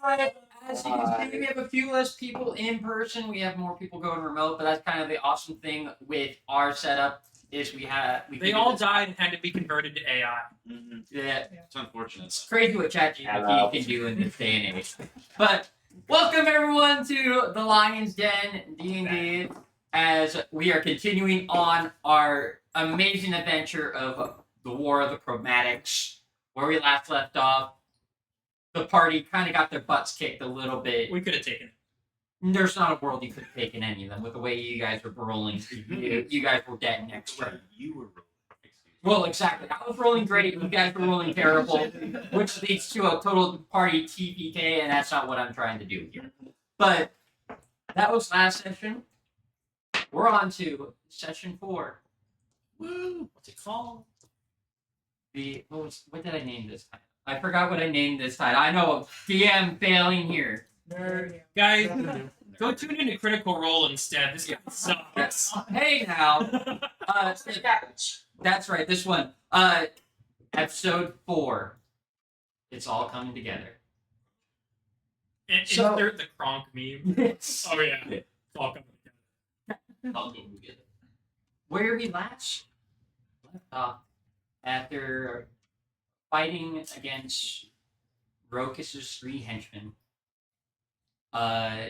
As you can see, we have a few less people in person. We have more people going remote, but that's kind of the awesome thing with our setup is they all died and had to be converted to AI. Mm-hmm. Yeah, it's unfortunate. It's crazy what ChatGPT can do in this day and age. But welcome everyone to the Lion's Den D&D, as we are continuing on our amazing adventure of the War of the Chromatics, where we last left off. The party kind of got their butts kicked a little bit. We could have taken it. There's not a world you could have taken any of them with the way you guys were rolling. You guys were dead next turn. You were rolling. Well, exactly. I was rolling great. You guys were rolling terrible, which leads to a total party TPK, and that's not what I'm trying to do here. But that was last session. We're on to session 4. Woo! What's it called? What did I name this time? I forgot what I named this time. I know DM failing here. Guys, go tune into Critical Role instead. This guy sucks. Hey now. That's right. This one. Episode 4. It's all coming together. Insert the Kronk meme. Oh yeah. It's all coming together. I'll go get it. Where we left off after fighting against Rokus's 3 henchmen,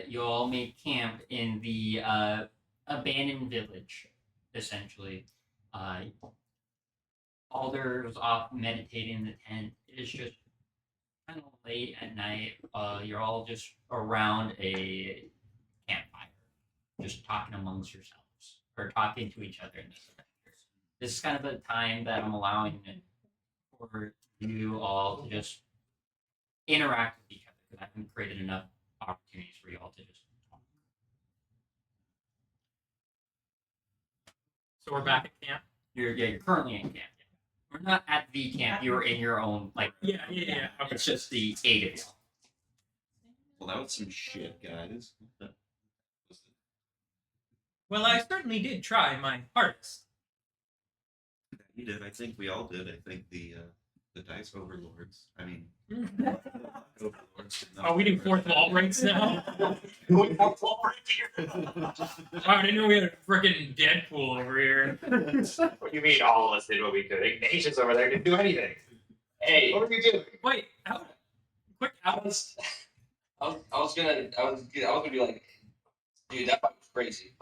you all made camp in the abandoned village, essentially. Alder was off meditating in the tent. It's just kind of late at night. You're all just around a campfire, just talking amongst yourselves, or talking to each other in this adventure. This is kind of the time that I'm allowing for you all to just interact with each other, because I haven't created enough opportunities for you all to just talk. So we're back at camp? You're currently in camp. We're not at the camp. You were in your own, Yeah. Okay. It's just the 8 of you. Well, that was some shit, guys. Well, I certainly did try my hardest. You did. I think we all did. I think the dice overlords. I mean, overlords. Oh, we do fourth wall breaks now? We have wall break here. I didn't know we had a freaking Deadpool over here. What do you mean all of us did what we could? Ignatius over there didn't do anything. Hey, what are you doing? Wait, quick out. I was gonna be like, dude, that fight was crazy.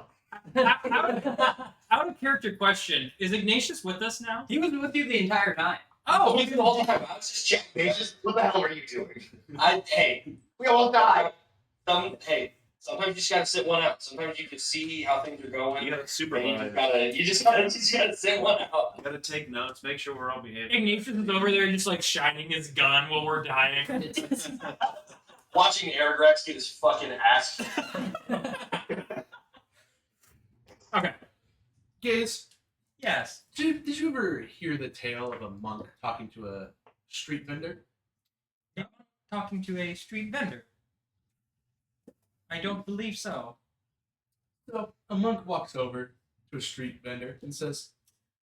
Out of character question, is Ignatius with us now? He was with you the entire time. Oh, The whole time. I was just checking. Ignatius, what the hell were you doing? Hey, we all died. Sometimes you just gotta sit one out. Sometimes you can see how things are going. You gotta supervise. You just gotta sit one out. You gotta take notes. Make sure we're all behaving. Ignatius is over there just like shining his gun while we're dying. Watching Aragrex get his fucking ass. Okay. Guys, Yes. did you ever hear the tale of a monk talking to a street vendor? Talking to a street vendor. I don't believe so. So a monk walks over to a street vendor and says,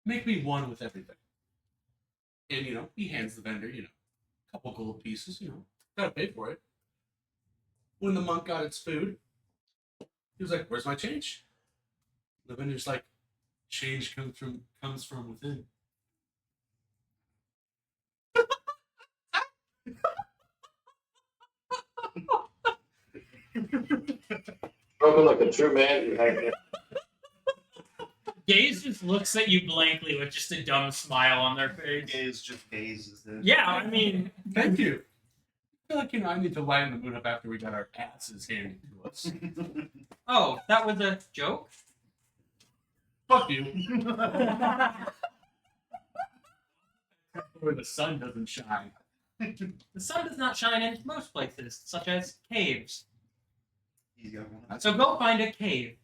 "Make me one with everything." And he hands the vendor, a couple gold pieces, gotta pay for it. When the monk got its food, he was like, "Where's my change?" The vendor's like, "Change comes from within." Broken like a true man. Gaze just looks at you blankly with just a dumb smile on their face. Gaze just gazes. Yeah, I mean... Thank you. I feel like, I need to lighten the mood up after we got our asses handed to us. Oh, that was a joke? Fuck you. Where the sun doesn't shine. The sun does not shine in most places, such as caves. He's got one. So go find a cave.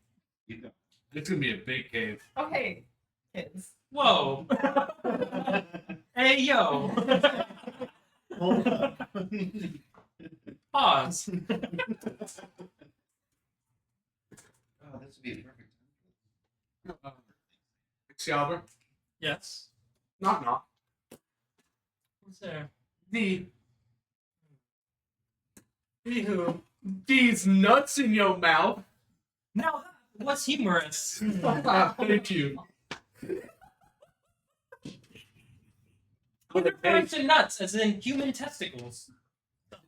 You go. It's gonna be a big cave. Okay, kids. Whoa. Hey, yo. Pause. Oh, this would be a perfect time. Excalibur, Yes. knock. What's there? The Anywho, These nuts in your mouth. now that was humorous. Thank you. He refers to nuts as in human testicles.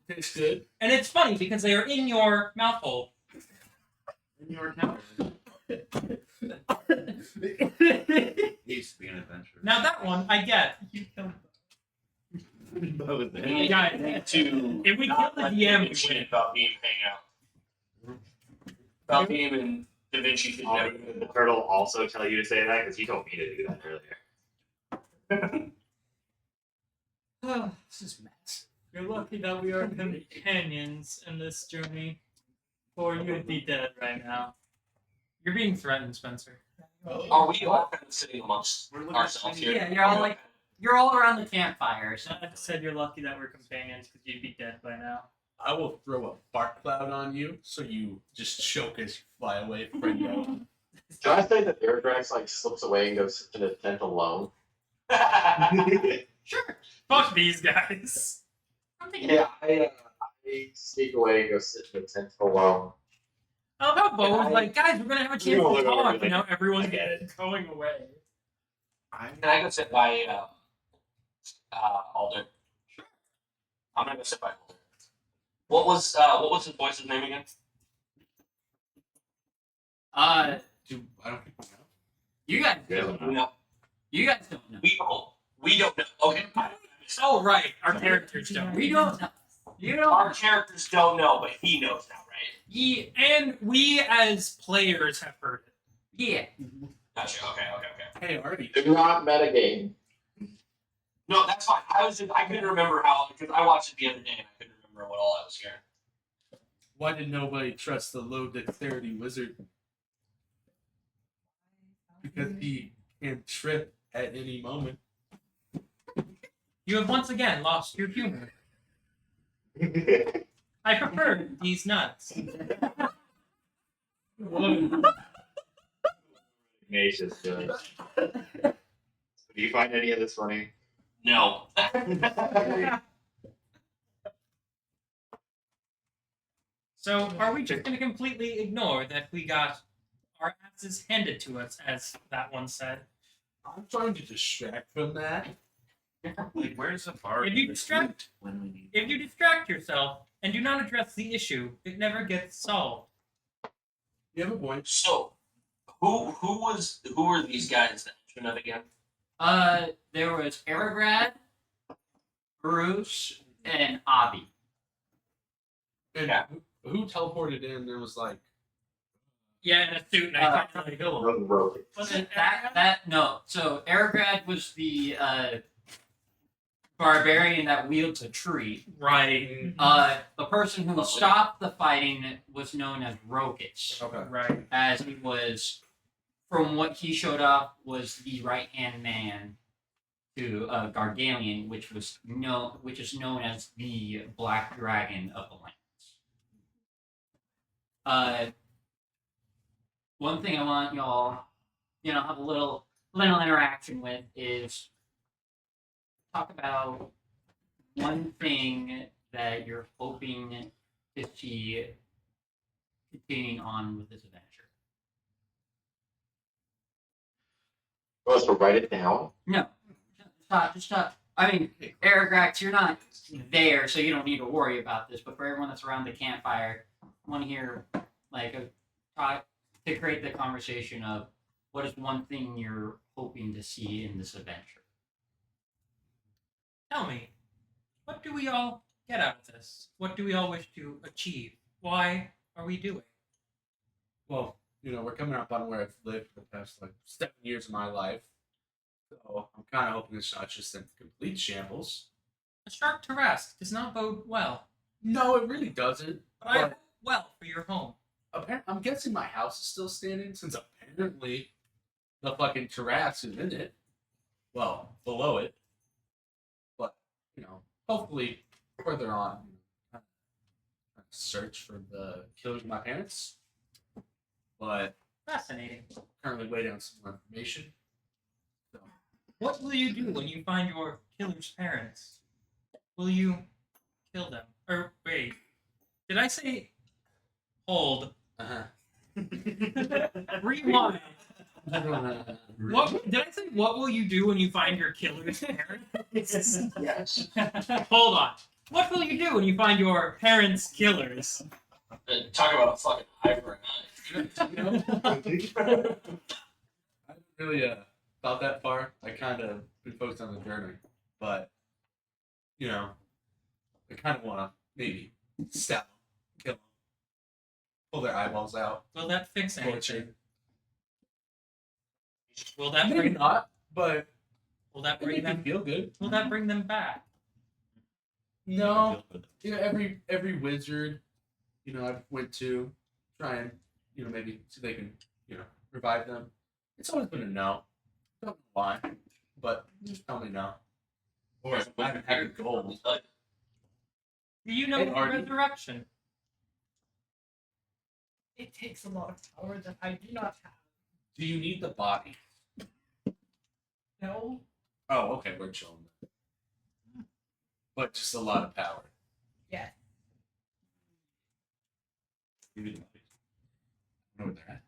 Tastes good. And it's funny because they are in your mouth hole. In your town. Needs to be an adventure. Now that one I get. That was it. We Guys, need to if we not kill the let DM, Da we Vinci win. and Falbeam hang out. Falbeam and Da Vinci should never. Did the turtle also tell you to say that? Because he told me to do that earlier. This is mess. You're lucky that we are companions in this journey, or you'd be dead right now. You're being threatened, Spencer. Are we all kind of sitting amongst We're looking ourselves here? Yeah, you're all around the campfire. So I said you're lucky that we're companions because you'd be dead by now. I will throw a fart cloud on you so you just choke as you fly away, friendo. Should I say that Airdrax like slips away and goes in a tent alone? sure. Fuck these guys. I'm thinking. Yeah, I sneak away and go sit in the tent alone. I love how Bo was like, guys, we're gonna have a chance You know, to look over talk, here, and now everyone's I get going away. Can I go sit by Alder? I'm gonna go sit by Alder. What was his voice's name again? Dude, I don't think you know. You guys, Yeah. No, you guys don't know. we don't know. Okay. Oh right, our characters don't. We don't know. You don't. Our characters don't know, but he knows now, right? And we as players have heard it. Yeah. Gotcha. Okay. Hey, Artie. Do not metagame. No, that's fine. I couldn't remember how because I watched it the other day and I couldn't remember what all I was hearing. Why did nobody trust the low dexterity wizard? Because he can trip at any moment. You have once again lost your humor. I prefer these nuts. Ignatius, good. Do you find any of this funny? No. So, are we just going to completely ignore that we got our asses handed to us, as that one said? I'm trying to distract from that. Like, where's the bar? If you distract, when we need. if you distract yourself and do not address the issue, it never gets solved. You have a point. So, who were these guys that you know again? There was Aragrad, Bruce, and Avi. And Yeah. who teleported in and was like, Yeah, in a suit, and I can't really kill him. Rogue broke it. Was it No. So Aragrad was the barbarian that wields a tree. Right. The person who stopped the fighting was known as Rokus, okay. Right. as he was, from what he showed off, was the right hand man to Gargalion, which is known as the Black Dragon of the Lands. One thing I want y'all, have a little interaction with is talk about one thing that you're hoping to see continuing on with this adventure. Want us to write it down? No, just stop. I mean, Aragrax, you're not there, so you don't need to worry about this. But for everyone that's around the campfire, I want to hear like a talk to create the conversation of what is one thing you're hoping to see in this adventure. Tell me, what do we all get out of this? What do we all wish to achieve? Why are we doing? Well, we're coming up on where I've lived for the past 7 years of my life. So I'm kind of hoping it's not just in complete shambles. A sharp Tarrasque does not bode well, No, it really doesn't. but I hope well for your home. I'm guessing my house is still standing since apparently the fucking Tarrasque is in it. Well, below it. But, hopefully further on, search for the killers of my parents. But Fascinating. currently waiting on some more information. So, What will you do when you find your killer's parents? Will you kill them? Or wait, Did I say hold? Uh-huh. Rewind. What did I say? What will you do when you find your killer's parents? Yes. Hold on. What will you do when you find your parents' killers? Talk about a fucking eye for an eye. I haven't really thought that far. I kind of been focused on the journey, but you know, I kind of want to maybe stab them, kill them, pull their eyeballs out, Will that fix torture. anything? Will that Maybe bring? not, but Will that it bring make me them? feel good. Will that bring them back? No, you know, every wizard, you know, I've went to try and you know maybe see if they can you know revive them. It's always been a no. Don't know why, but just tell me no. Or I haven't had the gold. Do you know Hey, Artie. resurrection? It takes a lot of power that I do not have. Do you need the body? No, Oh, okay, we're chilling. But just a lot of power. yes. Maybe the bodies. I don't know where they're at.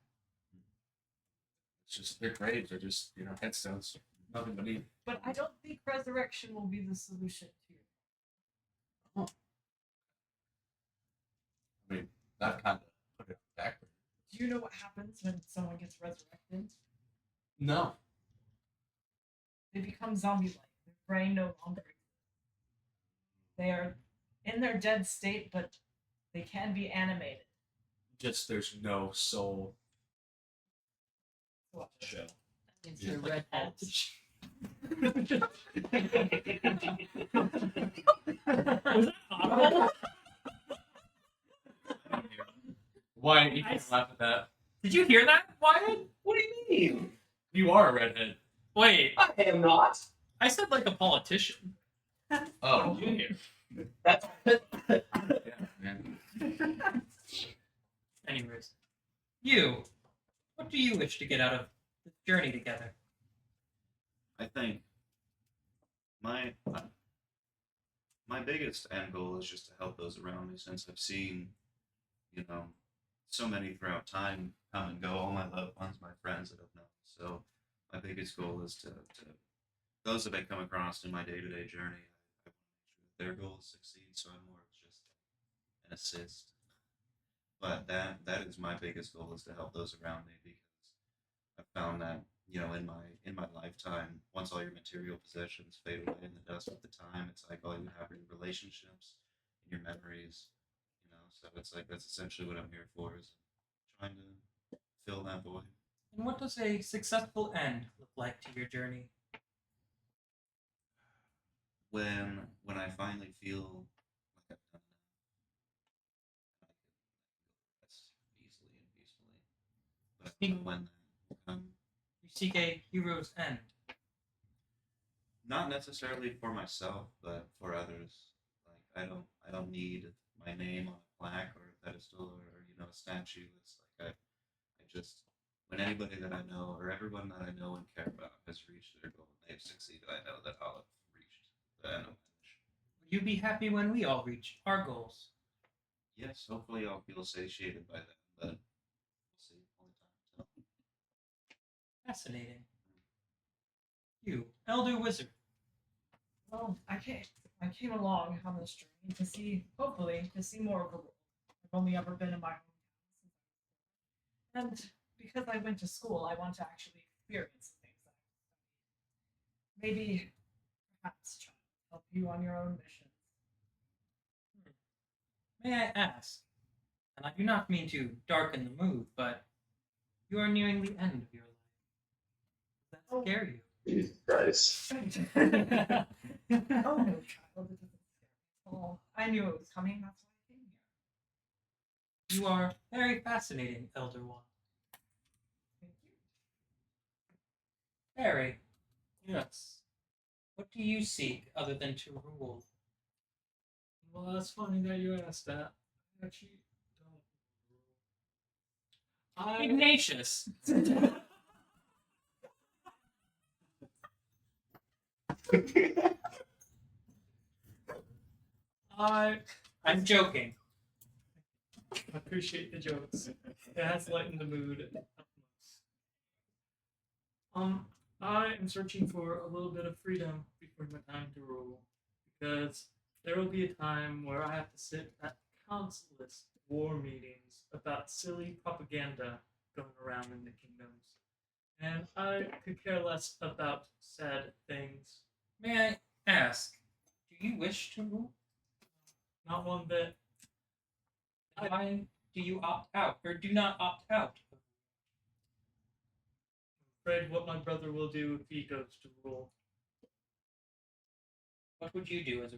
It's just their graves are just you know headstones. Nothing beneath. But I don't think resurrection will be the solution to it. I mean, that kind of put it backward. Do you know what happens when someone gets resurrected? No. They become zombie-like. Their brain no longer exists. They are in their dead state, but they can be animated. Just there's no soul. What? Show. It's Yeah. your red hat. Was that audible? Why you can't laugh at that? Did you hear that, Wyatt? What do you mean? You are a redhead. Wait, I am not. I said like a politician. Oh, Junior. That's Yeah, man. Anyways, you, what do you wish to get out of this journey together? I think my biggest end goal is just to help those around me, since I've seen, you know, so many throughout time come and go, all my loved ones, my friends that I've known. So my biggest goal is to those that I come across in my day-to-day journey, I want to make sure that their goals succeed, so I'm more of just an assist. But that is my biggest goal, is to help those around me, because I've found that, you know, in my lifetime, once all your material possessions fade away in the dust of the time, it's like all you have are your relationships and your memories, you know. So it's like that's essentially what I'm here for, is trying to fill that void. And what does a successful end look like to your journey? When I finally feel like I've done enough, I can rest easily and peacefully. But when that You seek a hero's end. not necessarily for myself, but for others. Like I don't need my name on a plaque or a pedestal or you know a statue. It's like I just when anybody that I know or everyone that I know and care about has reached their goal and they've succeeded, I know that I'll have reached the end of my mission. Will you be happy when we all reach our goals? Yes, hopefully I'll feel satiated by that, but we'll see. Only time will tell. Fascinating. You, Elder Wizard. Well, I came along on this journey to see, hopefully, to see more of the world. I've only ever been in my own house. And because I went to school, I want to actually experience things. Maybe, perhaps, try to help you on your own missions. May I ask, and I do not mean to darken the mood, but you are nearing the end of your life. Does that Oh. scare you? Jesus Christ. Oh no, child, it doesn't scare me at all. I knew it was coming. That's why I came here. You are very fascinating, Elder One. Thank you. Barry, Yes. what do you seek other than to rule? Well, that's funny that you asked that. I actually don't. Ignatius. I'm joking. I appreciate the jokes. It has lightened the mood. I am searching for a little bit of freedom before my time to rule, because there will be a time where I have to sit at countless war meetings about silly propaganda going around in the kingdoms, and I could care less about sad things. May I ask, do you wish to rule? Not one bit. Why do you opt out, or do not opt out? Afraid what my brother will do if he goes to rule. What would you do as a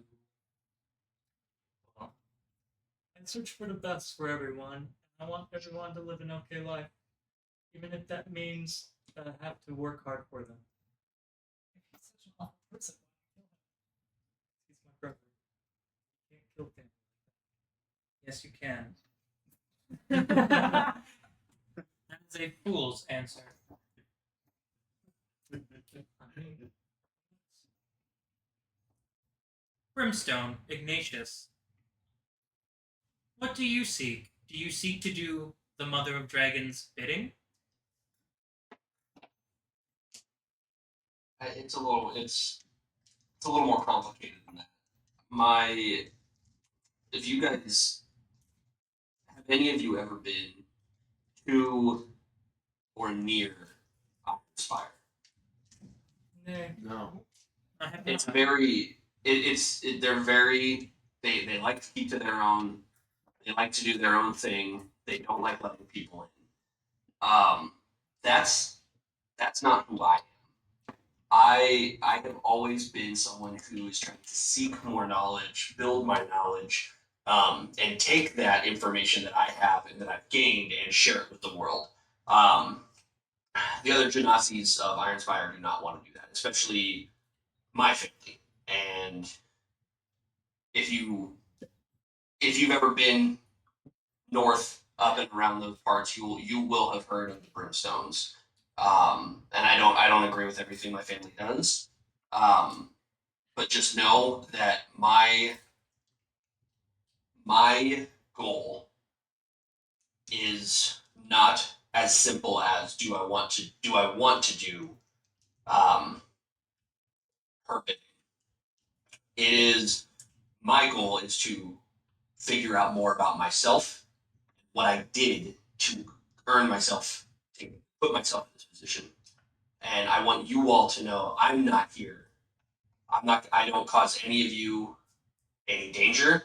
ruler? I search for the best for everyone. I want everyone to live an okay life, even if that means that I have to work hard for them. He's such an awful person. He's my brother. You can't kill him. Yes, you can. That is a fool's answer. Brimstone, Ignatius. What do you seek? Do you seek to do the Mother of Dragons' bidding? It's a little more complicated than that. If you guys have any of you ever been to or near Fire? Nay. No. I have It's not. they're very they like to keep to their own. They like to do their own thing. They don't like letting people in. That's not who I am. I have always been someone who is trying to seek more knowledge, build my knowledge, and take that information that I have and that I've gained and share it with the world. The other Genasi's of Ironspire do not want to do that, especially my family. And if you've ever been north up and around those parts, you will have heard of the Brimstones. And I don't agree with everything my family does. But just know that my goal is not as simple as do I want to do her bidding. It is my goal is to figure out more about myself, what I did to earn myself, to put myself in this position. And I want you all to know I'm not here. I don't cause any of you any danger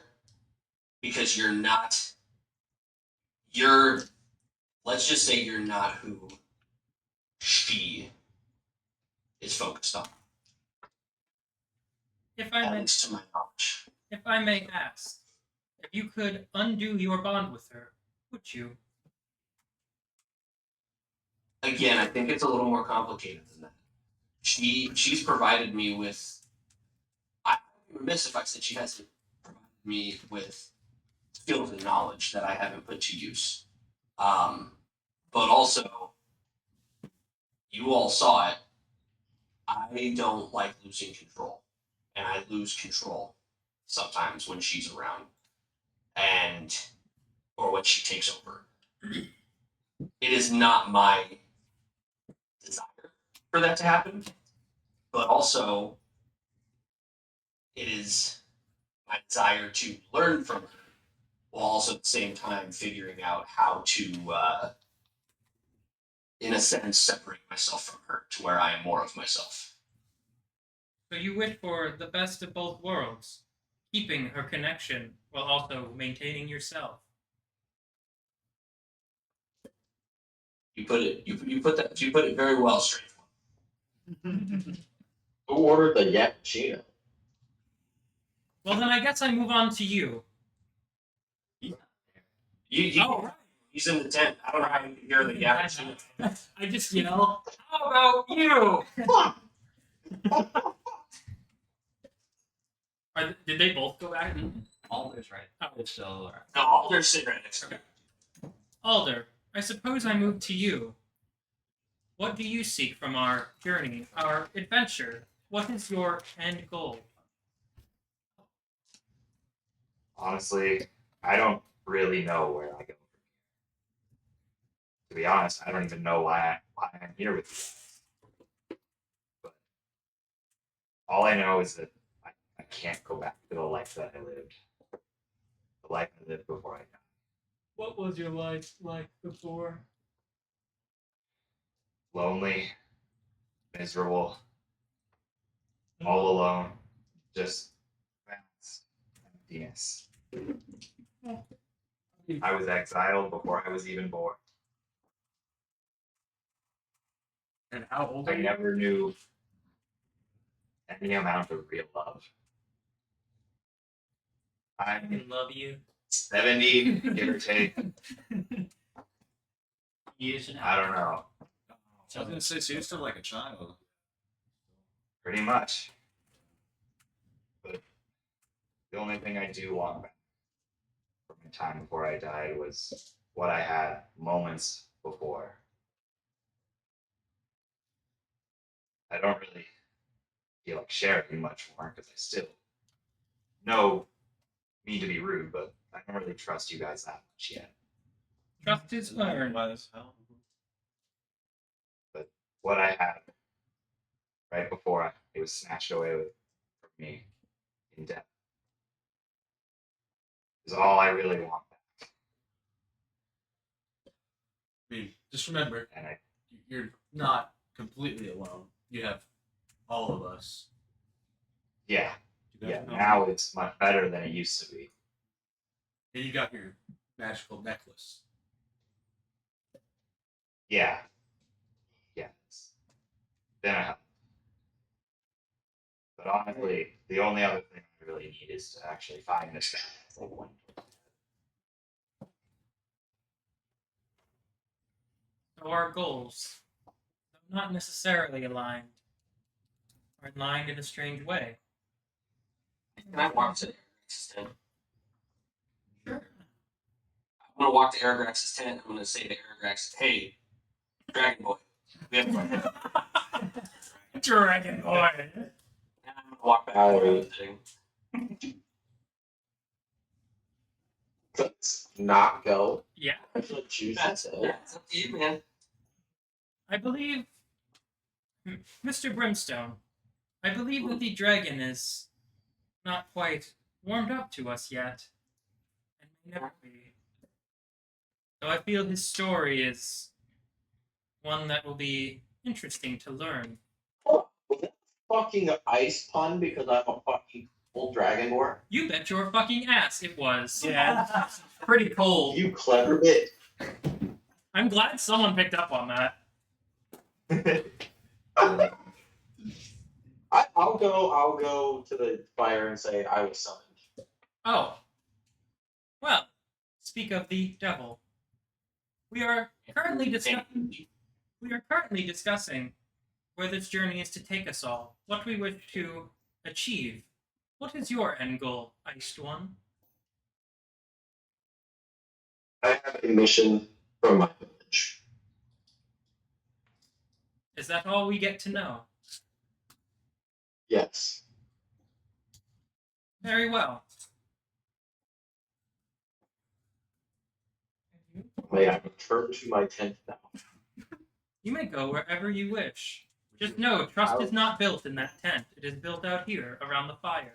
because let's just say you're not who she is focused on. If I At may, least to my knowledge. if I may ask, if you could undo your bond with her, would you? Again, I think it's a little more complicated than that. She's provided me with. I'd be remiss if I said she hasn't provided me with skills and knowledge that I haven't put to use. But also, you all saw it. I don't like losing control, and I lose control sometimes when she's around, or when she takes over. It is not my desire for that to happen, but also it is my desire to learn from her, while also at the same time figuring out how to, in a sense, separate myself from her to where I am more of myself. So you wish for the best of both worlds, keeping her connection while also maintaining yourself. You put it very well, Strange One. Who ordered the Yappuccino? Well, then I guess I move on to you. Oh, right. He's in the tent. I don't know how you can hear the Yappuccino. I just yell, how about you? Did they both go back? Alder's right. Oh. So, No, they're sitting right next to me. Alder, I suppose I move to you. What do you seek from our journey, our adventure? What is your end goal? Honestly, I don't really know where I go To be honest, I don't even know why I'm here with you guys. But all I know is that I can't go back to the life that I lived. The life I lived before I died. What was your life like before? Lonely, miserable, all alone, just vast emptiness. I was exiled before I was even born. And how old I are you? never knew any amount of real love. I I'm can love you. 70, give or take. Years and I don't know. I was gonna say, so you're still like a child. Pretty much. But the only thing I do want back from my time before I died was what I had moments before. I don't really feel like sharing much more because I still know, mean to be rude, but I don't really trust you guys that much yet. Trust is earned. Why this hell? What I had right before it was snatched away from me in death is all I really want back. I mean, just remember, And I you're not completely alone. You have all of us. yeah, You guys yeah, know now it's much better than it used to be. And you got your magical necklace. Yeah. Yeah. It's been a help. But honestly, the only other thing I really need is to actually find this guy. So our goals, though not necessarily aligned, are aligned in a strange way. Can I walk to Aragrax's tent? Sure. I'm gonna walk to Aragrax's tent. I'm gonna say to Aragrax, "Hey, Dragon Boy, we have a Dragon boy. And I'm gonna walk back to the thing. Let's not go. Yeah, Choose That's it. that's up to you, man. I believe, Mr. Brimstone, I believe that the dragon is not quite warmed up to us yet, and may never be. So I feel his story is one that will be interesting to learn. Was that a fucking ice pun because I'm a fucking full dragonborn? You bet your fucking ass it was. Yeah, pretty cold. You clever bit. I'm glad someone picked up on that. I'll go to the fire and say I was summoned. Oh. Well, speak of the devil. We are currently discussing where this journey is to take us all, what we wish to achieve. What is your end goal, Iced One? I have a mission from my village. Is that all we get to know? Yes. Very well. May I return to my tent now? You may go wherever you wish. Just know, trust is not built in that tent. It is built out here, around the fire.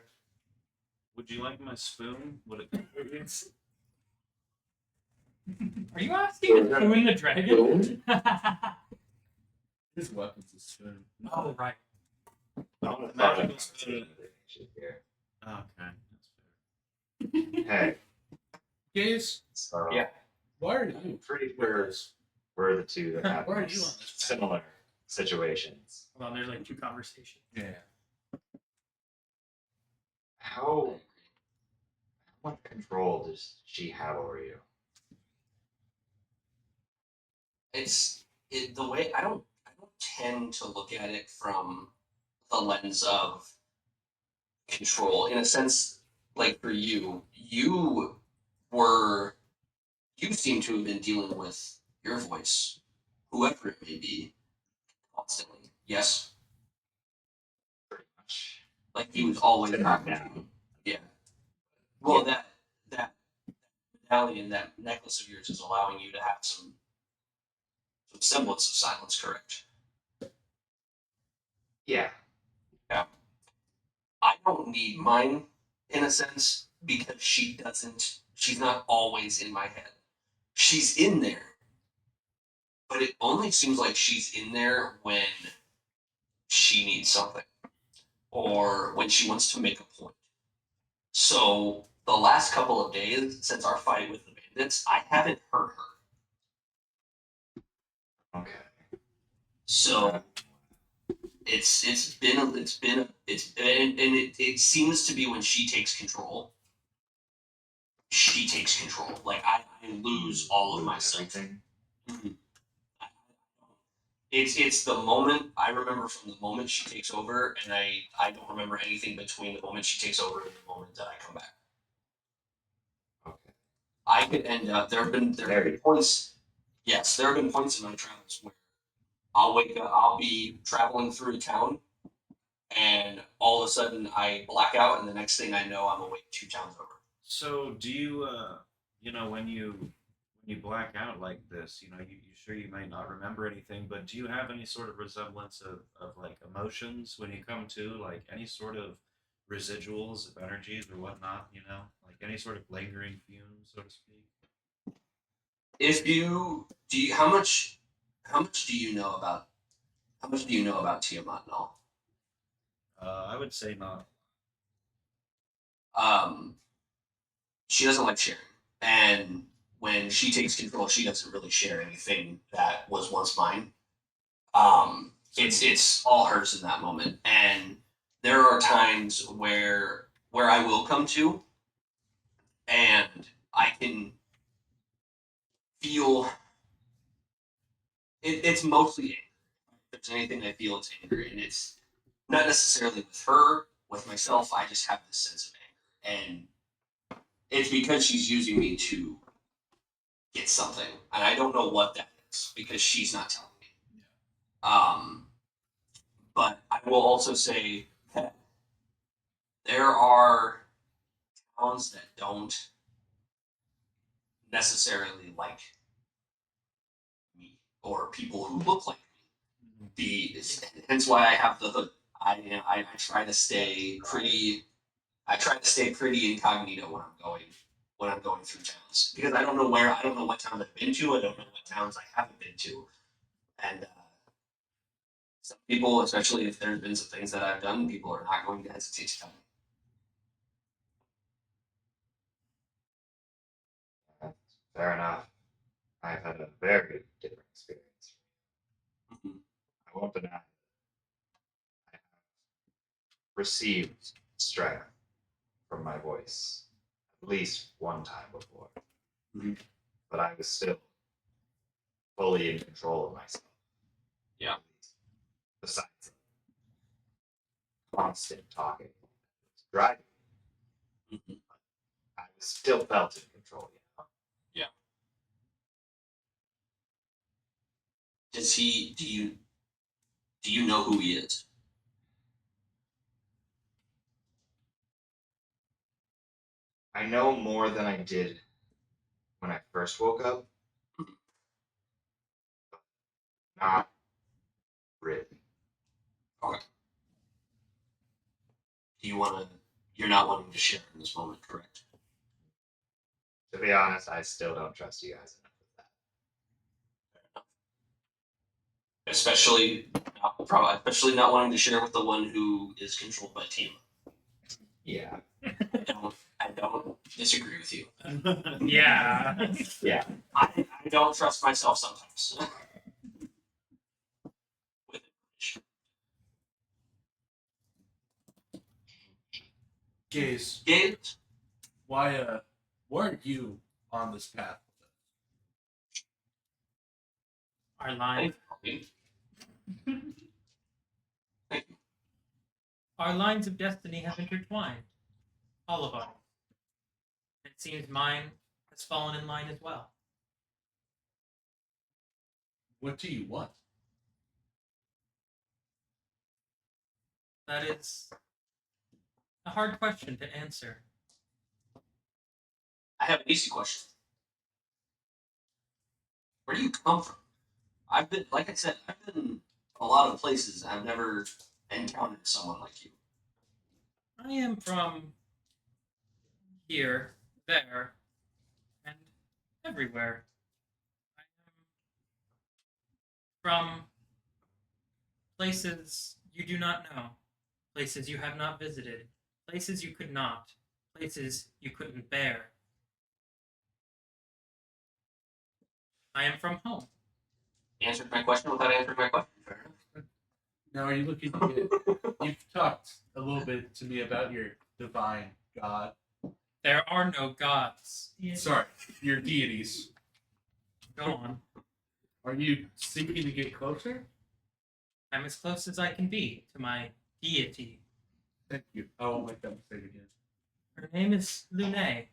Would you like my spoon? Would it contribute? Are you asking to spoon the dragon? His weapon's a spoon. Oh, right. The magical spoon. Okay, that's Hey, Gaze, so Yeah. why are you I'm pretty with sure us? we're the two that have Why are you on these this similar situations. Hold on, there's like two conversations. Yeah. How much control does she have over you? The way I don't tend to look at it from the lens of control. In a sense, like for you, you seem to have been dealing with your voice, whoever it may be, constantly. Yes, Pretty much. like he was always Sit talking to down. you. Yeah. Well, that medallion, that necklace of yours is allowing you to have some Some semblance of silence, correct? Yeah. I don't need mine in a sense because she's not always in my head. She's in there, but it only seems like she's in there when she needs something or when she wants to make a point. So the last couple of days since our fight with the bandits, I haven't heard her. Okay. So it seems to be when she takes control. She takes control. Like I lose all of myself. Everything. Mhm. It's the moment I remember from the moment she takes over, and I don't remember anything between the moment she takes over and the moment that I come back. Okay. I could end up there have been points. Yes, there have been points in my travels where I'll wake up, I'll be traveling through a town, and all of a sudden I black out, and the next thing I know, I'm awake 2 towns over. So do you, when you black out like this, you sure you might not remember anything, but do you have any sort of resemblance of like emotions when you come to, like any sort of residuals of energies or whatnot, like any sort of lingering fumes, so to speak? If you do, you, how much do you know about Tiamat and all? I would say not. Um, she doesn't like sharing, and when she takes control, she doesn't really share anything that was once mine. It's all hers in that moment, and there are times where I will come to, and I can feel it's mostly anger. If there's anything I feel, it's anger, and it's not necessarily with her, with myself. I just have this sense of anger, and it's because she's using me to get something, and I don't know what that is because she's not telling me. But I will also say that there are towns that don't necessarily like me or people who look like me. Hence why I have the hood. I try to stay pretty. I try to stay pretty incognito when I'm going through towns because I don't know what towns I've been to. I don't know what towns I haven't been to, and some people, especially if there's been some things that I've done, people are not going to hesitate to tell me. That's fair enough. I've had a very different experience. Mhm. I won't deny it. I have received strength from my voice at least one time before. Mhm. But I was still fully in control of myself. Yeah. Besides constant talking, it's driving. Mhm. I was still felt in control. Yeah. Does he? Do you know who he is? I know more than I did when I first woke up. Not really. Okay. Do you want to? You're not wanting to share in this moment, correct? To be honest, I still don't trust you guys enough with that. Especially not wanting to share with the one who is controlled by Tima. Yeah. I don't disagree with you. Yeah. Yeah. I don't trust myself sometimes. With information. Gaze, Gabe, why are you on this path with us? Our lines, thank you. our lines of destiny have intertwined. All of us. It seems mine has fallen in line as well. What do you want? That is a hard question to answer. I have an easy question. Where do you come from? I've been, like I said, I've been a lot of places. I've never encountered someone like you. I am from here, there, and everywhere. I am from places you do not know, places you have not visited, places you could not, places you couldn't bear. I am from home. Answered my question without answering my question. Fair enough. Now, are you looking to get? You've talked a little bit to me about your divine god. There are no gods. Sorry, your deities. Go on. Are you seeking to get closer? I'm as close as I can be to my deity. Thank you. I won't make that mistake again. Her name is Lune.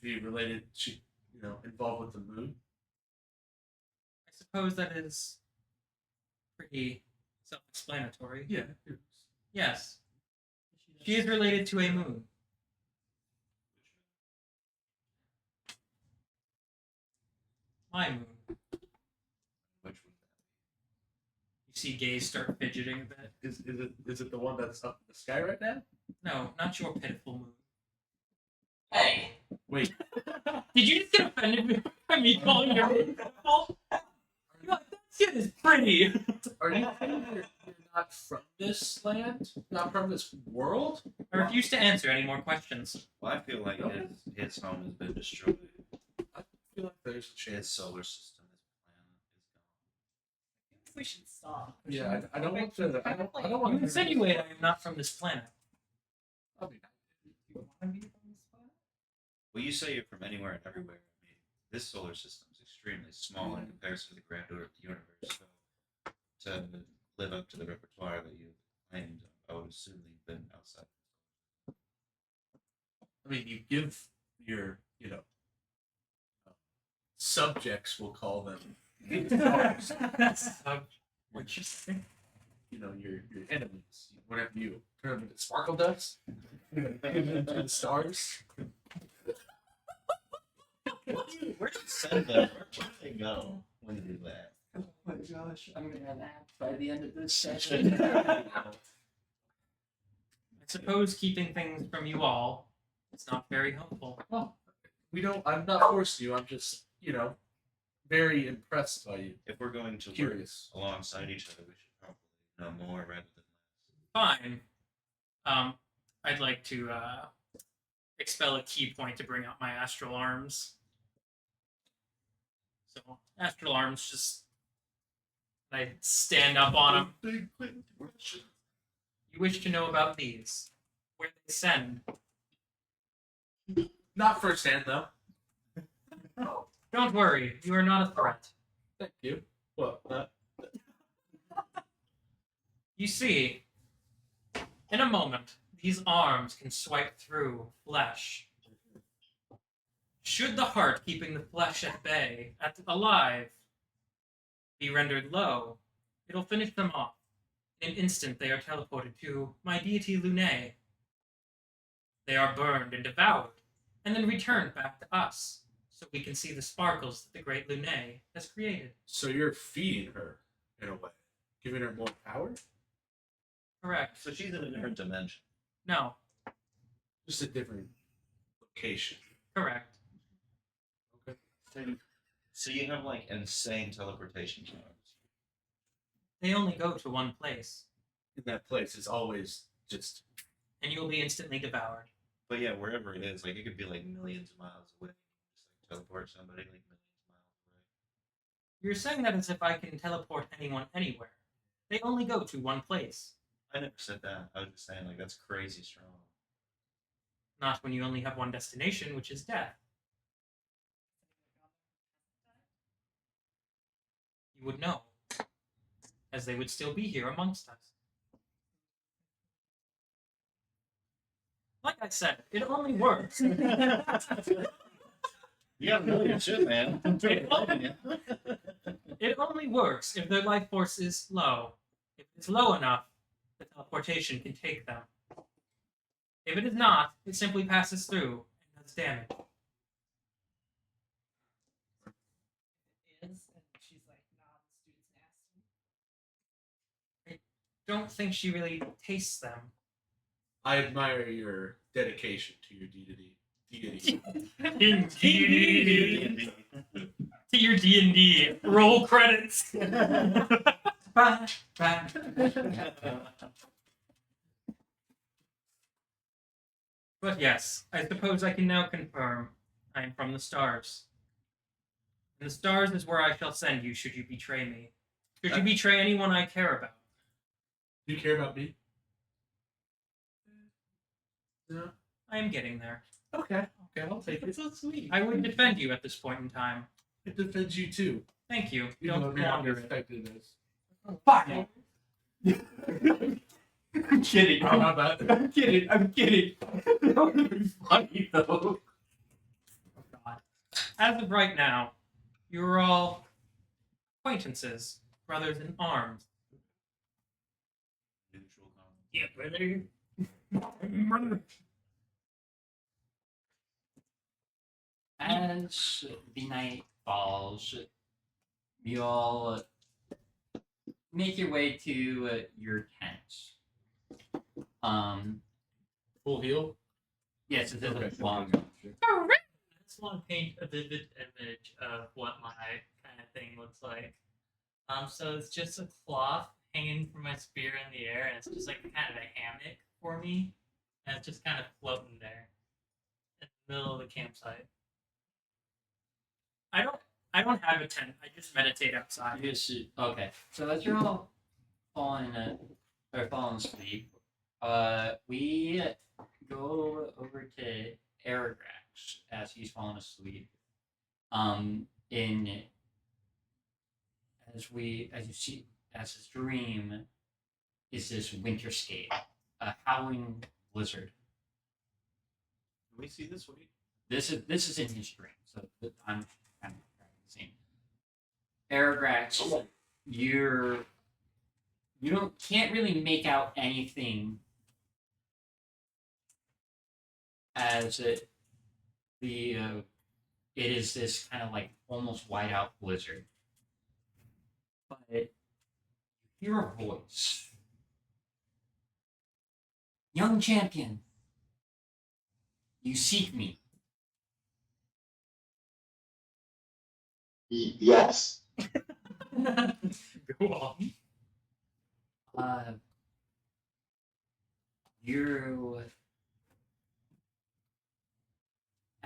She related? She, involved with the moon? I suppose that is pretty self-explanatory. Yeah. Yes. She is related to a moon. My moon. Which would You see Gaze start fidgeting a bit. Is it the one that's up in the sky right now? No, not your pitiful moon. Hey, Wait. Did you just get offended by me calling your moon pitiful? You're like, that shit is pretty. Are you saying you're not from this land? Not from this world? I refuse to answer any more questions. Well, I feel like his home has been destroyed. I feel like there's a His chance. solar system, his planet is gone. We should stop. Yeah, I don't want to. I don't You want to insinuate I am not from this planet. I mean, You want to be from this planet? Well, you say you're from anywhere and everywhere. I mean, this solar system is extremely small in comparison to the grandeur of the universe. So, to live up to the repertoire that you claimed, I would assume that you've been outside. I mean, you give your, subjects, we'll call them, What'd you say? your enemies, whatever you turn them into sparkle dust, give them to the stars. Where do you send them? Where do they go when you do that? Oh my gosh, I'm gonna have abs by the end of this session. I suppose keeping things from you all is not very helpful. Well, I'm not forcing you. I'm just, very impressed by you. If we're going to work Curious. alongside each other, we should probably know more rather than less. Fine. I'd like to expel a key point to bring out my astral arms. So, astral arms just. I stand up on them. Big question. You wish to know about these? Where they send? Not firsthand, though. Don't worry, you are not a threat. Thank you. Well, You see, in a moment, these arms can swipe through flesh. Should the heart keeping the flesh at bay, alive, be rendered low, it'll finish them off. In an instant, they are teleported to my deity Lune. They are burned and devoured, and then returned back to us, so we can see the sparkles that the great Lune has created. so you're feeding her, in a way. Giving her more power? Correct. So she's in a different dimension. No, Just a different location. correct. So you have like insane teleportation powers. They only go to one place, In that place, it's always just. and you'll be instantly devoured. But yeah, wherever it is, like it could be like millions of miles away. Just like teleport somebody like millions of miles away. You're saying that as if I can teleport anyone anywhere. They only go to one place, I never said that. I was just saying like that's crazy strong. not when you only have one destination, which is death. You would know, as they would still be here amongst us. Like I said, it only works. You got million shit, man. It only works if their life force is low. If it's low enough, the teleportation can take them. If it is not, it simply passes through and does damage. don't think she really tastes them. I admire your dedication to your deity. Indeed. To your D&D. Roll credits. But yes, I suppose I can now confirm I am from the stars. And the stars is where I shall send you should you betray me. Should you betray anyone I care about. Do you care about me? No. I am getting there. Okay, I'll take it. So sweet. I would defend you at this point in time. It defends you too. Thank you. Even though Don't you're not wander it. expected as. Fuck. I'm kidding. How about that? I'm kidding. That would be funny though. God. As of right now, you are all acquaintances, brothers in arms. Neutral comment. Yeah, brother. As the night falls, you all make your way to your tents. Full heal? Yes, it is Okay. a long. I just want to paint a vivid image of what my kind of thing looks like. So it's just a cloth hanging from my spear in the air, and it's just like kind of a hammock for me, and it's just kind of floating there in the middle of the campsite. I don't have a tent. I just meditate outside. Okay, so as you're all falling asleep, we go over to Aragrax as he's falling asleep. In as his dream is this winterscape, a howling blizzard. Can we see this week? This is in his dream, so I'm kind of seeing. Aragrax, you can't really make out anything as it is this kind of like almost whiteout blizzard, but you hear a voice. Young champion, you seek me. Yes. Go on. You,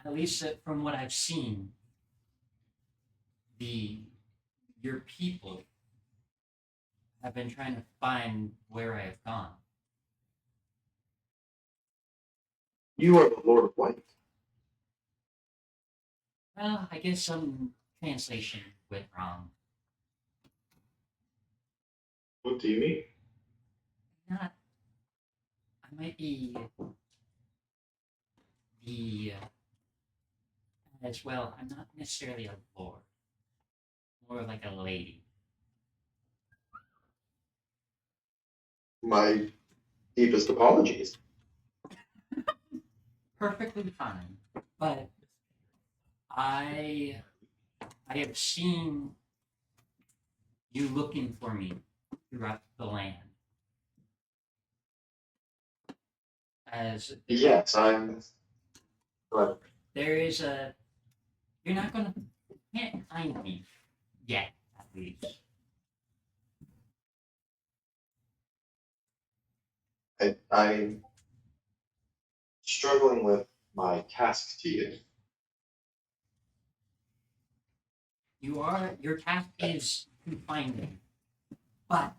at least from what I've seen, your people have been trying to find where I have gone. You are the Lord of White. Well, I guess some translation went wrong. What do you mean? Not. I might be the as well. I'm not necessarily a lord, more like a lady. My deepest apologies. Perfectly fine, but I have seen you looking for me throughout the land. As Yes, I'm. But there is you're not gonna can't find me yet, at least. I'm struggling with my task to you. Your task is to find me, but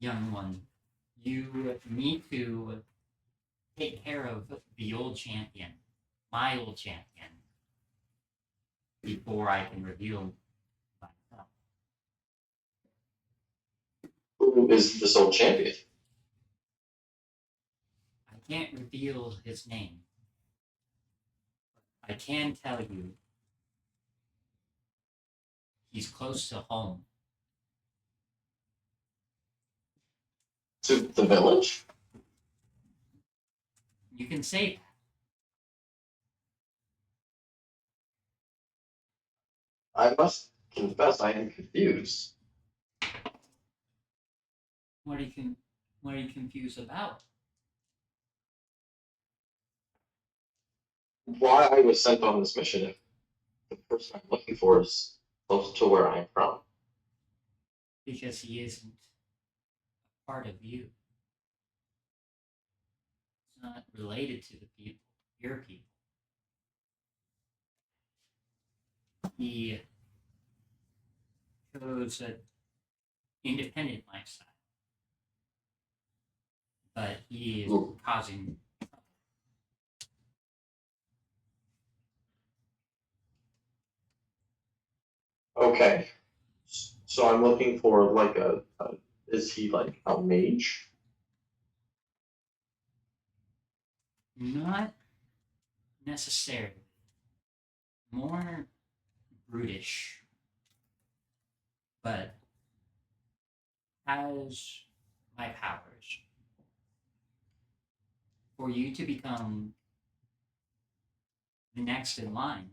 young one, you need to take care of the old champion, my old champion, before I can reveal myself. Who is this old champion? I can't reveal his name. I can tell you he's close to home. To the village? You can say that. I must confess I am confused. What are you confused about? Why I was sent on this mission if the person I'm looking for is close to where I'm from. Because he isn't part of you. It's not related to the people, your people. He chose an independent lifestyle, but he is Ooh. causing. Okay. So I'm looking for like a is he like a mage? Not necessarily. More brutish, but has my powers. For you to become the next in line,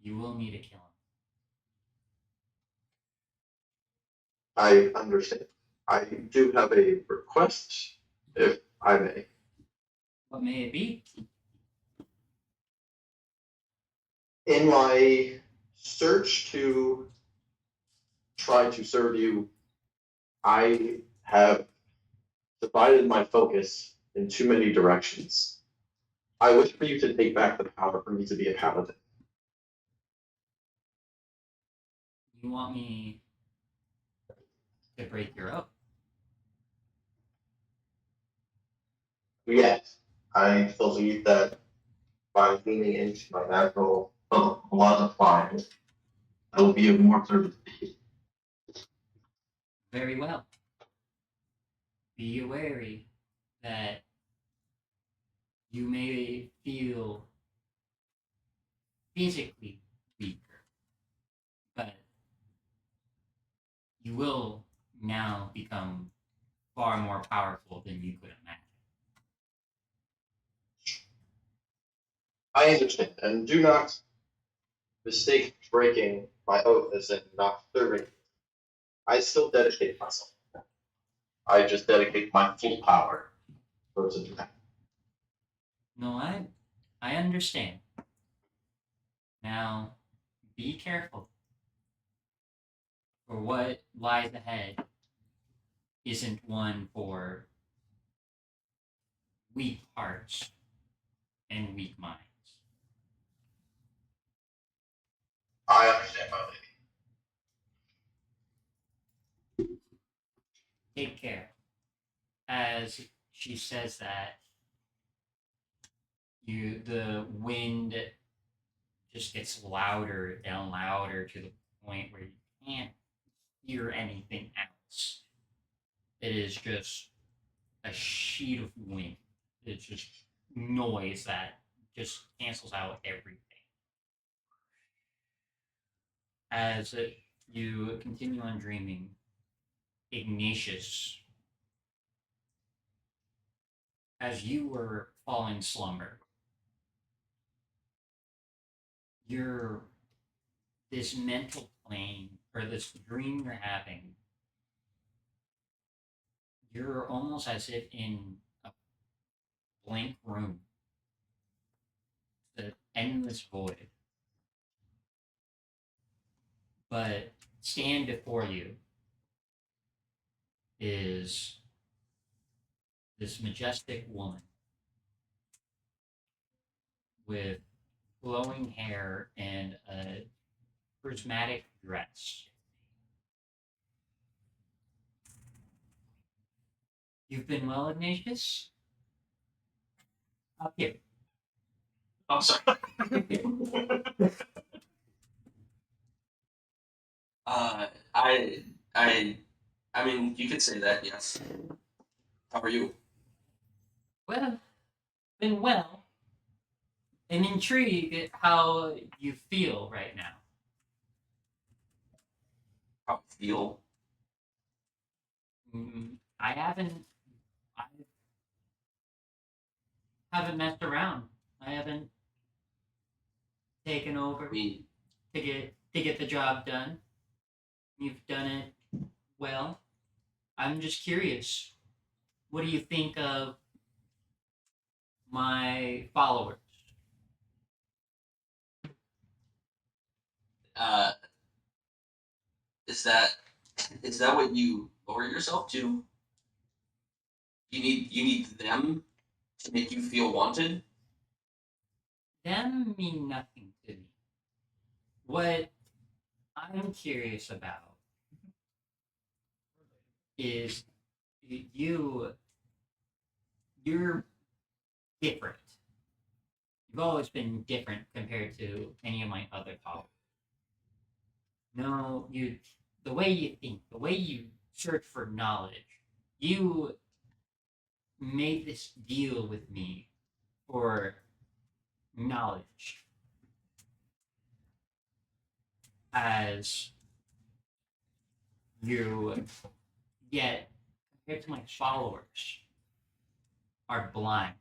you will need to kill him. I understand. I do have a request, if I may. What may it be? In my search to try to serve you, I have divided my focus in too many directions. I wish for you to take back the power for me to be a paladin. You want me to break your oath? Yes, I believe that by leaning into my natural blood of fire, I will be of more service to you. Very well. Be wary that you may feel physically weaker, but you will now become far more powerful than you could imagine. I understand, and do not mistake breaking my oath as in not serving. I still dedicate myself. I just dedicate my full power towards it. No, I understand. Now, be careful. For what lies ahead isn't one for weak hearts and weak minds. I understand, my lady. Take care. As she says that, the wind just gets louder and louder to the point where you can't hear anything else. It is just a sheet of wind. It's just noise that just cancels out everything. As you continue on dreaming, Ignatius, as you were falling slumber, your this mental plane or this dream you're having, you're almost as if in a blank room, the endless void. But stand before you is this majestic woman with flowing hair and a prismatic dress. You've been well, Ignatius? Up here. I'm sorry. Uh, I, I, I mean, you could say that, yes. How are you? Well, been well. I'm intrigued at how you feel right now. How you feel? I haven't messed around. I haven't taken over I mean, to get the job done. You've done it well. I'm just curious. What do you think of my followers? Uh, is that what you lower yourself to? You need them to make you feel wanted. Them mean nothing to me. What I'm curious about is you. You're different. You've always been different compared to any of my other followers. No, the way you think, the way you search for knowledge, you made this deal with me for knowledge as you yet compared to my followers are blind.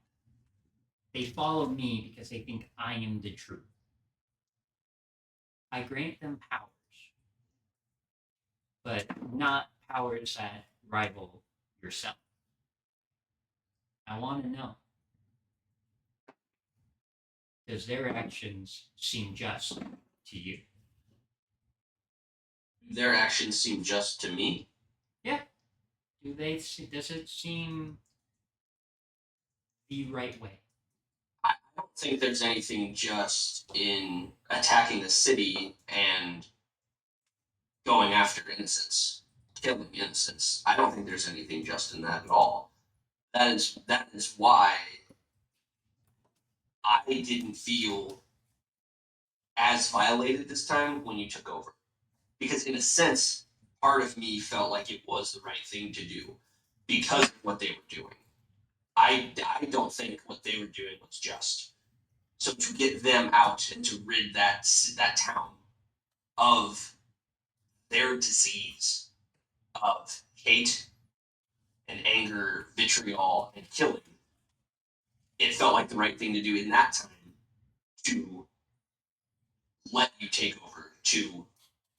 They follow me because they think I am the truth. I grant them powers, but not powers that rival yourself. I want to know, does their actions seem just to you? Their actions seem just to me. Yeah. Does it seem the right way? I don't think there's anything just in attacking the city and going after innocents, killing innocents. I don't think there's anything just in that at all. That is why I didn't feel as violated this time when you took over. Because in a sense, part of me felt like it was the right thing to do because of what they were doing. I don't think what they were doing was just. So to get them out and to rid that town of their disease of hate and anger, vitriol, and killing, it felt like the right thing to do in that time to let you take over, to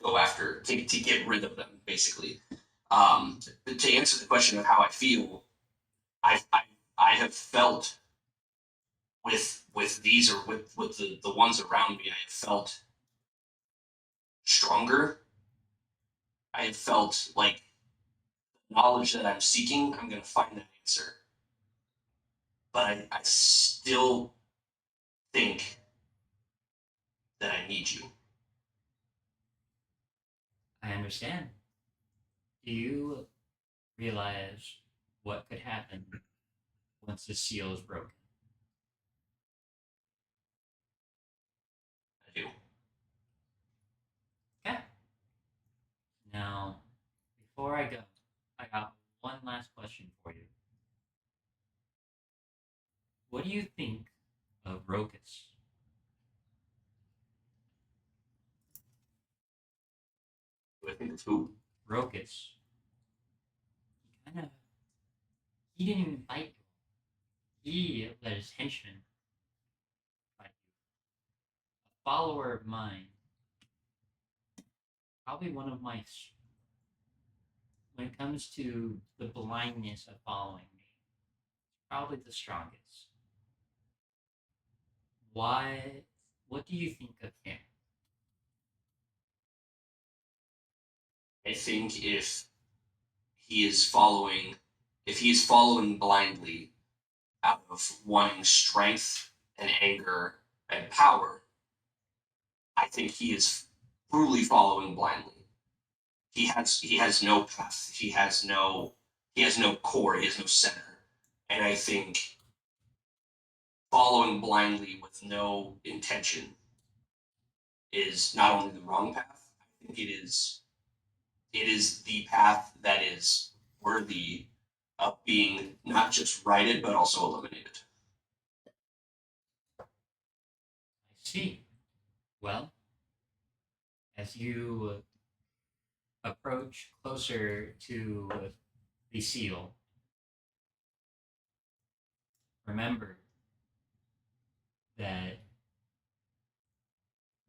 go after, to get rid of them, basically. But to answer the question of how I feel, I I, I have felt with these or with the ones around me, I have felt stronger. I have felt like the knowledge that I'm seeking, I'm gonna find that answer. But I still think that I need you. I understand. Do you realize what could happen once the seal is broken? I do. Okay. Now, before I go, I got one last question for you. What do you think of Rokus? Do I think of who? Rokus. He didn't even fight you. He let his henchmen fight you. A follower of mine, probably one of my, when it comes to the blindness of following me, probably the strongest. Why? What do you think of him? I think he is following if he is following blindly out of wanting strength and anger and power, I think he is truly following blindly. He has no path. He has no core. He has no center. And I think following blindly with no intention is not only the wrong path. I think it is the path that is worthy of being not just righted but also eliminated. I see. Well, as you approach closer to the seal, remember that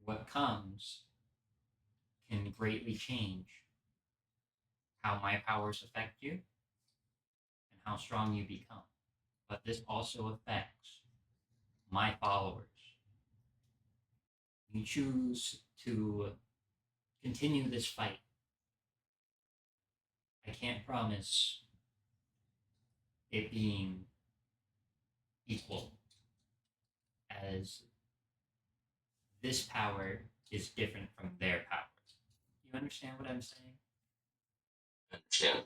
what comes can greatly change how my powers affect you and how strong you become. But this also affects my followers. You choose to continue this fight. I can't promise it being equal, as this power is different from their powers. Do you understand what I'm saying? I understand.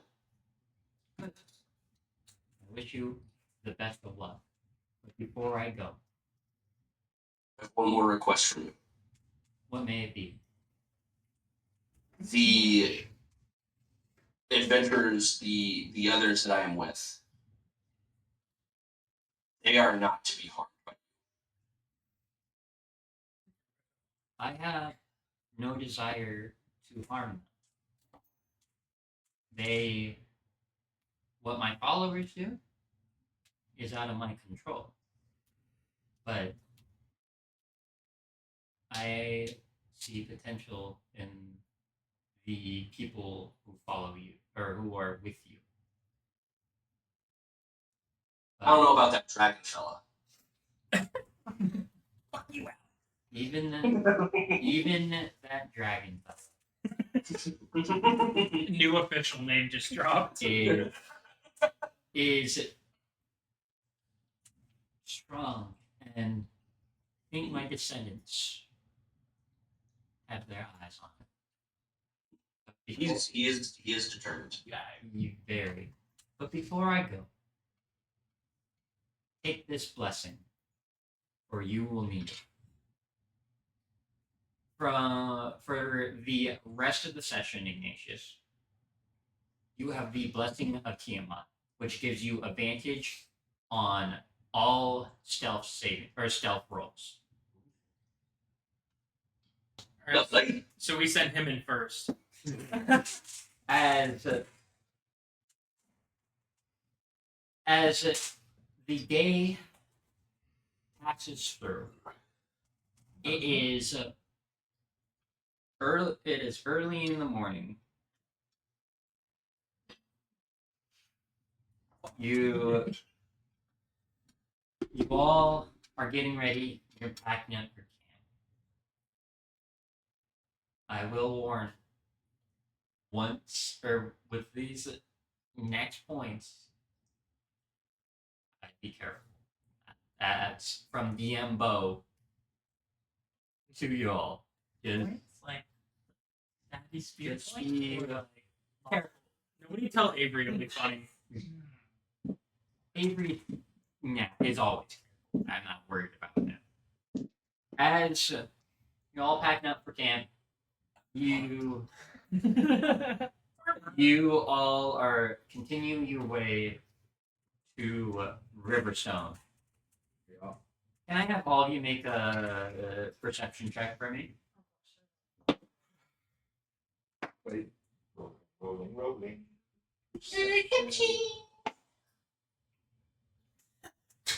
I wish you the best of luck. But before I go, I have one more request from you. what may it be? The adventurers, the others that I am with, they are not to be harmed by I have no desire to harm them. What my followers do is out of my control. But I see potential in the people who follow you or who are with you. I don't know about that dragon fella. Fuck you out. Even that dragon New official name just dropped. is strong, and I think my descendants have their eyes on him. But He is determined. yeah, you very. But before I go, take this blessing, for you will need it. For the rest of the session, Ignatius, you have the blessing of Tiamat, which gives you advantage on all stealth rolls. All right, Lovely. so we send him in first. As the day passes through, it is early. It is early in the morning. You all are getting ready. You're packing up your camp. I will warn. Once or with these next points, be careful. That's from DM Bo to y'all. Just, It's like Daddy spear just point, be or like careful. Nobody tell Avery it'll be funny. Avery, yeah, is always careful. I'm not worried about him. As you're all packing up for camp, you all are continuing your way to Riverstone. Yeah. Can I have all of you make a perception check for me? Wait. Rolling.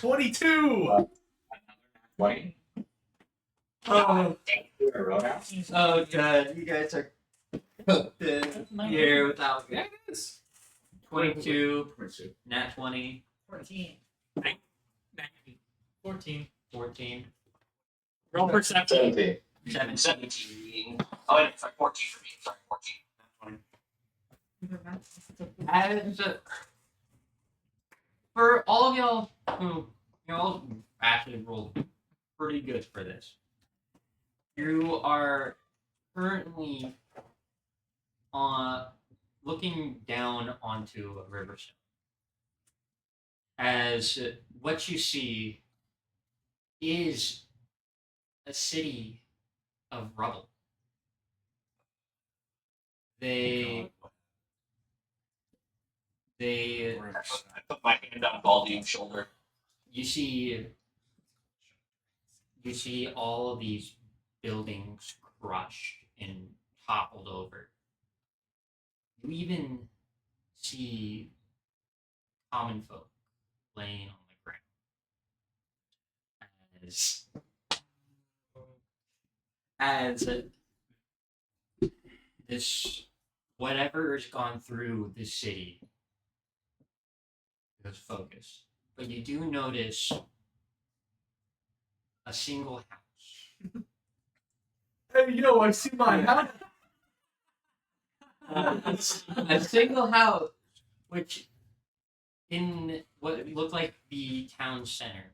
22. 20. Oh, Roadhouse. oh god, you guys are cooked here without Yeah, it is. 22, 22. nat 20, 14. 14. 14, Roll perception. 17. 17. 17. Oh, wait, sorry, 14 for me. Sorry, 14. As for all of y'all who y'all actually rolled pretty good for this, you are currently looking down onto Riverstone. As what you see is a city of rubble. They I put my hand on Baldian's shoulder. you see all of these buildings crushed and toppled over. You even see common folk laying on the ground as this whatever has gone through the city was focused. But you do notice a single house. Hey, yo, I see my house. A single house, which in what looked like the town center,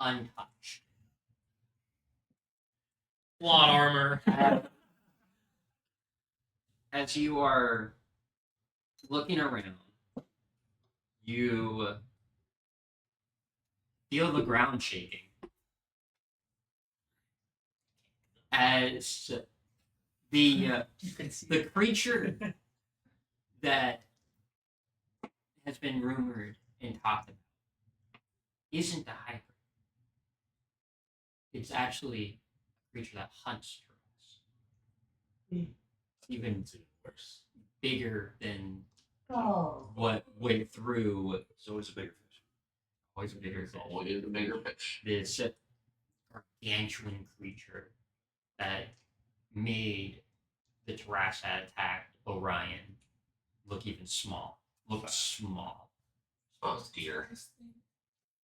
untouched. Plot armor. As you are looking around, you feel the ground shaking as the the creature that has been rumored and talked about isn't the hybrid. It's actually a creature that hunts turtles. Even Worse. bigger than Oh. what went through. It's always a bigger fish. Always a bigger fish. Always the bigger fish. This gargantuan creature that made the Terrace that attacked Orion look even small. Look small. Oh dear.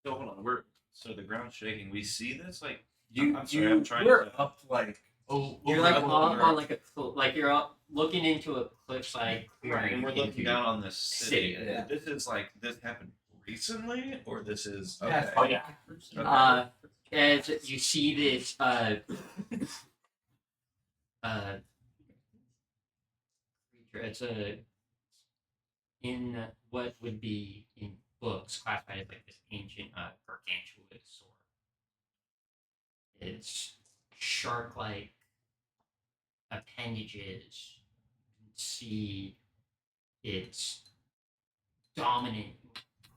So hold on, so the ground's shaking. We see this like You, I'm sorry, I'm trying We're to. up like you're over like up on like like you're up looking into a cliffside clearing. Right, and we're looking into- down on this city. City, yeah. This is like this happened recently, or this is Yeah. okay. Oh yeah. Okay. As you see this creature, it's in what would be in books classified as like this ancient gargantuosaur. Its shark-like appendages. You can see its dominant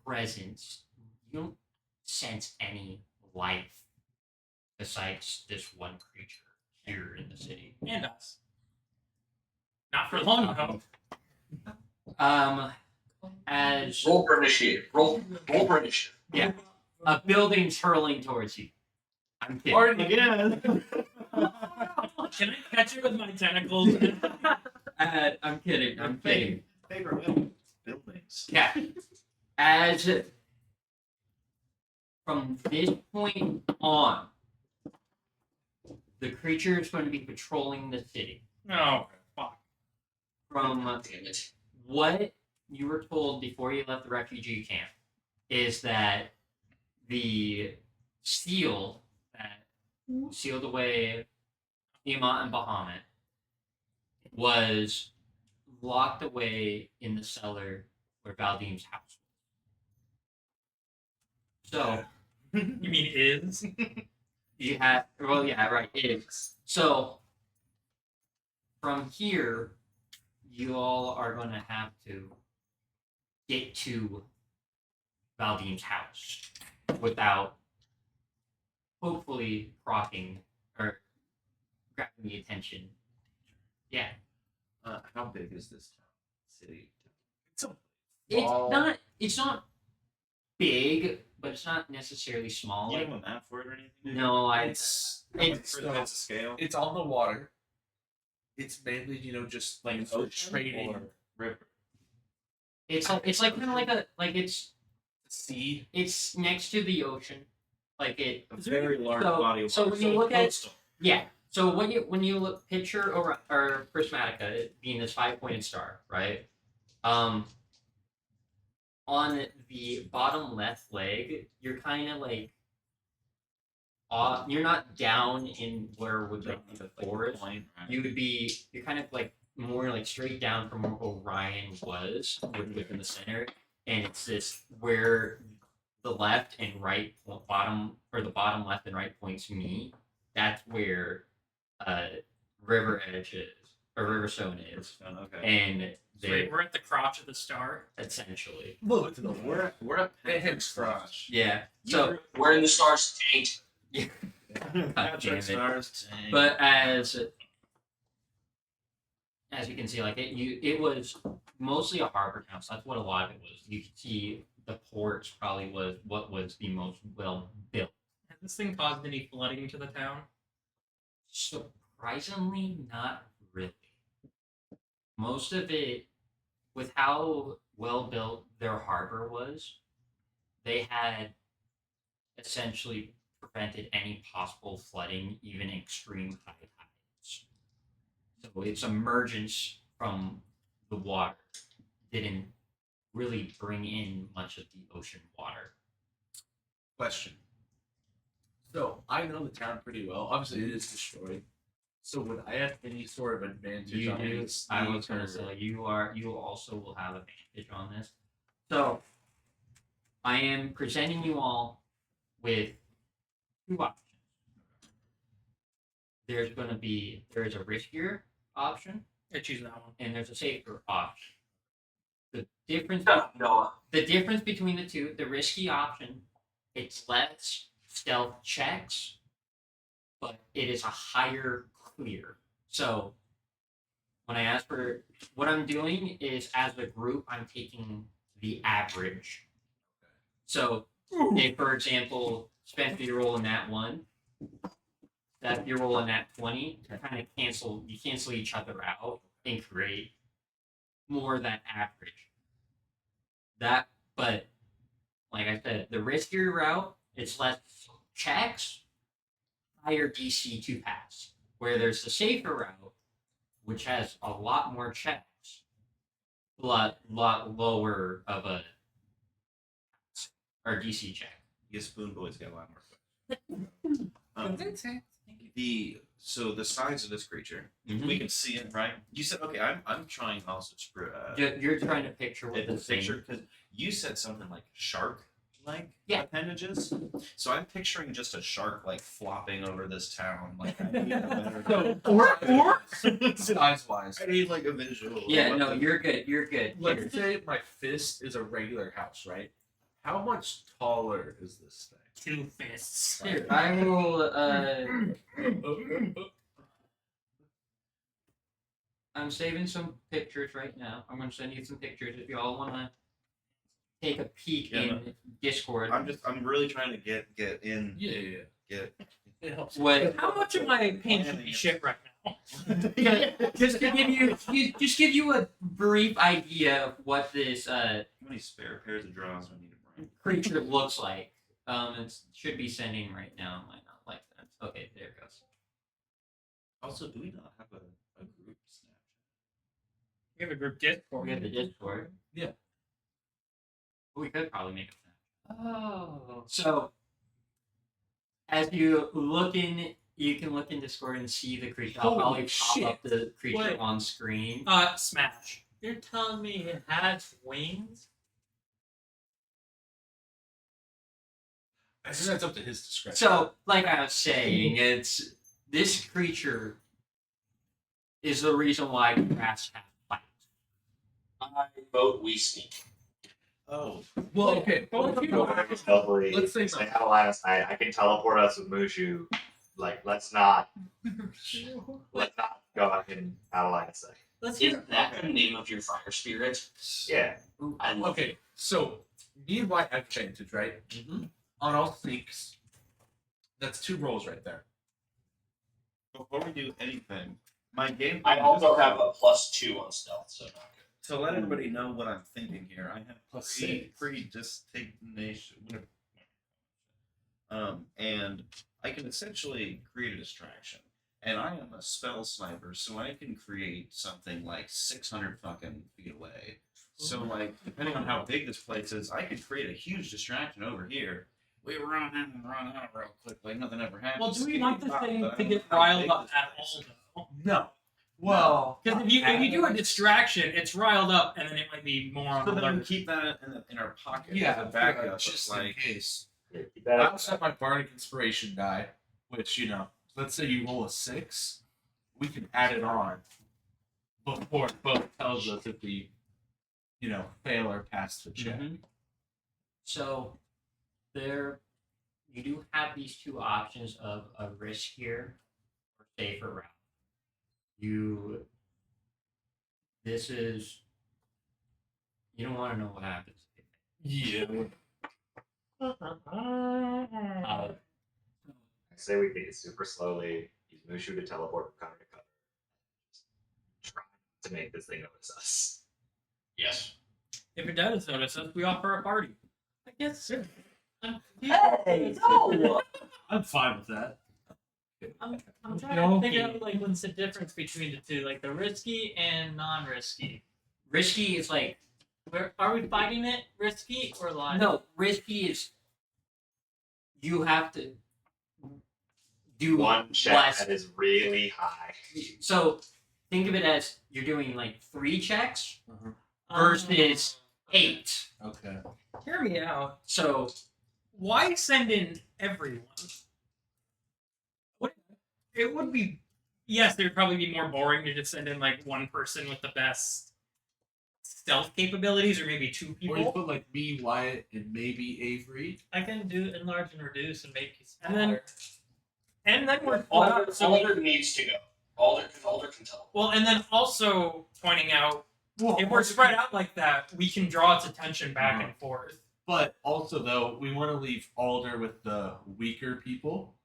presence. You don't sense any life besides this one creature here in the city. And us. Not for long though. As Roll for initiative. Roll for initiative. yeah, a building's hurling towards you. I'm kidding. Already Again. Can I catch it with my tentacles? I'm kidding. I'm kidding. Favorite buildings. Yeah. As from this point on, the creature is going to be patrolling the city. Oh, fuck. From Damn it. what you were told before you left the refugee camp is that the seal that sealed away Tiamat and Bahamut was locked away in the cellar where Valdim's house was. So You mean is? you have well yeah, right, it is. So from here you all are gonna have to get to Valdim's house without hopefully crocking or grabbing the attention. Yeah. How big is this town? City? It's not big, but it's not necessarily small. You Like, have a map for it or anything? no, It's it's For the scale. it's on the water. It's mainly just Like an for ocean trading. or river. it's like kind of like a like Sea. it's next to the ocean, like it. A very large so- body of so water. when you look at- coastal. Yeah. So when you look picture or Prismatica it being this 5-pointed star, right? On the bottom left leg, you're kind of like off. You're not down in where would be the forest. Point, right? You're kind of like more like straight down from where Orion was within the center, and it's this where the left and right bottom or the bottom left and right points meet. That's where River Edge is or Riverstone is, Okay. and So they wait, we're at the crotch of the star. essentially A little bit to the We're at It hits Patrick's crotch. yeah. So We're in the stars tanked. damn Patrick's it. stars. But as you can see, like it was mostly a harbor town. So that's what a lot of it was. You could see the ports probably was what was the most well built. Has this thing caused any flooding to the town? Surprisingly, not really. most of it, with how well built their harbor was, they had essentially prevented any possible flooding, even extreme high tides. So its emergence from the water didn't really bring in much of the ocean water. Question. So I know the town pretty well. Obviously, it is destroyed. So would I have any sort of advantage You on do. any I was sneak gonna or- say you also will have advantage on this. So I am presenting you all with two options. There's a riskier option I choose that one. and there's a safer option. The difference Noah. the difference between the two, the risky option, it's less stealth checks, but it is a higher clear. So when I ask for what I'm doing is as a group, I'm taking the average. So if for example, Spencer you're rolling that one, that you're rolling that 20, you kind of cancel each other out and create more than average. That but like I said, the riskier route, it's less checks, higher DC to pass. Where there's the safer route, which has a lot more checks, a lot lower of a or DC check. You Spoon Boys got a lot more questions. The size of this creature, we can see it, right? You said okay. I'm trying also to You're trying to picture what the the thing. picture because you said something like shark like Yeah. appendages. So I'm picturing just a shark like flopping over this town. Like I need a better or size wise. I need like a visual. Yeah, of no, what you're good. You're good. Here. Let's say my fist is a regular house, right? How much taller is this thing? 2 fists. Here, I will. I'm saving some pictures right now. I'm gonna send you some pictures if y'all wanna take a peek Yeah, in Discord. I'm really trying to get in. Yeah. Get. It helps. What? How much of my paint should be shit right now? Just to give you a brief idea of what this How many spare pairs of drawers do I need to bring? creature looks like. It should be sending right now. Might not like that. Okay, there it goes. Also, do we not have a group Snapchat? We have a group Discord. We have the Discord. Yeah. We could probably make a Snapchat. Oh. So, as you look in, you can look in Discord and see the creature. I'll Holy probably pop shit. up the creature Wait. on screen. Smash. You're telling me it has wings? I think that's up to his discretion. So, like I was saying, it's this creature is the reason why grass have fights. I vote we sneak. Oh, well, okay. Hopefully, Let's say say hello last night. I can teleport us with Mushu. Like, let's not go out and out of line of sight. Let's Is hear. that the name of your fire spirit? Yeah. I love Okay, so me and White have advantage, right? Mm-hmm. On all sneaks. That's 2 rolls right there. before we do anything, my game. I also have a +2 on stealth, so not good. To let everybody know what I'm thinking here, I have Plus predestination. And I can essentially create a distraction. And I am a spell sniper, so I can create something like 600 fucking feet away. So, like, depending on how big this place is, I could create a huge distraction over here. We run out real quick, like nothing ever happens. Well, do we want the But thing I to don't get know how riled big up this at place all, is. though? No. Well, Because if you do a distraction, it's riled up, and then it might be more on So then we alert. keep that in our pocket yeah, as a backup. just of, in like, case. Yeah, keep that I up. also have my Bardic Inspiration die, which, let's say you roll a 6, we can add it on before it both tells us if we, fail or pass the check. Mhm. So you do have these 2 options of a riskier or safer route. You don't want to know what happens. Yeah. Uh, I say we take it super slowly. Use Mushu to teleport from cover to cover. Just try to make this thing notice us. Yes. If it does notice us, we offer a party. I guess. Hey, no! I'm fine with that. I'm trying to figure out like what's the difference between the two, like the risky and non-risky. Risky is like Where are we fighting it? Risky or live? no, risky is you have to do One check less. that is really high. So think of it as you're doing like 3 checks Uh-huh. versus 8. Okay. Hear me out. So Why send in everyone? It would be. Yes, it would probably be more boring to just send in like one person with the best stealth capabilities, or maybe 2 Or you people. put like me, Wyatt, and maybe Avery. I can do enlarge and reduce and make you And then- smaller. And then we're Alder needs to go. Alder can tell. well, and then also pointing out if we're spread out like that, we can draw its attention back and forth. But also, though, we want to leave Alder with the weaker people.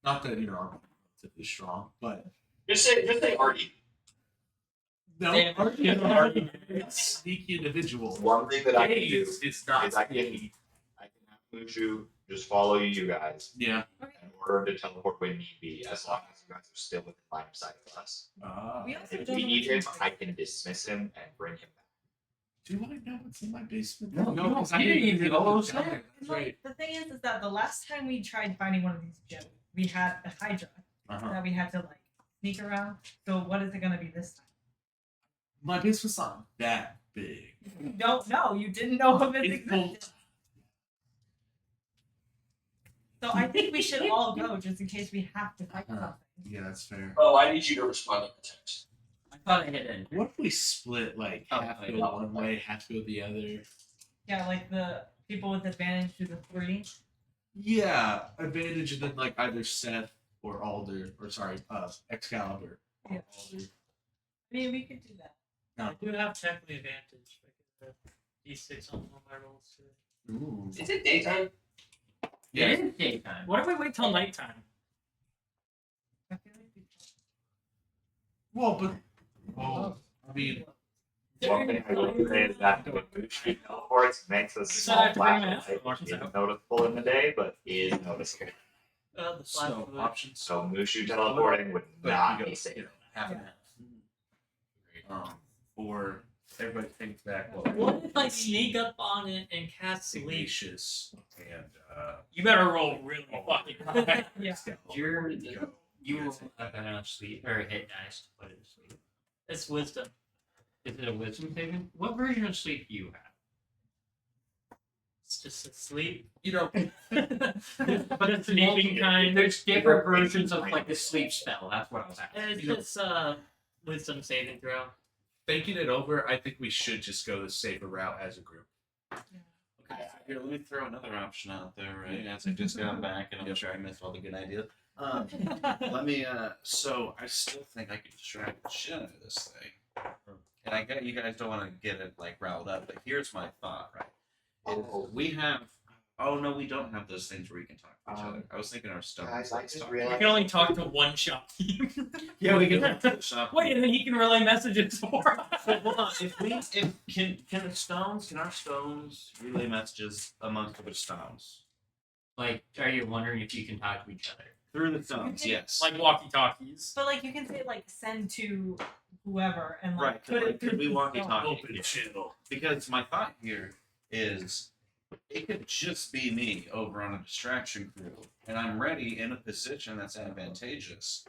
Not that you're relatively strong, but Just say Artie. no, Damn. it's sneaky individual. One thing that I can do It's not is I can sneaky. have Mushu just follow you guys Yeah. in order to teleport when need be, as long as you guys are still within line of sight of us. We also If don't we know need what's him, in I can dismiss him and bring him back. Do I know what's in my basement? No, you don't. 'cause I You didn't didn't even know know what's it was down there. That's right. The thing is that the last time we tried finding one of these gems, we had a Hydra Uh-huh. that we had to like sneak around. So what is it gonna be this time? My basement's not that big. You don't know. You didn't know of its It's full. existence. So I think we should all go just in case we have to fight Uh-huh. something. Yeah, that's fair. Oh, I need you to respond to the text. I thought I hit it. What if we split like Oh, half wait. go one way, half go the other? Yeah, like the people with advantage to the 3. Yeah, advantage and then like either Seth or Alder, or sorry, Excalibur. Or Yeah. Alder. I mean, we could do that. I do have technically advantage. I can D6 on all my rolls too. Ooh. Is it daytime? Yeah. It is daytime. What if we wait till nighttime? I feel like we Well, but I mean, One thing I will say is that the Mushu teleports makes a So I have small to bring my flash of Apple light, which Watches isn't out. noticeable in the day, but is noticeable. The flash so of the- options. So Mushu teleporting would But not you be go, safe. you know, half and half. Or everybody thinks back. What if I sneak up on it and cast sleep? Sagacious and You better roll really fucking high. Yeah. You're you will have enough sleep or hit dice to put it to sleep. It's wisdom. Is it a wisdom saving? What version of sleep do you have? It's just a sleep. you know, But it's sleeping kind. There's different versions of like the sleep spell. That's what I was asking. And it's You know- just wisdom saving throw. thinking it over, I think we should just go the safer route as a group. Okay, here, let me throw another option out there, right? As I just got back, and I'm sure I missed all the good ideas. Let me, so I still think I could distract the shit out of this thing. And I get you guys don't want to get it, like, riled up, but here's my thought, right? Is we have, oh no, we don't have those things where we can talk to each other. I was thinking our stones. Guys, I let's just talk. You realized. can only talk to one shop team. Yeah, we can talk to the shop. Wait, and then he can relay messages for us. So hold on, can our stones relay messages amongst other stones? Like, are you wondering if you can talk to each other? Through the stones, yes. Like walkie-talkies. But like you can say like send to whoever and like Right, put it could we through walkie the talkie? Open channel. Because my thought here is it could just be me over on a distraction crew, and I'm ready in a position that's advantageous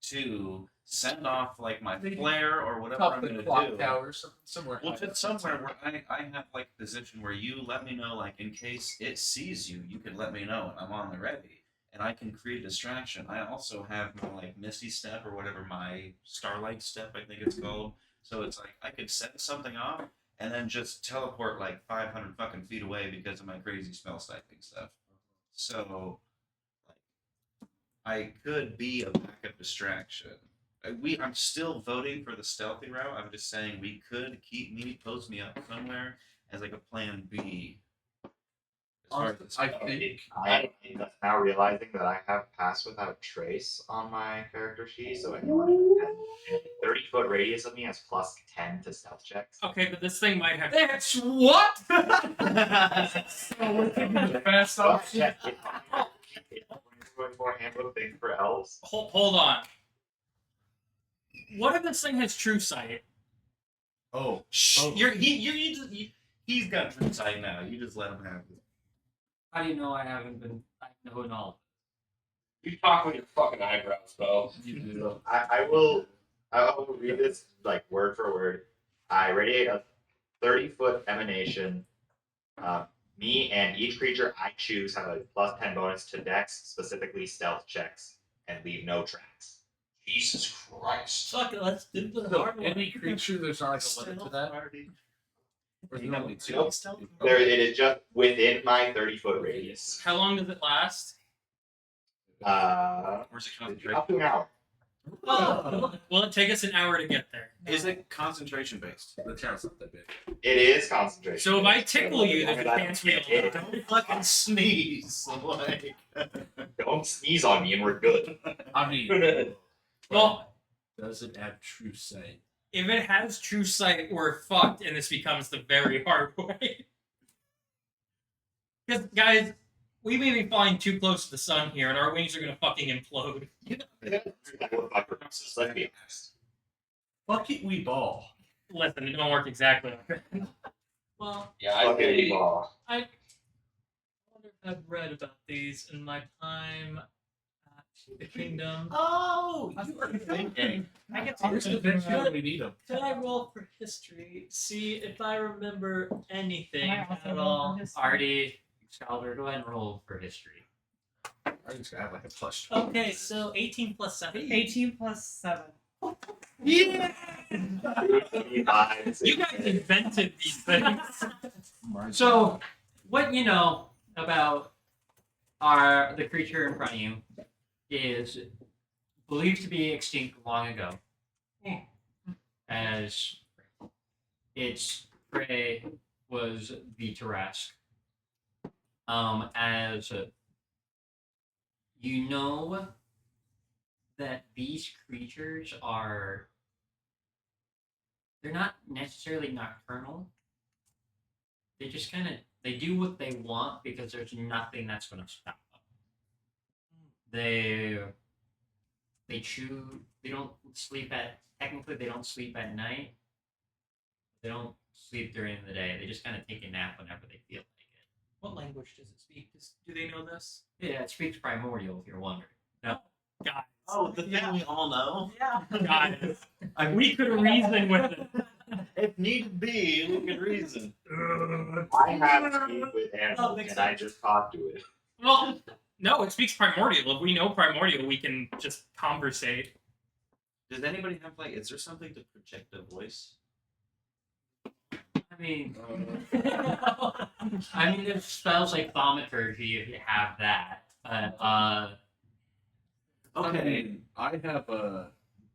to send off like my flare or whatever I'm gonna do. Tower, somewhere. Well, just somewhere where I have like a position where you let me know, like in case it sees you, you can let me know, and I'm on the ready, and I can create a distraction. I also have my like Misty Step or whatever, my Starlight Step, I think it's called. So it's like I could send something off and then just teleport like 500 fucking feet away because of my crazy spell sniping stuff. So, like, I could be a backup distraction. I'm still voting for the stealthy route. I'm just saying we could post me up somewhere as like a plan B. I think I am just now realizing that I have pass without trace on my character sheet, so anyone who has a 30-foot radius of me has plus 10 to stealth checks. Okay, but this thing might have. It's what? so we're taking the fast Stealth option. check is 24 handbook thing for elves. Hold on. What if this thing has true sight? Oh, Shh, Oh. he's got true sight now. You just let him have it. How do you know I haven't been? I know it all. You talk with your fucking eyebrows, Bo. So I will read this like word for word. I radiate a 30-foot emanation. Me and each creature I choose have a plus 10 bonus to dex, specifically stealth checks, and leave no tracks. Jesus Christ. Fuck it, let's do the so hard one. any creature, there's not like a limit to that. Or is there only two? Nope. There, it is just within my 30-foot radius. How long does it last? Where's it Up to an hour. Oh, Will it take us an hour to get there? Is it concentration based? The town's not that big. It is concentration. So if I tickle you, there's a I mean, chance we it- Don't fucking sneeze. Like. Don't sneeze on me and we're good. I mean, Well, does it have true sight? if it has true sight, we're fucked, and this becomes the very hard way. Because, guys, we may be flying too close to the sun here, and our wings are gonna fucking implode. Let's be honest. Fuck it, we ball. Listen, it don't work exactly like that. well, Yeah, I Fuck it, we think ball. I wonder if I've read about these in my time at the kingdom. Oh, you were thinking. I get Here's the bench when we need them. Can I roll for history? See if I remember anything Can I also at roll all. for history? Already, Excalibur, go ahead and roll for history. I just have like a plus. Okay, so 18 plus 7. 18 plus 7. Yeah! 25, You guys invented these things. So, what you know about the creature in front of you is believed to be extinct long ago, as its prey was the Tarrasque. As you know that these creatures they're not necessarily nocturnal. They just they do what they want because there's nothing that's going to stop them. They don't sleep technically they don't sleep at night. They don't sleep during the day. They just kind of take a nap whenever they feel like it. What language does it speak? Do they know this? Yeah, it speaks primordial if you're wondering. No. Guys. Oh, the thing we all know. Yeah. Guys. We could reason with it. If need be, we can reason. I have speak with animals makes and I just talk to it. Well, no, it speaks primordial. If we know primordial, we can just conversate. Does anybody have is there something to project a voice? I mean, there's spells like thaumaturgy if you have that. But I mean, I have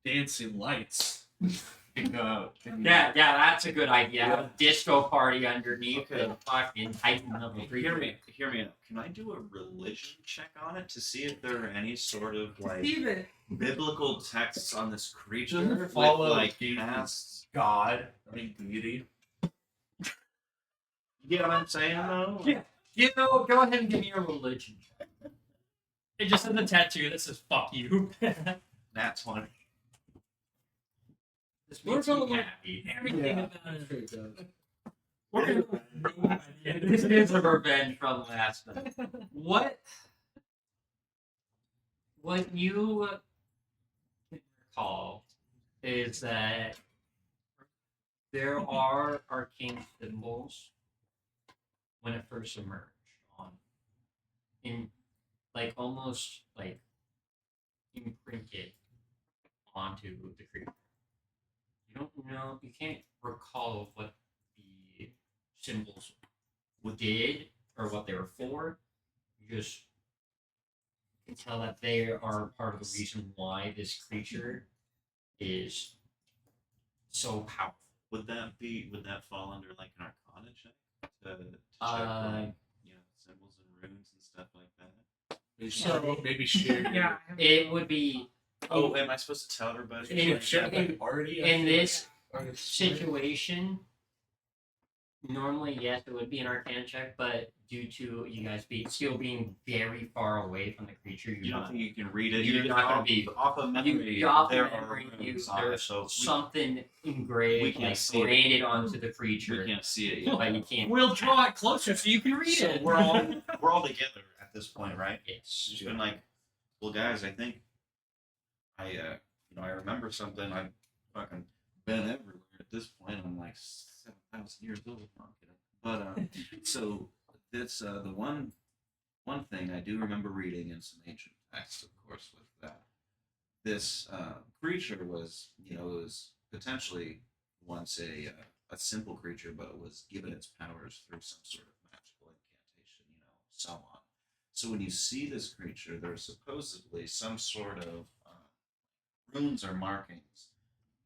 dancing lights. yeah, that's a good idea. Have a disco party underneath Okay. the fucking Titan of the Hear creature. me out. Can I do a religion check on it to see if there are any sort of Steven, biblical texts on this creature Doesn't with follow Jesus. past God, I mean deity. You get what I'm saying though? Yeah. Go ahead and give me a religion check. It just has a tattoo that says "fuck you." That's one. This We're makes me going with happy. everything Yeah. about it. Sure it does. We're gonna. This is a revenge from last night. What you can recall is that there are arcane symbols when it first emerged almost imprinted onto the creature. You don't know, you can't recall what the symbols did or what they were for. You just can tell that they are part of the reason why this creature is so powerful. Would that fall under an Arcana check to check Uh, symbols and runes and stuff like that? Maybe share. Yeah. It would be Oh, am I supposed to tell everybody? In- Share like already. in this Already- situation. Normally, yes, it would be an Arcana check, but due to you guys still being very far away from the creature, You don't think you can read it? You're You not just gonna be- off of memory. off there memory, are runes on there's it, so something engraved, we can't like see it. branded onto the we creature, can't see it yet. but you can't. We'll draw it closer so you can read So it. we're all together at this point, right? It's It's just been like, well, guys, I think I remember something. I've fucking been everywhere at this point. I'm like 7,000 years old. No, I'm kidding. But so this the one thing I do remember reading in some ancient texts, of course, with that this creature was, it was potentially once a simple creature, but it was given its powers through some sort of magical incantation, so on. So when you see this creature, there's supposedly some sort of runes or markings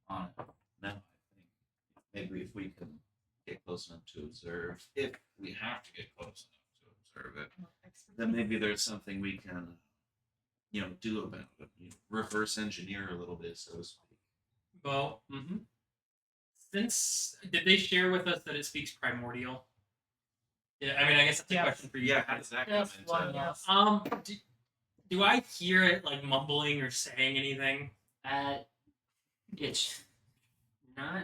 on it. Now, I think maybe if we can get close enough to observe, if we have to get close enough to observe it, then maybe there's something we can, do about it. Reverse engineer a little bit, so to speak. Well, since did they share with us that it speaks primordial? Yeah, I mean, I guess that's a Yes. question for you. Yeah, how does that come Yes, into one, yes. Do I hear it like mumbling or saying anything? It's not.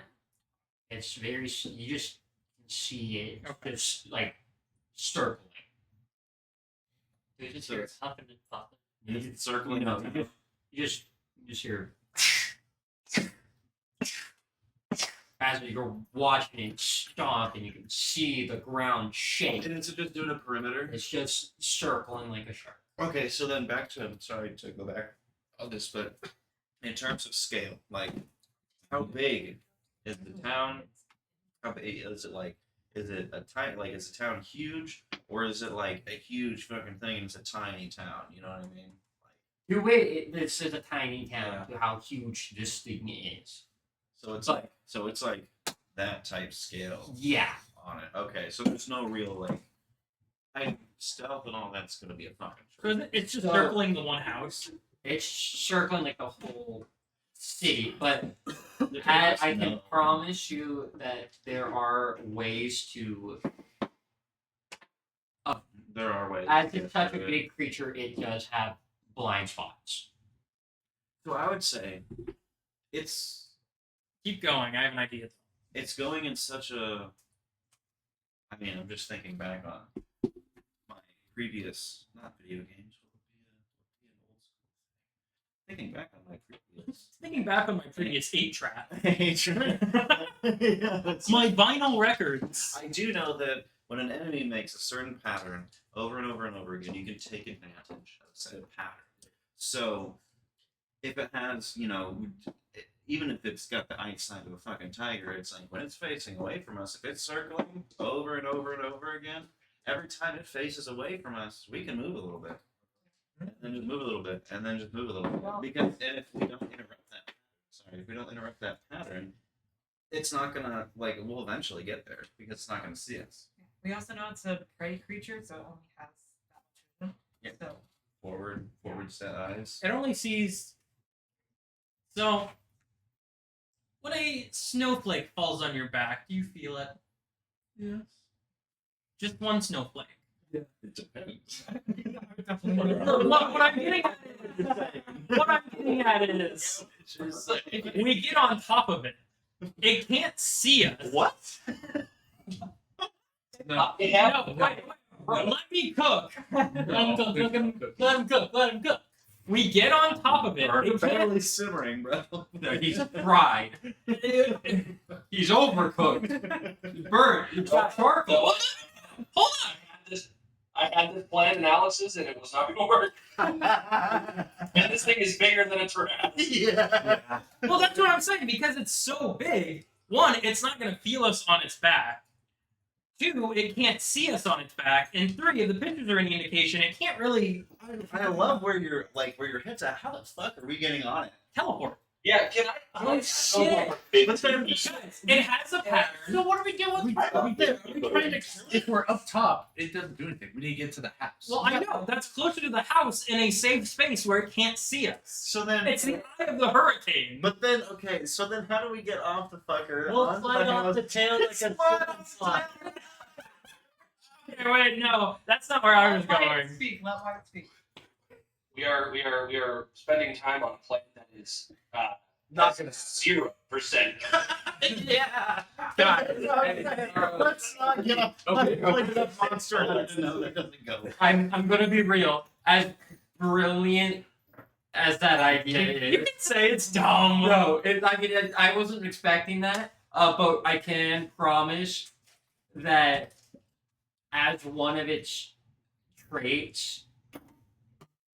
It's very. You just see it. Okay. Just like circling. You just So hear it's- huffing and puffing. It's circling. You just hear. As you're watching it stomp, and you can see the ground shake. And it's just doing a perimeter. It's just circling like a shark. Okay, so then back to, sorry to go back on this, but in terms of scale, like how big is the town? How big is it? Like, is it a tiny, like, is the town huge, or is it like a huge fucking thing and it's a tiny town? You know what I mean? This is a tiny town to how huge this thing is. So it's like that type scale Yeah. on it. Okay, so there's no real like, stealth and all that's gonna be a fucking. So it's just So- circling the one house. It's circling like the whole city, but There's I can no- promise you that there are ways to. There are ways. As to it's get such a through it. big creature, it does have blind spots. So I would say, it's Keep going. I have an idea. it's going in such a. I mean, I'm just thinking back on my previous, not video games, what would be an old school thing. Thinking back on my previous. Thinking back on my previous 8-trap, Yeah, my vinyl records. I do know that when an enemy makes a certain pattern over and over and over again, you can take advantage of said pattern. So, if it has, even if it's got the eyesight of a fucking tiger, it's like when it's facing away from us, if it's circling over and over and over again, every time it faces away from us, we can move a little bit. And then just move a little bit, and then just move a little bit. Because if we don't interrupt that pattern, it's not gonna, we'll eventually get there because it's not gonna see us. We also know it's a prey creature, so it only has that much vision. Yeah. So Forward set eyes. It only sees. So, when a snowflake falls on your back, do you feel it? Yes. Just one snowflake. It depends. What I'm getting at is, what I'm getting at is, we get on top of it. It can't see us. What? No, wait. Let me cook. Let him cook. Let him cook. Let him cook. We get on top of it. It can't- barely simmering, bro. No, he's fried. He's overcooked. He's burnt. He's got charcoal. Hold on. I had this planned analysis and it was not going to work. And this thing is bigger than a giraffe. Yeah. Well, that's what I'm saying. Because it's so big, one, it's not going to feel us on its back. Two, it can't see us on its back. And three, if the pictures are any indication, it can't really I love where your head's at. How the fuck are we getting on it? teleport. Yeah, can I? Oh shit! But then, It has a pattern. So what are we doing? If we're up top, it doesn't do anything. We need to get to the house. Well, I know that's closer to the house in a safe space where it can't see us. so then, It's the eye of the hurricane. but then, okay, so then how do we get off the fucker? We'll onto slide off house? the tail like a slip and slide. Okay, wait, no, that's not where I was Let Wyatt going. speak. Let Wyatt speak. We are spending time on a plan that is Not gonna 0%. Yeah. Let's not get off. Okay, Like that monster. I don't know that doesn't go. I'm gonna be real. As brilliant as that idea You is, can say it's dumb. no, I wasn't expecting that. But I can promise that as one of its traits,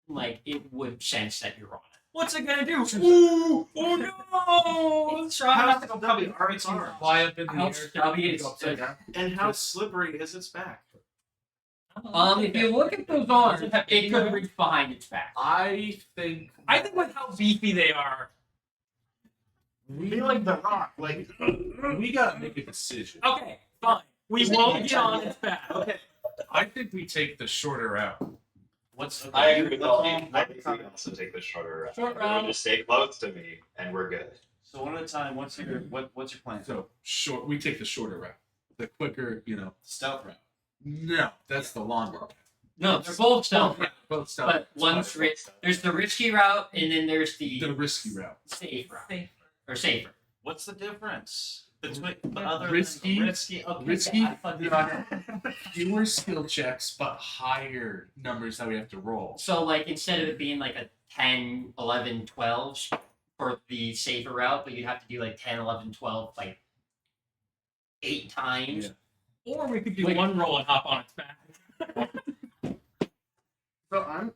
like it would sense that you're on it. What's it gonna do? Ooh! Oh no! It's How's it probably its arms? Fly up in the How air. stubby it's go upside down. And how slippery is its back? If you look at those arms, it could reach behind its back. I think with how beefy they are. Be like the Rock, like. we gotta make a decision. Okay, fine. We won't get on its back. Okay. I think we take the shorter route. What's I agree with all you. I think we also take the shorter route. Short Everyone route. just stay close to me, and we're good. So one at a time. What's your plan? So short. We take the shorter route. The quicker, Stealth route. No, that's the longer route. No, they're both stealth, Yeah, both stealth. but one's there's the risky route, and then there's the the risky route. safe route Safe. or safer. What's the difference between other Risky- than risky? Okay, risky- I fucking- Fewer skill checks, but higher numbers that we have to roll. So like instead of it being like a 10, 11, 12 for the safer route, but you'd have to do like 10, 11, 12 like 8 times. Yeah. Or we could do Wait. one roll and hop on its back. So I'm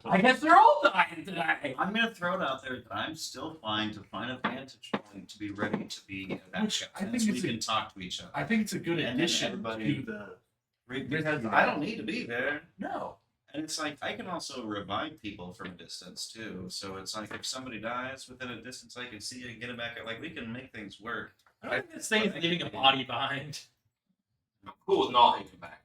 I guess they're all dying today. gonna throw it out there that I'm still fine to find a vantage point to be ready to be a Which I backup, think so is we a- can talk to each other. I think it's a good And then addition everybody- to the. Because I don't need to be there. No. And it's like I can also revive people from a distance too. So it's like if somebody dies within a distance, I can see it and get it back. Like we can make things work. I don't think this thing is leaving a body behind. I'm cool with not hanging back.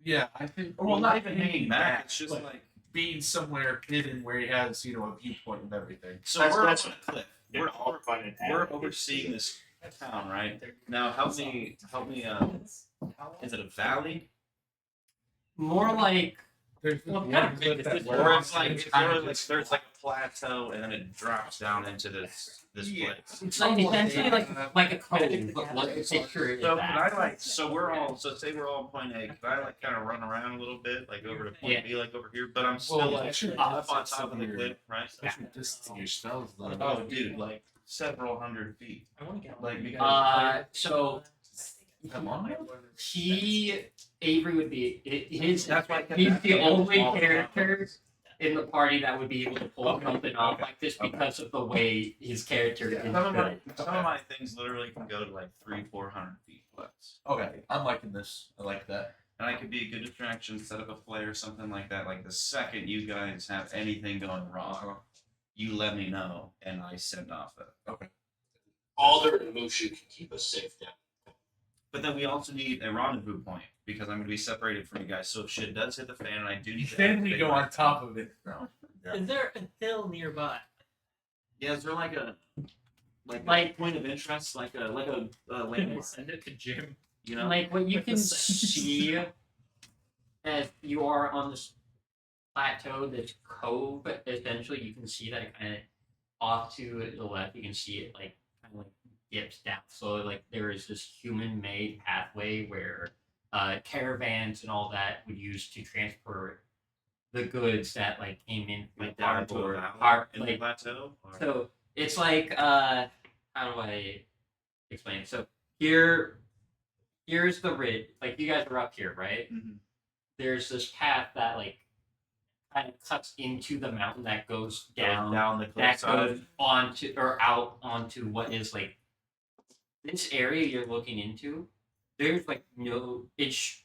Yeah, I think. Well, not even hanging back. It's just but like being somewhere hidden where he has, a viewpoint and everything. so That's- we're that's- on a cliff. Yeah, We're all fun and we're games. overseeing this town, right? Now help me. Is it a valley? More like There's Well, one kind of clip big, that it's where Or it's like it's it's kinda literally like just there's like a plateau and then it drops down into this Yeah. place. it's like essentially like a code, but what the picture is So could that. I like so we're all so say we're all point A, could I like kind of run around a little bit, like over to point Yeah. B, like over here, but I'm still Well, like actually, up on that's top of the weird. cliff, right? Especially distance your spells. Though. Oh dude, like several hundred feet. I want to get on Like, you because- guys. So Come on. Avery would be his. That's why I kept He's the asking only all the time. character in the party that would be able to pull something off like this because of the way his character is Some of my built. some of my things literally can go to like 300-400 feet plus. Okay, I'm liking this. I like that. And I could be a good distraction, set up a flare, something like that. Like the second you guys have anything going wrong, you let me know and I send off it. Alder and Mushu can keep us safe down. But then we also need a rendezvous point because I'm going to be separated from you guys. So if shit does hit the fan and I do need to Then we activate go my- on top of it. No. Is there a hill nearby? Yeah, is there like a Like- point of interest, like a Can we landmark? send it to Jim? You know, Like what you With the can signs. see as you are on this plateau, this cove, essentially you can see that it kind of off to the left. You can see it like kind of like dips down. So like there is this human-made pathway where caravans and all that would use to transport the goods that like came in from like the down into a harbor. valley in the Like, plateau. Or... so it's like how do I explain it? So here's the ridge. Like you guys are up here, right? Mhm. There's this path that like kind of cuts into the mountain that goes down, down the that cliffside. goes onto or out onto what is like this area you're looking into. There's like no it's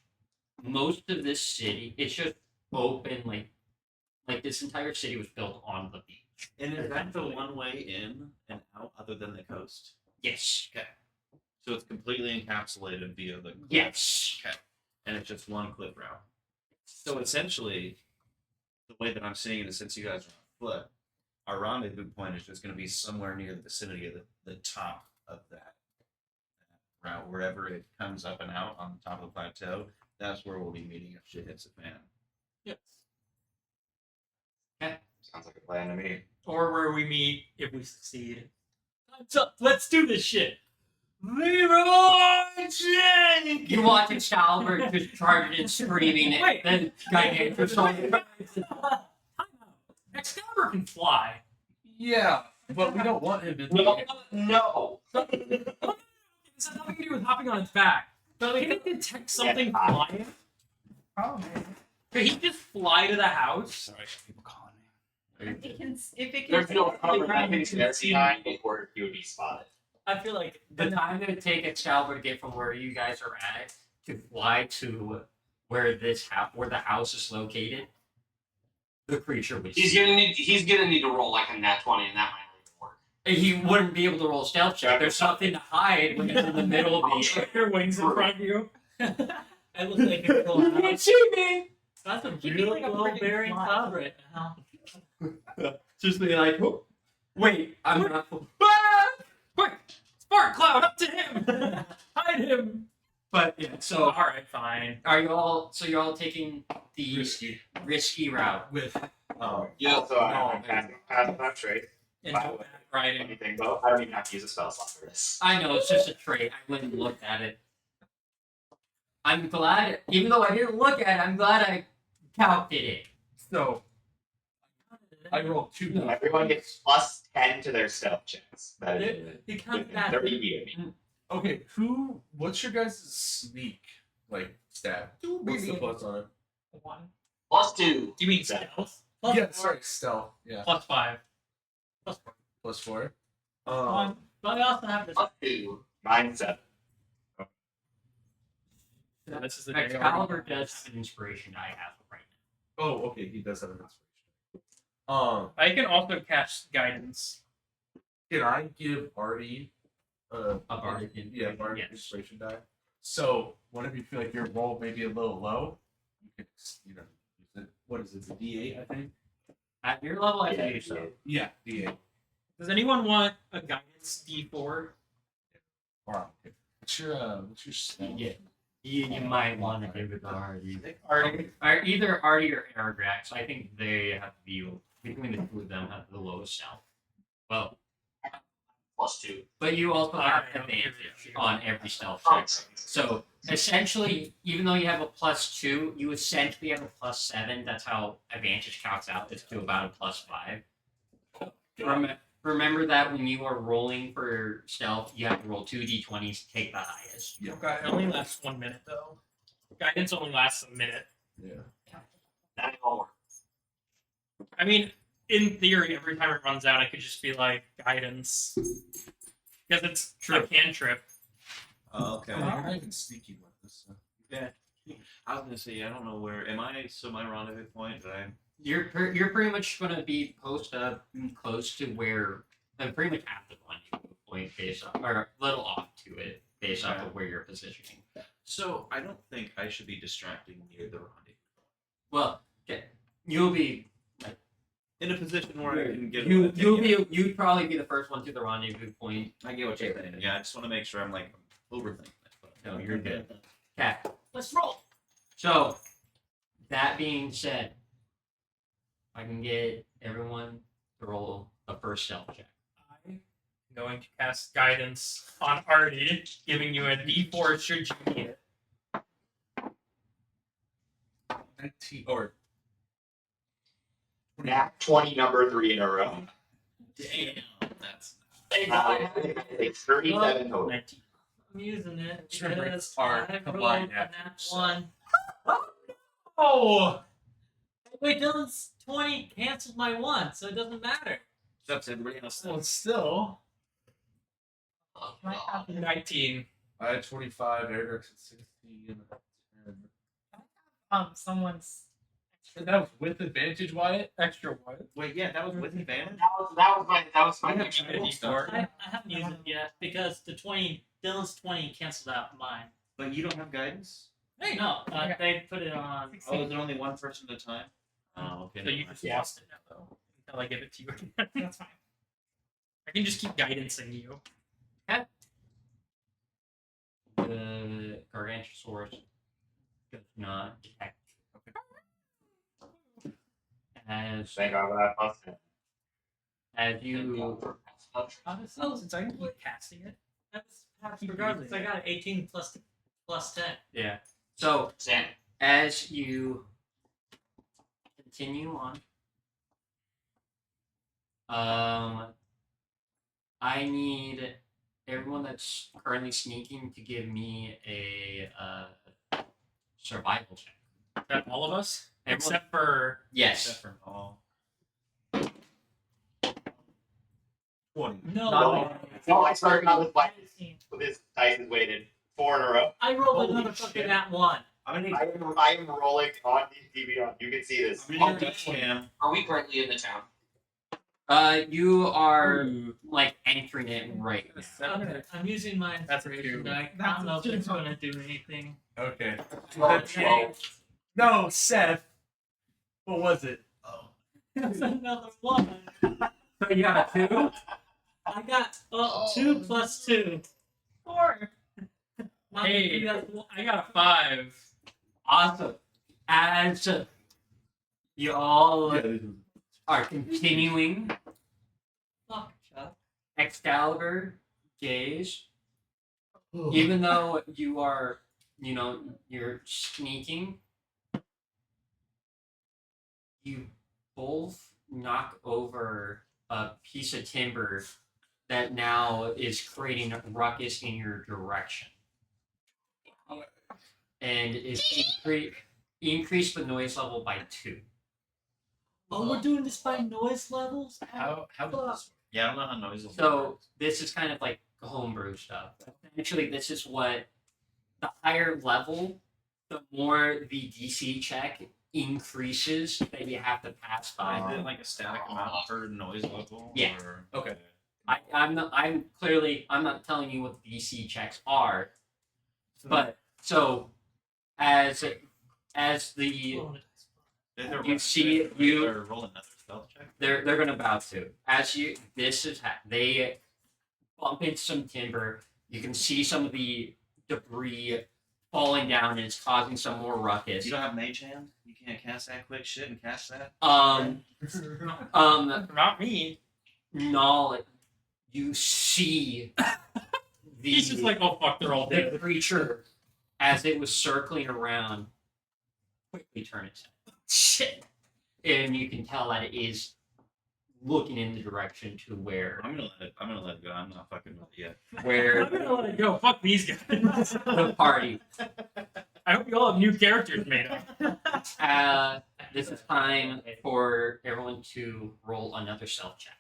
most of this city it's just open like this entire city was built on the beach. And is that the one way in and out other than the coast? Yes. Okay. So it's completely encapsulated via the cliff. Yes. Okay. And it's just one cliff route. So essentially, the way that I'm seeing it is since you guys are on foot, our rendezvous point is just going to be somewhere near the vicinity of the top of that route, wherever it comes up and out on the top of the plateau. That's where we'll be meeting if shit hits the fan. Yes. Sounds like a plan to me. Or where we meet if we succeed. So let's do this shit. Leroy Jenkins! You watch Excalibur just charging and screaming Wait. it. Then Gigantic Excalibur can fly. Yeah, but we don't want him to. No. This has nothing to do with hopping on its back. But can he detect something flying? Probably. Could he just fly to the house? Sorry, people calling me. If it can, if it can. There's no cover Right. that can Every see. time before he would be spotted. I feel like The time it would take Excalibur to get from where you guys are at to fly to where where the house is located, the creature would. He's gonna need to roll like a nat 20, and that might not even work. He wouldn't be able to roll a stealth check. There's something to hide when it's in the middle of the Your wings in front of you. I look like a cool You can't see me. That's a Keep real like a low friggin' bearing fly. cloud right now. Just be like, "Oh, wait, I'm not. Quick! Spark cloud up to him! Hide him! But yeah, so Alright, fine. you're all taking the Risky route. with. Yeah. Also, I'm passing that trait. And By the way, riding. anything, but I don't even have to use a spell slot for this. I know it's just a trait. I went and looked at it. I'm glad, even though I didn't look at it, I'm glad I counted it. So I rolled 2 No. Everyone gets plus 10 to their stealth checks. That is He counted within that. 30 feet of me. Okay, what's your guys' sneak stat? What's the plus on it? One. +2. You mean stealth? Yeah, sorry, stealth. Yeah, +5. plus 4. One. But I also have this. +2. Mine 7. So this is the day Excalibur already. does have an inspiration I have right Oh, okay, he does have an inspiration. I can also cast guidance. Can I give Artie A bardic bardic yes. inspiration die? So whenever you feel like your roll may be a little low, you can use it. What is it? The D8, I think. now. At your level, I can Yeah, do so. Yeah, D8. Does anyone want a guidance D4? Or what's your stealth? Yeah. You might want to give it to Artie. Artie. Or either Artie or Aragrax. I think they have to be between the two of them have the lowest stealth. Well, +2. but you also have Alright, advantage okay. on every stealth Oh, check. So essentially, even though you have a +2, you essentially have a +7. That's how advantage counts out. It's to about a +5. Remember that when you are rolling for stealth, you have to roll 2 d20s to take the highest. Yeah. Okay, it only lasts 1 minute though. Guidance only lasts a minute. Yeah. That ain't gonna work. I mean, in theory, every time it runs out, I could just be like guidance, because it's a cantrip. Oh, okay. Oh, you're not even sneaky with this. So. Yeah. I was gonna say I don't know where am I. So my rendezvous point. Did I? You're pretty much going to be close to where, pretty much at the rendezvous point based off, or a little off to it based off of where you're positioning. So I don't think I should be distracting near the rendezvous. Well, okay, you'll be In a position where I can get. you'd probably be the first one to the rendezvous point. I get what you're saying. Yeah, I just want to make sure I'm like overthinking it. But No, you're good. Okay, let's roll. So, that being said, I can get everyone to roll a first stealth check. I'm going to cast guidance on Artie, giving you a D4 should you need it. 19 or Nat 20 number 3 in a row. damn, that's. It's 37 total. 19. I'm using it Just remember, because it's our I rolled combined a nat efforts, 1. Oh! Wait, Dylan's 20 canceled my 1, so it doesn't matter. It's up to everybody else. Well, still. Oh, Might God. have 19. I had 25, Eric's at 16, 10. someone's And that was with advantage, Wyatt. Extra what? Wait, yeah, that was with advantage. That was my I have next tried roll. these stuff. I haven't used it yet because the 20, Dylan's 20 canceled out mine. But you don't have guidance. Hey, no, they put it on. Oh, is it only one person at a time? Oh, okay. So you never just mind. lost it now, though. Until I give it to you again. That's fine. I can just keep guidancing you. The Gargantusaurus does not detect. As Thank God for that plus 10. as you Oh, since I can keep casting it. That's passed regardless. I got an 18 plus 10. yeah. So Sam. as you continue on, I need everyone that's currently sneaking to give me a survival check. That all of us? Everyone- Except for Yes. Except for all. 20. No, No, I started out with like 19. with this dice is weighted 4 in a row. I rolled Holy another shit. fucking at one. I'm gonna I am rolling on DB. You can see this. I'm gonna need a webcam. Are we currently in the town? You are like entering it right now. Okay, I'm using my That's a inspiration two. die. I That's don't a know if two. it's gonna do anything. Okay. Okay. No, Seth. What was it? Oh. That's another one. So you got a 2? I got 2 plus 2. 4. Hey, I got a 5. Awesome. As you all are continuing, Fuck, Chuck. Excalibur, Gaze, even though you are, you're sneaking, you both knock over a piece of timber that now is creating a ruckus in your direction. And is increased the noise level by 2. Oh, we're doing this by noise levels? How does this? Yeah, I don't know how noises. So this is kind of like homebrew stuff. Actually, this is what the higher level, the more the DC check increases that you have to pass by. Is it like a static amount per noise level? Yeah. Or... Okay. I'm not telling you what DC checks are, but so as the you see you Or roll another stealth check. they're gonna bow to as you they bump into some timber. You can see some of the debris falling down and it's causing some more ruckus. You don't have mage hand. You can't cast that quick shit and cast that. Not me. Knowledge. You see He's just like, oh fuck, they're all the dead. creature as it was circling around quickly turn its head. Shit. And you can tell that it is looking in the direction to where I'm gonna let it go. I'm not fucking with it yet. where I'm gonna let it go. Fuck these guys. the party. I hope you all have new characters made up. This is time for everyone to roll another stealth check.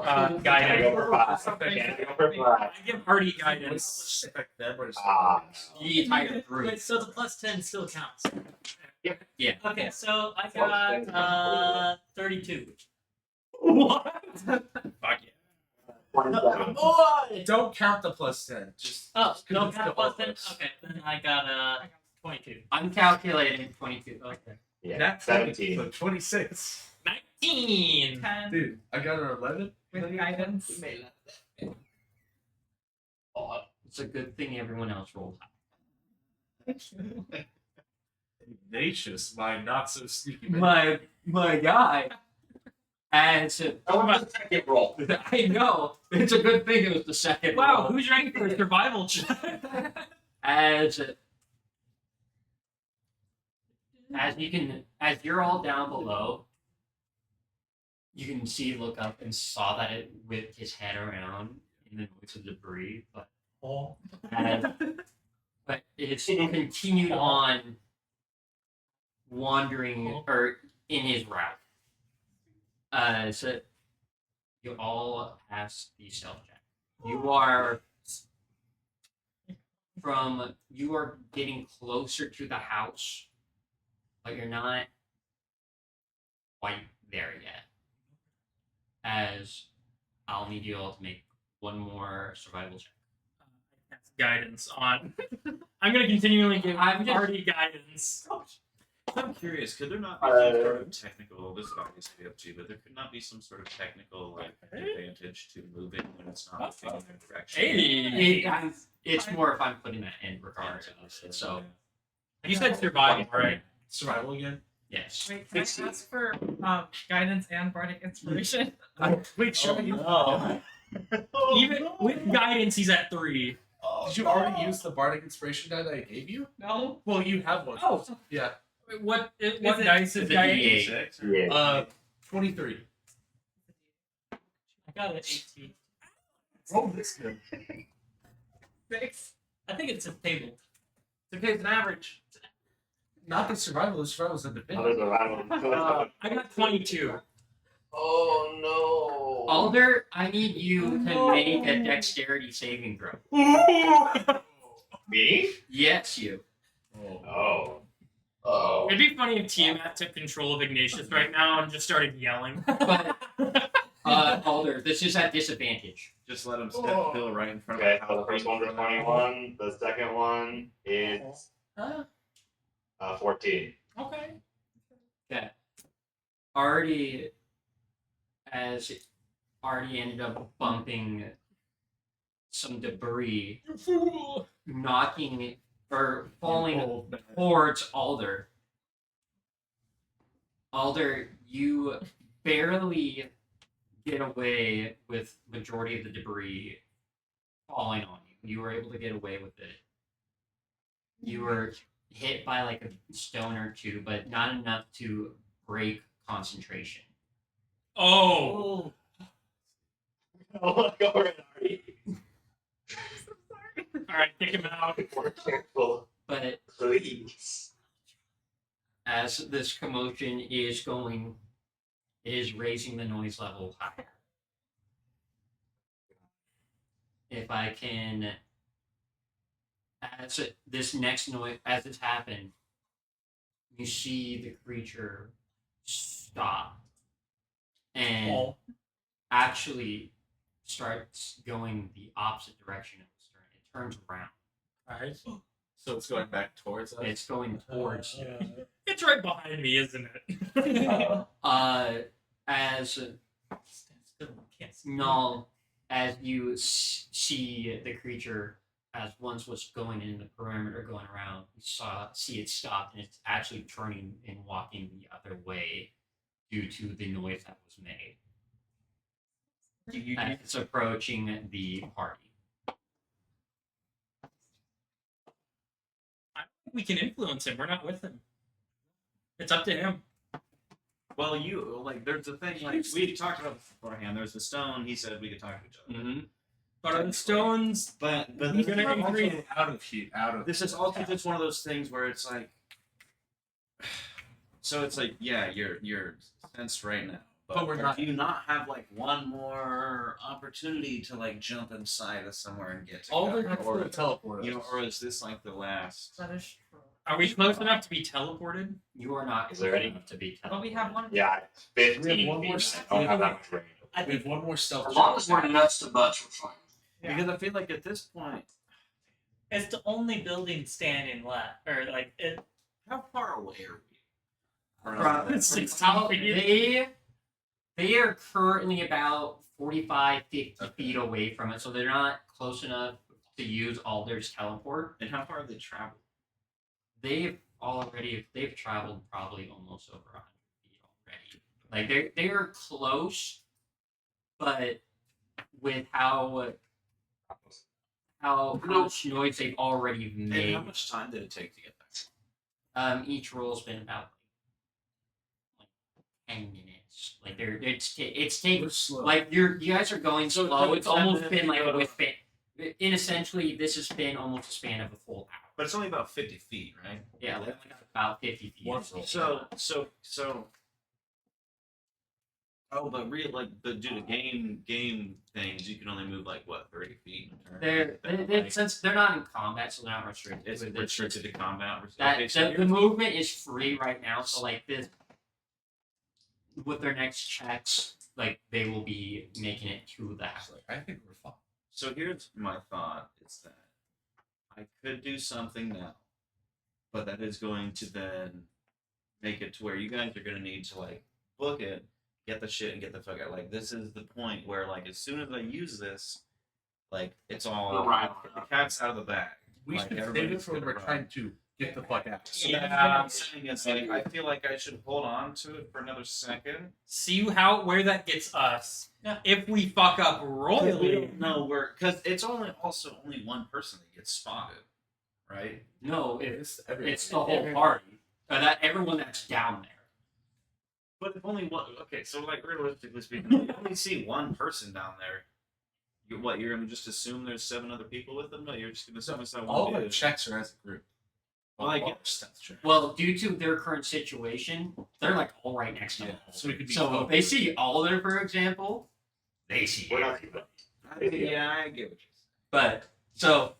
Can I Guidance. go for 5? Can I go for 5? I give Hardy guidance. The entire group. Wait, so the plus 10 still counts? Yeah. Okay, so I got 32. What? Fuck yeah. 27. Don't count the plus 10. Just Oh, just 'cause no it's count the plus all 10? plus. Okay, then I got 22. I'm calculating 22. Okay. Yeah, That's 17. So 26. 19. 10 Dude, I got an 11. with guidance. It's a good thing everyone else rolled high. Ignatius, my not so sneaky. My guy. And I want the second roll. I know. It's a good thing it was the second Wow, roll. who's ready for a survival check? As you're all down below, you can see, look up, and saw that it whipped his head around in the noise of debris, but it's continued on wandering or in his route. So you all pass the stealth check. You are getting closer to the house. but you're not quite there yet. As I'll need you all to make one more survival check. That's guidance on. I'm gonna continually give I'm just- party guidance. I'm curious, could there not be some sort of technical, this is obviously up to you, but there could not be some sort of technical like advantage to moving when it's not moving in a direction? Hey, It's more if I'm putting that in regard to this. So, you said survival, right? Survival again. yes. Wait, can I ask for guidance and bardic inspiration? Wait, sure. No. Even with guidance, he's at 3. Did you already use the bardic inspiration die that I gave you? No. Well, you have one. Oh. Yeah. Wait, what it- dice is Is it guidance? D8? Yeah. 23. I got an 18. Roll this good. 6. I think it's a table. It's okay, it's an average. Not the survival. The survival's a bit. Others around. I got 22. Oh no. Alder, I need you to make a dexterity saving throw. Me? Yes, you. Oh. Oh. It'd be funny if Tiamat took control of Ignatius right now and just started yelling. But Alder, this is at disadvantage. Just let him step Bill right in front Okay, of so the first one's a 21. The second one is 14. Okay. Okay. Already ended up bumping some debris, knocking or falling towards Alder. Alder, you barely get away with majority of the debris falling on you. You were able to get away with it. You were hit by like a stone or two, but not enough to break concentration. Oh. Oh, go ahead, Artie. Alright, kick him out. More careful, But please. as this commotion is going, it is raising the noise level higher. If I can, as this next noise, as this happened, you see the creature stop and actually starts going the opposite direction of its turn. It turns around. Alright. So it's going back towards us. It's going towards you. It's right behind me, isn't it? As Stand still, can't see. no, as you see the creature, as once was going in the perimeter, going around, you see it stop, and it's actually turning and walking the other way due to the noise that was made. Do you As it's approaching the party. I don't think we can influence him. We're not with him. It's up to him. Well, you like there's the thing like we talked about this beforehand. There's the stone. He said we could talk to each other. Mm-hmm. But are the stones? But He's this, gonna is also, increase- out of heat. Out of. this is also just one of those things where it's like. So it's like you're sensed right now. But we're not- Do you not have like one more opportunity to like jump inside of somewhere and get to All cover? they're going to teleport us. You know, or is this like the last? That is true. Are we close enough to be teleported? You are not Is there close any- enough to be But we have one. Yeah, 15 We have one more feet. I don't have that much range. we have one more stealth As check. long as we're nuts to butts, we're fine. Yeah. Because I feel like at this point, It's the only building standing left, or like it. how far away are we? From 16 feet. they are currently about 45, 50 feet away from it, so they're not close enough to use Alder's teleport. And how far have they traveled? They've traveled probably almost over 100 feet already. Like they're close, but with how much noise they've already And made. how much time did it take to get there? Each roll's been about like 10 minutes. Like it's taken We're slow. like you guys are going So slow. it's It's like almost 10 been like a minutes. whiff. In essentially, this has been almost a span of a full hour. But it's only about 50 feet, right? Yeah, like about 50 feet. One- So Oh, but due to game things, you can only move like what 30 feet in a turn. They're since they're not in combat, so they're not restricted. It's to it. restricted to combat. That Okay, so the movement is free right now. So like this, with their next checks, like they will be making it to the house. I think we're fine. So here's my thought: is that I could do something now, but that is going to then make it to where you guys are going to need to like book it, get the shit, and get the fuck out. Like this is the point where like as soon as I use this, like it's all Right. the cat's out of the bag. We Like, should save everybody's this when gonna we're run. trying to get the fuck out. So that's what I'm saying is like I feel like I should hold on to it for another second. See where that gets us. If we fuck up We royally, don't know where because it's only one person that gets spotted, right? No, it's everyone. the whole party. That everyone that's down there. But if only one, okay, so like realistically speaking, if you only see one person down there, you're gonna just assume there's 7 other people with them? No, you're just gonna assume it's that All one the dude. checks are as a group. Well, I All get- the stealth checks. Well, due to their current situation, they're like all right next to Yeah, them. so we could be So if they see Alder, for example, they see We're not- everybody. Yeah, I get what you're saying. But so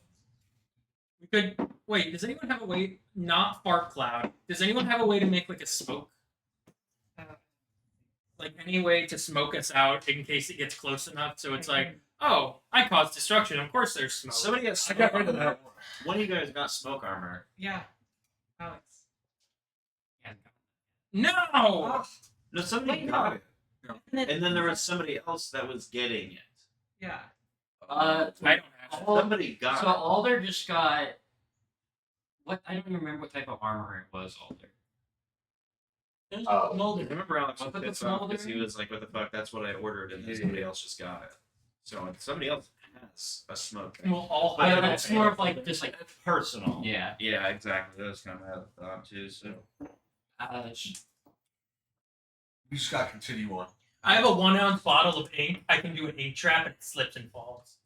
we could wait. Does anyone have a way? Not fart cloud. Does anyone have a way to make like a smoke? Like any way to smoke us out in case it gets close enough, so it's like, oh, I caused destruction. Of course, there's smoke. Somebody got I smoke got rid of armor. that. One of you guys got smoke armor. Yeah. Alex. No. No, somebody Wait, got no. it. And then there was somebody else that was getting it. Yeah. I don't have. Somebody got so it. Alder just got what? I don't even remember what type of armor it was. Alder. There's Oh. I Mulder. remember Alex What was the pissed off because smolder? he was like, "What the fuck? That's what I ordered," and then somebody else just got it. So if somebody else has a smoke thing. We'll all But hide it's it. more of like just like personal. Yeah. Yeah, exactly. That was kind of my other thought too. So We just gotta continue on. I have a 1-ounce bottle of ink. I can do an ink trap and it slips and falls.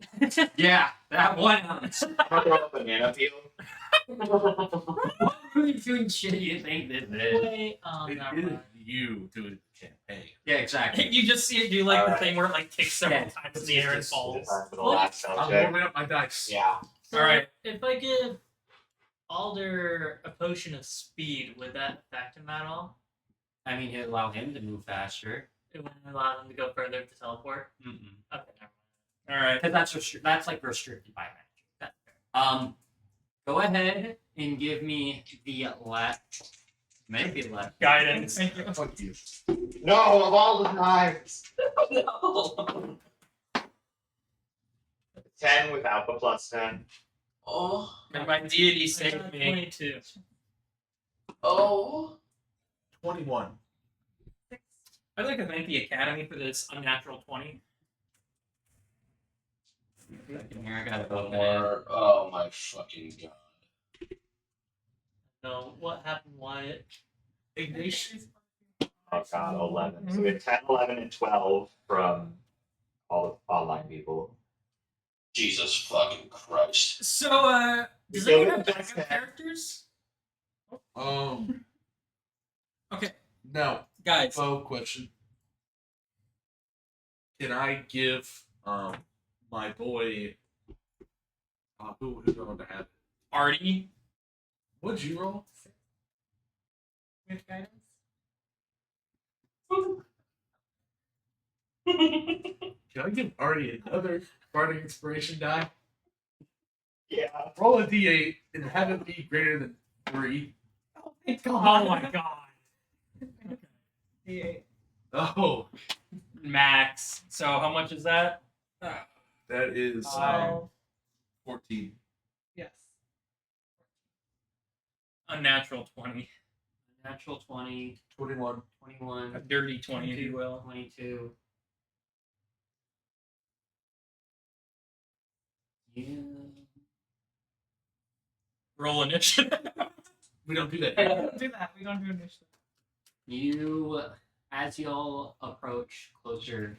yeah, that 1 ounce. Banana peel. What really doing shit do you think this is? Wait, It never is mind. you doing the campaign. Yeah, exactly. You just see it do like the Alright. thing where it like kicks several Yeah. times in the air and falls. Time for the last spell I'm check. warming up my dice. Yeah. So All right. If I give Alder a potion of speed, would that affect him at all? I mean, it allowed him to move faster. It wouldn't allow him to go further to teleport. Mm-mm. Okay, never mind. All right. Because that's like restricted by magic. That's fair. Go ahead and give me the left. Maybe left. Guidance. Fuck you. No, of all the times. 10 with alpha plus 10. Oh, And my deity I saved got me. 22. oh. 21. I'd like to thank the Academy for this unnatural 20. Here, I gotta go. Or, oh my fucking god. No, what happened, Wyatt? Ignatius. Oh god, 11. So we have 10, 11, and 12 from all the online people. Jesus fucking Christ. So, does Yeah, anyone have that's backup fair. characters? Okay, Now, guys. question. Can I give my boy who's going to have it? Artie. What'd you roll? With guidance. Can I give Artie another bardic inspiration die? Yeah. Roll a d8 and have it be greater than 3. Oh my god. D8. Oh, Max. So, how much is that? that is Oh, 14. yes. Unnatural 20. Natural 20, 21. 21, A dirty 20, if you will. 22. Roll initiative. We don't do that. We don't do that. We don't do initiative. You, as y'all approach closer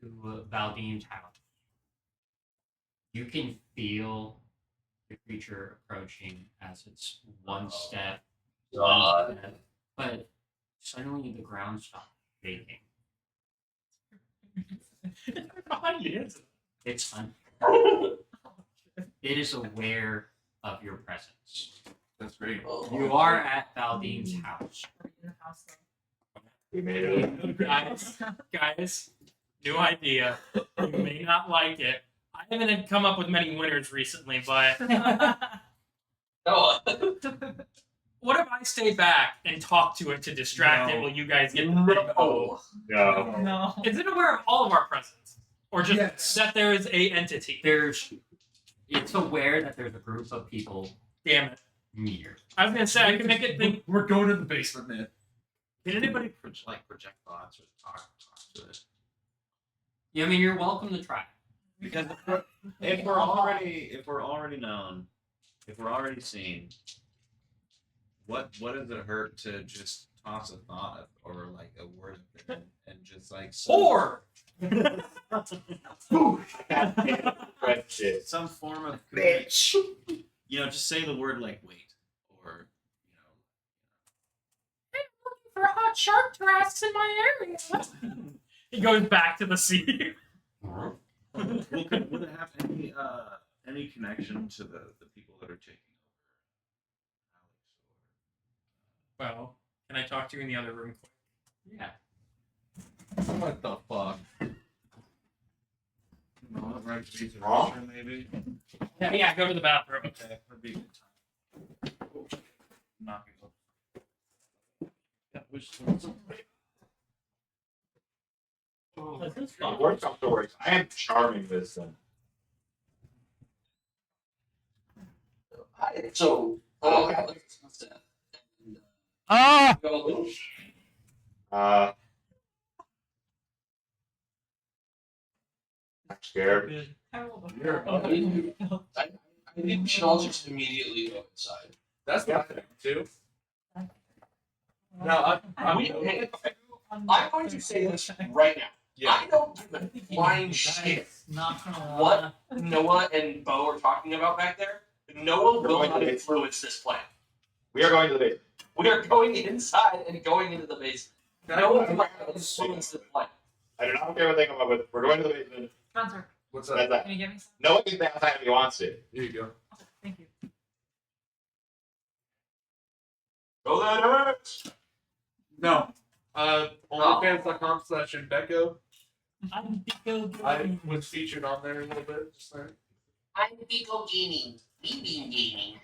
to Valdine's house, you can feel the creature approaching as it's one step, God. but suddenly the ground stops shaking. Behind you, isn't it? It's fun. It is aware of your presence. That's great. You are at Valdine's house. Are we in the house though? We made it. Guys, new idea. You may not like it. I haven't come up with many winners recently, but Noah. what if I stay back and talk to it to distract it while you guys get the big O? No. No. No. Is it aware of all of our presence? Or just Yes. that there is a entity? It's aware that there's a group of people Damn it. near. I was gonna say I can make it think. We're going to the basement, man. Did anybody Project thoughts or talk to it. Yeah, I mean, you're welcome to try. Because if we're already known, if we're already seen, what does it hurt to just toss a thought or like a word and just like or Right, shit. some form of bitch? just say the word like wait or For hot shark traps in my area. He goes back to the sea. would it have any connection to the people that are taking over Well, can I talk to you in the other room quick? Yeah. What the fuck? Alex? Right to be Huh? maybe. Yeah, go to the bathroom. Okay, that'd be a good time. Knock it off. Yeah, which Worst comes to worst, I am charming this thing. So, what's that? Ah! I'm scared. I rolled a You're four. I think we should all just immediately go inside. That's what I think too. No, I'm I'm going to say this right now. Yeah. I don't give a flying shit Not gonna what Noah and Bo are talking about back there. Noah will not influence this plan. We are going to the basement. We are going inside and going into the basement. Noah will not influence this plan. I do not care what they come up with. We're going to the basement. Spencer, What's That's up? that. can you give me some? No one can stay outside if he wants to. Here you go. Thank you. Go there. No. OnlyFans.com/Embecco. I'm Pico I was featured on there a little bit. Just like. I'm Pico Gaming. Gaming.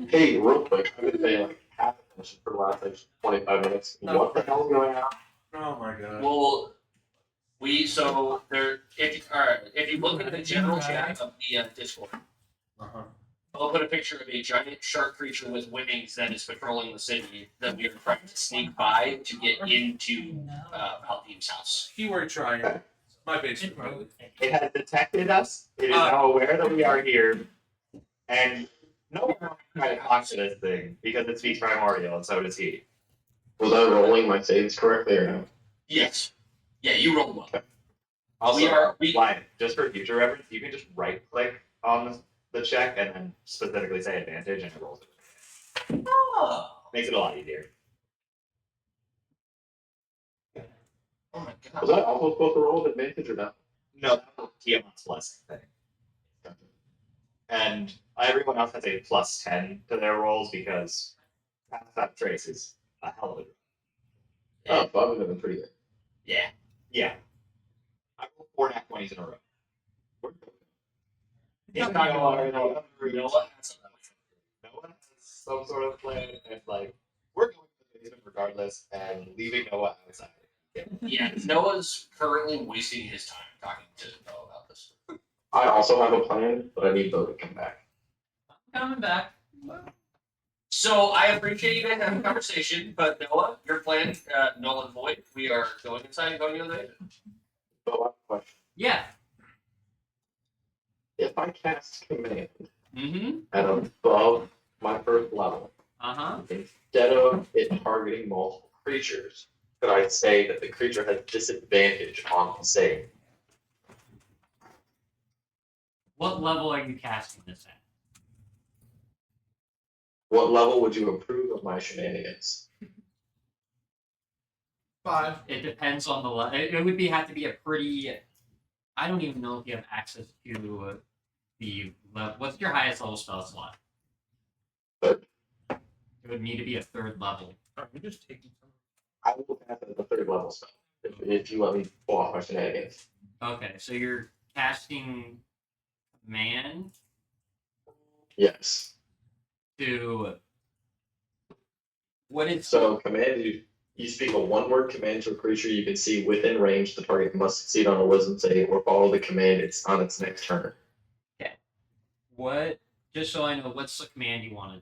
Hey, real quick, I've been saying like half attention for the last like 25 minutes. No. What the hell's going on? Oh my god. Well, if you look at the general chat of the Discord, Uh-huh. I'll put a picture of a giant shark creature with wings that is patrolling the city that we are trying to sneak by to get into Palpatine's house. Keyword trying. My basement. Really. It has detected us. It is now aware that we are here. And no one wants to try to talk to this thing because it speaks primordial, and so does he. Was I rolling my saves correctly or no? Yes. Yeah, you rolled well. Also, we- Lion, just for future reference, you can just right click on the check and then specifically say advantage and it rolls it. Oh, Makes it a lot easier. oh my Was god. I also supposed to roll with advantage or not? No, that was Tiamat's blessing thing. And everyone else has a +10 to their rolls because that trace is a hell of a. Oh, so I've been pretty good. Yeah. Yeah. I rolled 4 nat 20s in a row. It's not gonna lie, no Noah has something. one has some sort of plan, and like, we're going to the basement regardless and leaving Noah outside. Yeah, Noah's currently wasting his time talking to Noah about this. I also have a plan, but I need Bo to come back. coming back. So I appreciate you guys having a conversation, but Noah, your plan, null and void. We are going inside and going the other way. Bo, I have a question. Yeah. If I cast command Mm-hmm. at above my first level, Uh-huh. instead of it targeting multiple creatures, could I say that the creature has disadvantage on the save? What level are you casting this at? What level would you approve of my shenanigans? 5. It depends on the level. It would have to be a pretty. I don't even know if you have access to the. What's your highest level spell slot? Third. It would need to be a 3rd level. Sorry, we're just taking some. I will cast it at the 3rd level spell if you let me pull off my shenanigans. Okay, so you're casting command Yes. to. What is So command you speak a one-word command to a creature you can see within range. The target must succeed on a wisdom save or follow the command it's on its next turn. what? Just so I know, what's the command you want to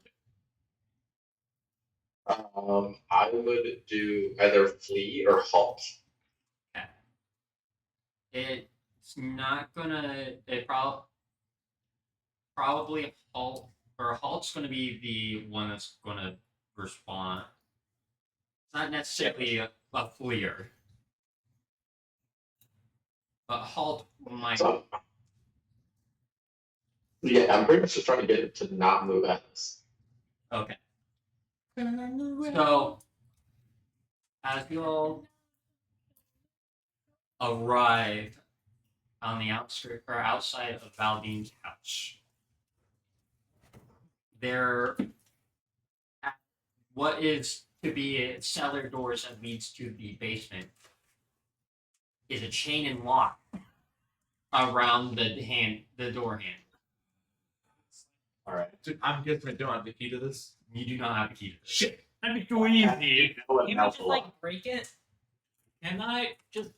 do? I would do either flee or halt. It's not gonna. Probably halt, or halt's gonna be the one that's gonna respond. It's not necessarily a fleer, but halt might. So, yeah, I'm pretty much just trying to get it to not move at us. Okay. So, as you all arrive on the outskirts or outside of Valdine's house, there, what is to be a cellar doors that leads to the basement is a chain and lock around the door handle. All right. I'm guessing I don't have the key to this. You do not have a key to this. Shit. That'd be too easy. Can you just like break it? Can I just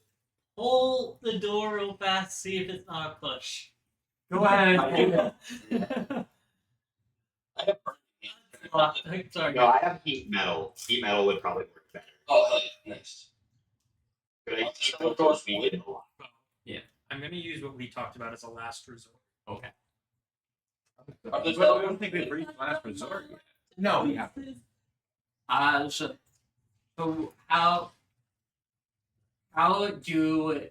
pull the door real fast, see if it's not a push? Go ahead. I have Sorry. No, I have heat metal. Heat metal would probably work better. Oh, hell yeah, nice. Could I Also, keep those wood? I'm gonna use what we talked about as a last resort. Okay. Are those Well, I don't think we've reached last resort yet. No, we have. So how do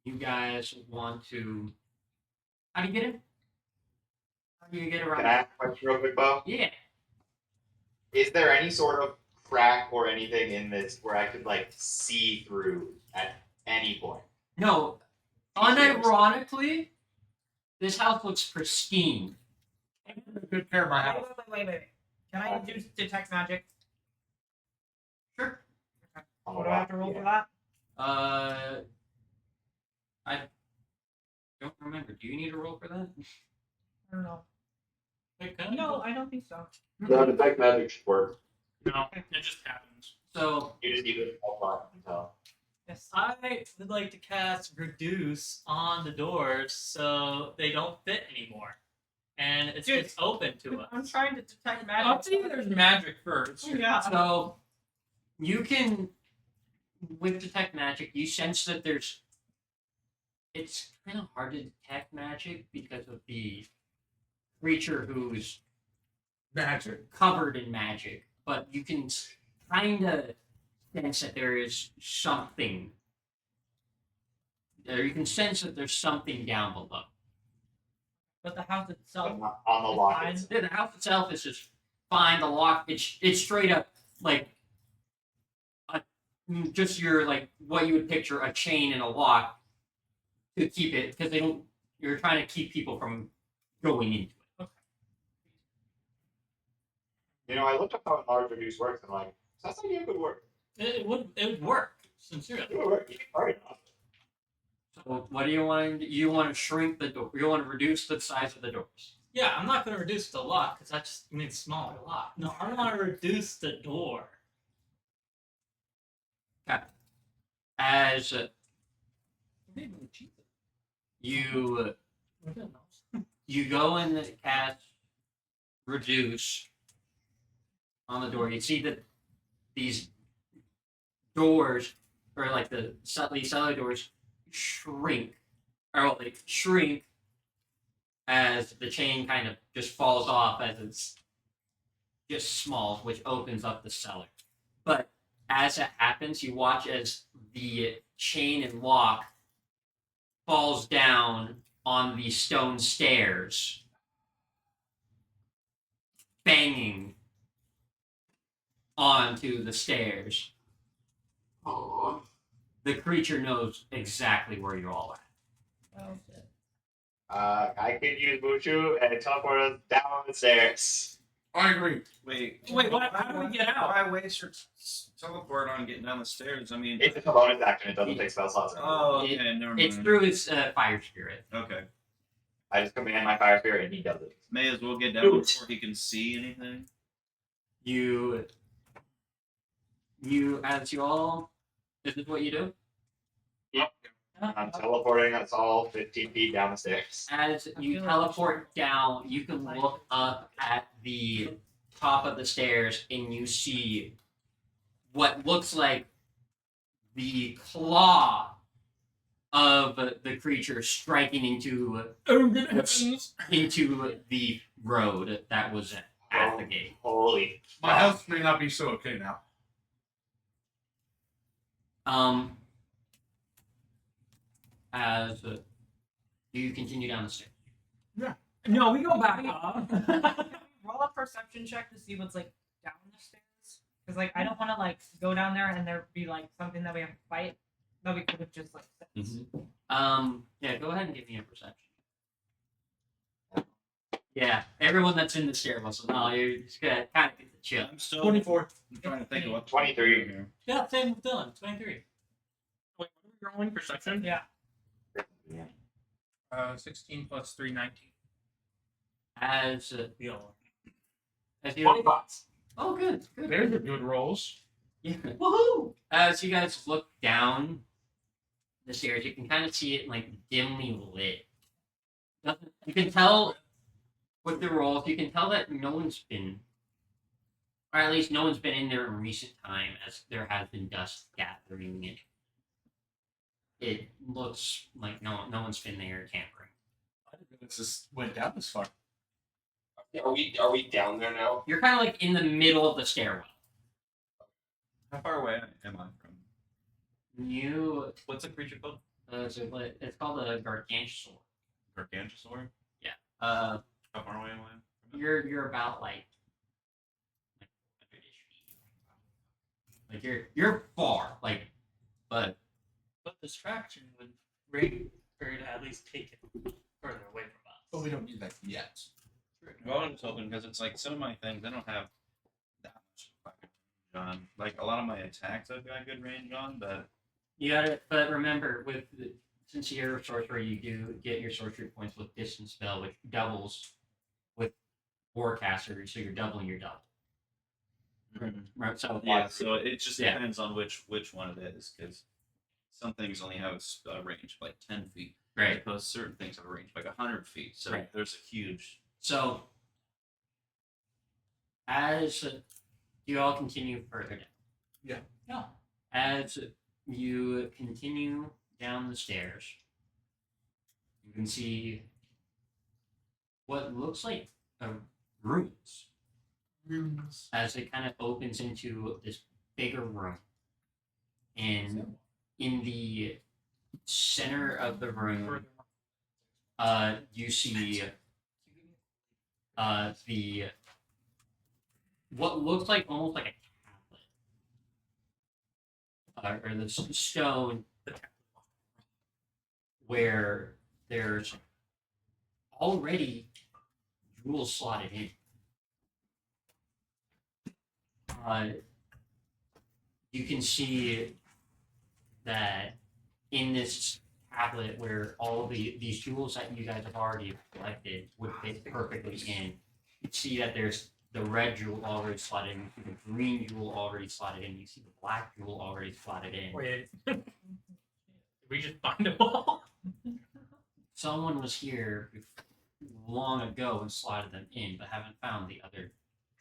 you guys want to? How do you get in? How do you get around? Can I ask a question real quick, Bo? Yeah. Is there any sort of crack or anything in this where I could like see through at any point? No. Unironically, this house looks pristine. Good care of my house. Wait. Can I use detect magic? Sure. What do I have to roll for that? I don't remember. Do you need a roll for that? I don't know. Wait, can I No, I don't think so. No, detect magic should work. No, it just happens. So You just need to hold on until. Yes. I would like to cast reduce on the doors so they don't fit anymore, and it's Dude, just open to us. I'm trying to detect I'll magic. see there's magic first. Yeah. So you can, with detect magic, you sense that there's. It's kind of hard to detect magic because of the creature who's Magic. covered in magic, but you can kind of sense that there is something. Or you can sense that there's something down below. But the house itself. On the lock. fine. Yeah, the house itself is just fine. The lock, it's straight up like just your like what you would picture a chain and a lock to keep it because they don't. You're trying to keep people from going into it. You know, I looked up how enlarge reduce works. And I'm like, that's idea could work. It would work sincerely. It would work. All right. So what do you want? You want to shrink the door? You want to reduce the size of the doors? Yeah, I'm not going to reduce the lock because that just means smaller lock. No, I want to reduce the door. As Maybe we cheat it. you Who knows? you go and cast reduce on the door, you see that these doors, or like these cellar doors, shrink, or like shrink as the chain kind of just falls off as it's just small, which opens up the cellar. But as it happens, you watch as the chain and lock falls down on the stone stairs, banging onto the stairs. The creature knows exactly where you're all at. Oh shit. I could use Mushu and teleport us down the stairs. I agree. Wait, Wait, what? How do we get out? Why waste your teleport on getting down the stairs? I mean, It's a bonus action. It doesn't take spell slots. oh, okay, never mind. It's through his fire spirit. Okay, I just command my fire spirit and he does it. may as well get down Shoot. before he can see anything. You, as you all, this is what you do. I'm teleporting us all 15 feet down the stairs. As you teleport down, you can look up at the top of the stairs and you see what looks like the claw of the creature striking into the road that was at the gate. Holy. My health may not be so okay now. As you continue down the stairs. No, we go back up. Roll a perception check to see what's like down the stairs. Because like I don't want to like go down there and there be like something that we have to fight that we could have just like said. Yeah, go ahead and give me a perception. Yeah, everyone that's in the stairwell, so now you're just gonna kind of get the chill. I'm still 24. I'm trying to think of what 23. here. Yeah, same with Dylan. 23. Wait, what are we rolling? Perception? Yeah. 16 plus 3, 19. As We all as you 20 bucks. oh good There's the good rolls. yeah. Woohoo! As you guys look down the stairs, you can kind of see it like dimly lit. You can tell with the rolls, you can tell that no one's been, or at least no one's been in there in recent time, as there has been dust gathering. It looks like no one's been there tampering. I didn't realize this went down this far. Are we down there now? You're kind of like in the middle of the stairwell. How far away am I from? You, What's the creature called? it's called a gargantusaur. Gargantusaur? Uh, How far away am I? From it? you're about like 100-ish feet. Like you're far, like, but But distraction would bring her to at least take it further away from us. But we don't need that yet. Well, I'm just hoping because it's like some of my things I don't have that much fucking range on. Like a lot of my attacks I've got good range on, but you gotta. But remember, since you're a sorcerer, you do get your sorcery points with distance spell, which doubles with forecaster, so you're doubling your double. Right. So yeah. So it just Yeah. depends on which one it is because some things only have a range of like 10 feet. Right. Because certain things have a range of like 100 feet. So Right. there's a huge. So, as you all continue further down, Yeah. as you continue down the stairs, you can see what looks like rooms as it kind of opens into this bigger room. And in the center of the room, you see the what looks like almost like a tablet, or the stone where there's already jewels slotted in. You can see that in this tablet where all these jewels that you guys have already collected would fit perfectly in. You can see that there's the red jewel already slotted in, you see the green jewel already slotted in, you see the black jewel already slotted in. Wait. Did we just find them all? Someone was here long ago and slotted them in, but haven't found the other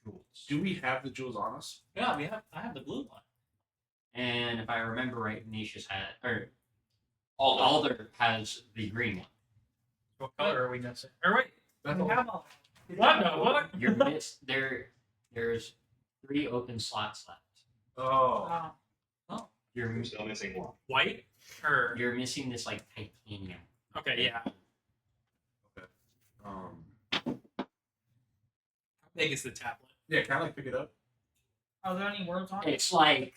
jewels. Do we have the jewels on us? Yeah, I have the blue one. And if I remember right, Nicias had, or All Alder has the green one. What color are we missing? Or wait. That's We all. have all. What? No, what? You're there's 3 open slots left. Oh. You're We're still missing one. White? Or you're missing this like titanium. okay, yeah. How big is the tablet? Yeah, can I like pick it up? Are there any words on it? It's like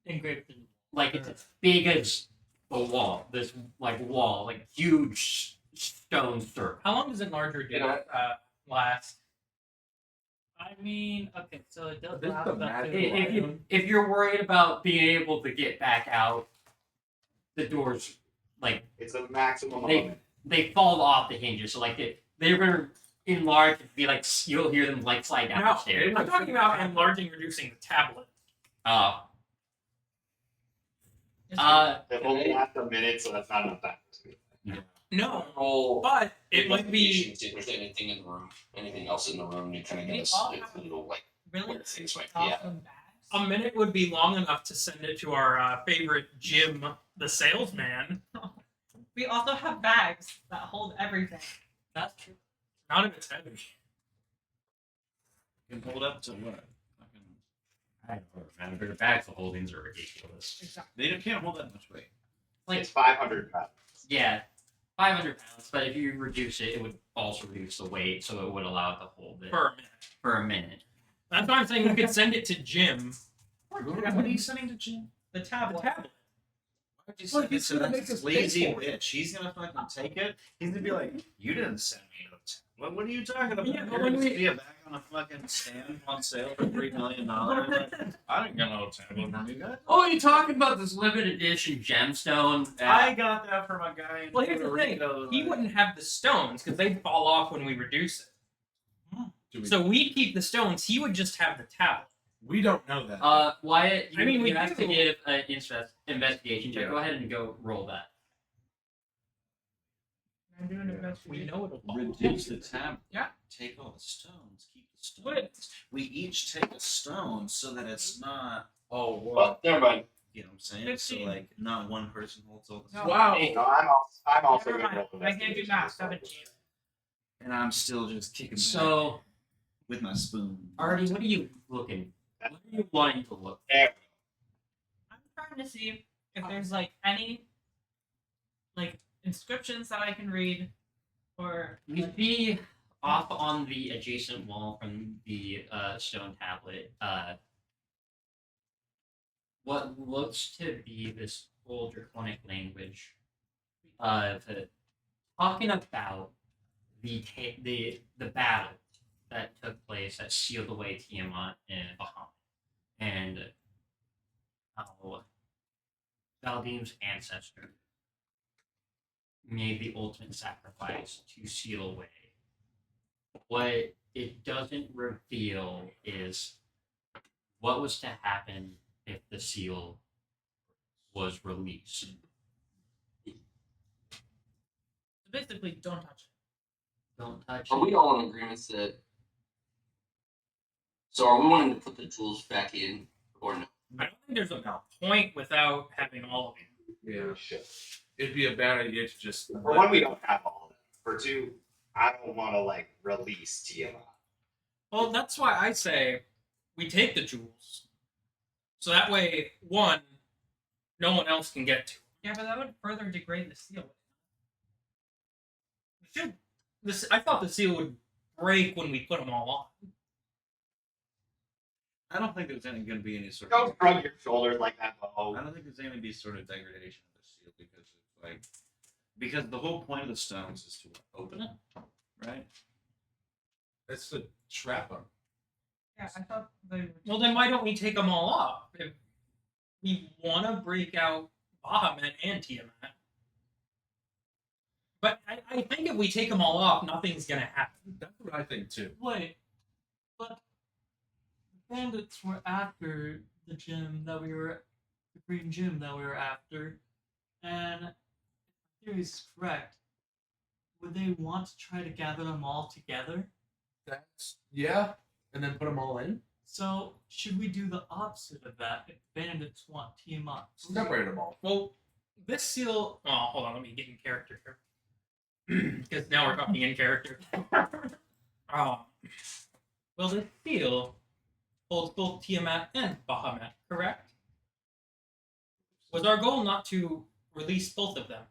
Engraved in the like it's as big as the wall. This wall, like huge stone circle. How long does an larger do last? I mean, okay, so it does This is last the up magic to If you're worried about being able to get back out, the doors like It's a maximum of a they minute. they fall off the hinges. So like they're gonna enlarge and be like you'll hear them like slide down the No, stairs. I'm talking about enlarging, reducing the tablet. Uh, It only lasts a minute, so that's not enough time for me. No, Roll but it might be. investigation, see if there's anything in the room, anything else in the room to kind of They get us all like, have a little like Really? where things might be at. Awesome bags. A minute would be long enough to send it to our favorite Jim, the salesman. We also have bags that hold everything. that's true. None of it's heavy. Can hold up to what? Fucking- I don't remember. The bags of holdings are ridiculous. Exactly. They can't hold that much weight. Like It's 500 pounds. yeah, 500 pounds. But if you reduce it, it would also reduce the weight, so it would allow it to hold it For a minute. for a minute. That's why I'm saying you could send it to Jim. What are you sending to Jim? The The tablet. tablet. Why'd you Well, send he's it to gonna that make us pay lazy for it. bitch? He's gonna fucking take it. He's gonna be like, "You didn't send me no what are you talking about? Yeah, but You're when gonna we- see a bag on a fucking stand on sale for $3 million." I didn't get no tablet from you guys. Oh, you're talking about this limited edition gemstone? I got that from a guy in Well, here's Puerto the thing. Rico. He wouldn't have the stones because they'd fall off when we reduce it. Do we, So we'd keep the stones. He would just have the tablet. we don't know that. Wyatt, you, I mean, we you have to do. give an investigation check. Yeah. Go ahead and go roll that. I'm doing Yeah. a best We know it'll fall. Reduce the tab. Yeah. Take all the stones. Keep the stones. What? We each take a stone so that it's not. Oh, wow. Well, never mind. You know what I'm saying? 15. So like, not one person holds all the No. stones. Wow. No, I'm also Never gonna mind. roll I can't do investigation math. as well. 17. And I'm still just kicking back So, with my spoon. Artie, what are you looking? What are you wanting to look? There. I'm trying to see if there's like any like inscriptions that I can read or You see off on the adjacent wall from the stone tablet, what looks to be this old draconic language of talking about the battle that took place that sealed away Tiamat and Bahamut, and how Valdim's ancestor made the ultimate sacrifice to seal away. What it doesn't reveal is what was to happen if the seal was released. basically don't touch it. Don't touch Are we it. all in agreement that? So are we wanting to put the tools back in or no? I don't think there's a point without having all of it. Yeah. Shit. It'd be a bad idea to just. For one, we don't have all of them. For two, I don't want to like release Tiamat. Well, that's why I say we take the jewels. So that way, one, no one else can get to. Yeah, but that would further degrade the seal. Should this? I thought the seal would break when we put them all on. I don't think there's going to be any sort Don't of. shrug your shoulders like that, I Bo. don't think there's going to be sort of degradation of the seal because the whole point of the stones is to open it, right? It's a trap on. Yeah, I thought they were. Well, then why don't we take them all off? If we want to break out Bahamut and Tiamat. But I think if we take them all off, nothing's gonna happen. That's what I think too. Wait, but the bandits were after the gym that we were, the green gym that we were after, and if my theory is correct, would they want to try to gather them all together? That's yeah, and then put them all in. So should we do the opposite of that? If bandits want Tiamat, Separate them all. Well, this seal. Oh, hold on. Let me get in character here. Because now we're talking in character. Well, this seal holds both Tiamat and Bahamut, correct? Was our goal not to release both of them?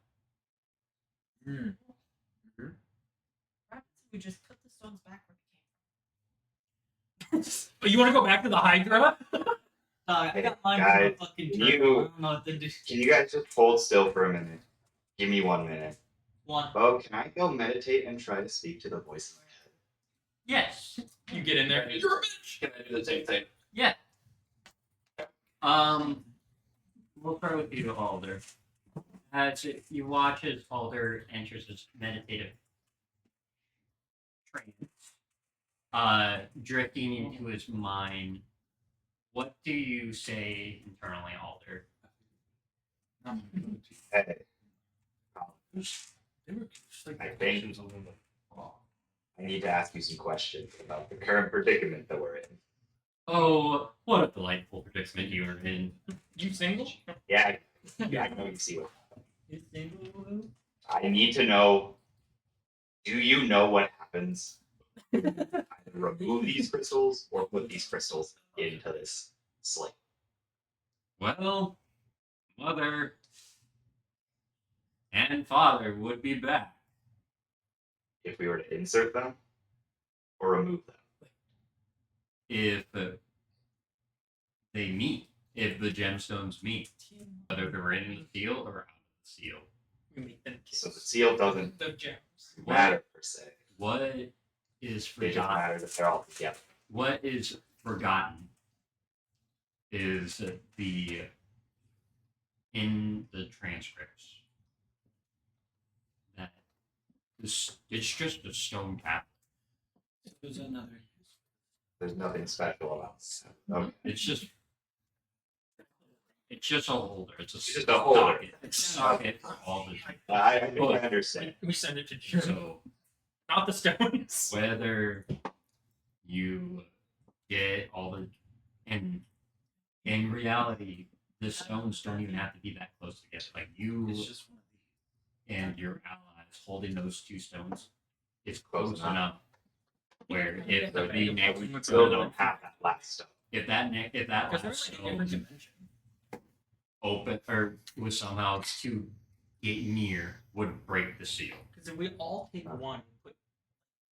Perhaps we just put the stones back where they came But you want to go back to the Hydra? Dog, I got mine Guys, from a fucking you- turtle. I don't know what to do. Can you guys just hold still for a minute? Give me 1 minute. One. Bo, can I go meditate and try to speak to the voice in my head? Yes. You get in there. You're a bitch. Can I do the same thing? Yeah. We'll start with you, Alder. As you watch as Alder enters his meditative trance, drifting into his mind, what do you say internally, Alder? Hey, They were just like I think- a little bit wrong. I need to ask you some questions about the current predicament that we're in. Oh, what a delightful predicament you are in. You single? Yeah, I know you see what. You single? I need to know. Do you know what happens? Either remove these crystals or put these crystals into this slate. Well, mother and father would be back. If we were to insert them or remove them. If they meet, if the gemstones meet, whether they're in the seal or out of the seal. You meet them kids. So the seal doesn't The gems. matter per se. What is It just forgotten? matters if they're all together. What is forgotten is the in the transcripts that this it's just a stone tablet. There's another. There's nothing special about it. Okay. It's just a holder. It's just a holder. socket. It's a socket for all the I think I understand. We send it to Jim. so Not the stones. whether you get all the and in reality the stones don't even have to be that close together. Like you It's just one of and your allies holding those two stones is Close close enough. enough where if Yeah, the yeah, next yeah. We still don't have that last stone. if that last Because they're like a different stone dimension. open or was somehow to get near would break the seal. Because if we all take one and put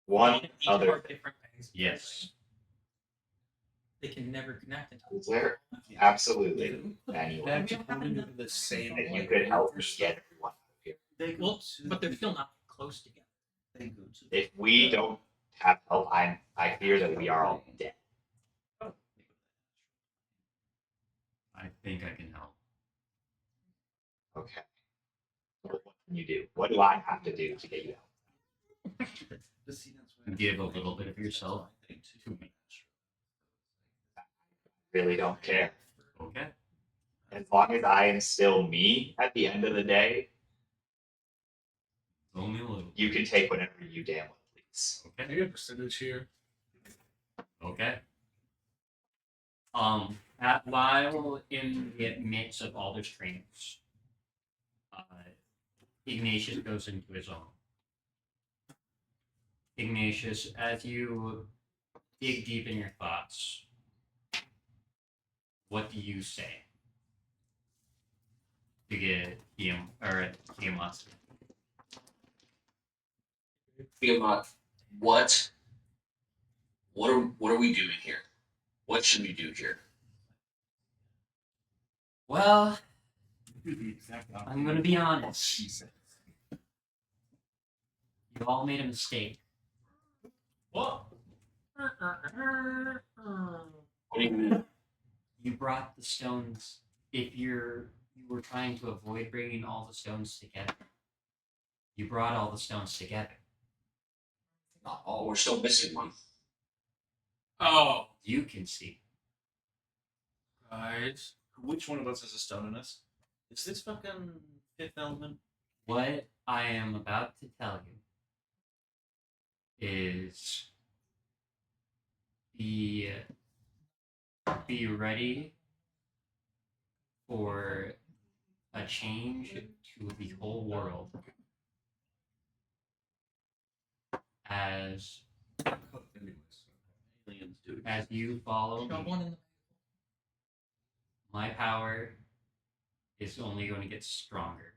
One in each of other our different things, Yes. they can never connect until is there absolutely anyone That should come into the same. that you could help me get everyone out of here. They go Well, to. but they're still not close together. They go to. If we don't have help, I fear that we are all dead. I think I can help. Okay. So what can you do? What do I have to do to get you out? Give a little bit of yourself to me. Really don't care. Okay. As long as I am still me at the end of the day, Only a little. you can take whatever you damn well please. I Okay. get a percentage here. Okay. While in the midst of all this trainings, Ignatius goes into his own. Ignatius, as you dig deep in your thoughts, what do you say to get him or Tiamat? Tiamat, what are we doing here? What should we do here? Well, I'm gonna be honest. You all made a mistake. What? What do you mean? You brought the stones. If you were trying to avoid bringing all the stones together, you brought all the stones together. Not all. We're still missing one. Oh, You can see. right. Which one of us has a stone in us? Is this fucking Fifth Element? What I am about to tell you is be ready for a change to the whole world as Aliens do. as you follow Got me. one in the. My power is only going to get stronger.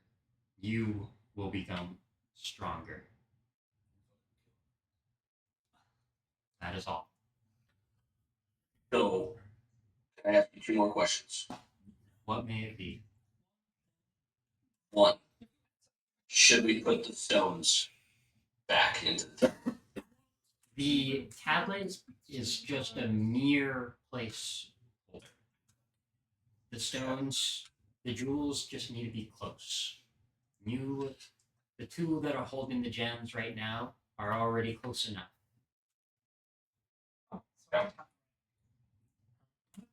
You will become stronger. That is all. So, I ask you 2 more questions. What may it be? 1. Should we put the stones back into the tent? The tablet is just a mere placeholder. The stones, the jewels just need to be close. The 2 that are holding the gems right now are already close enough.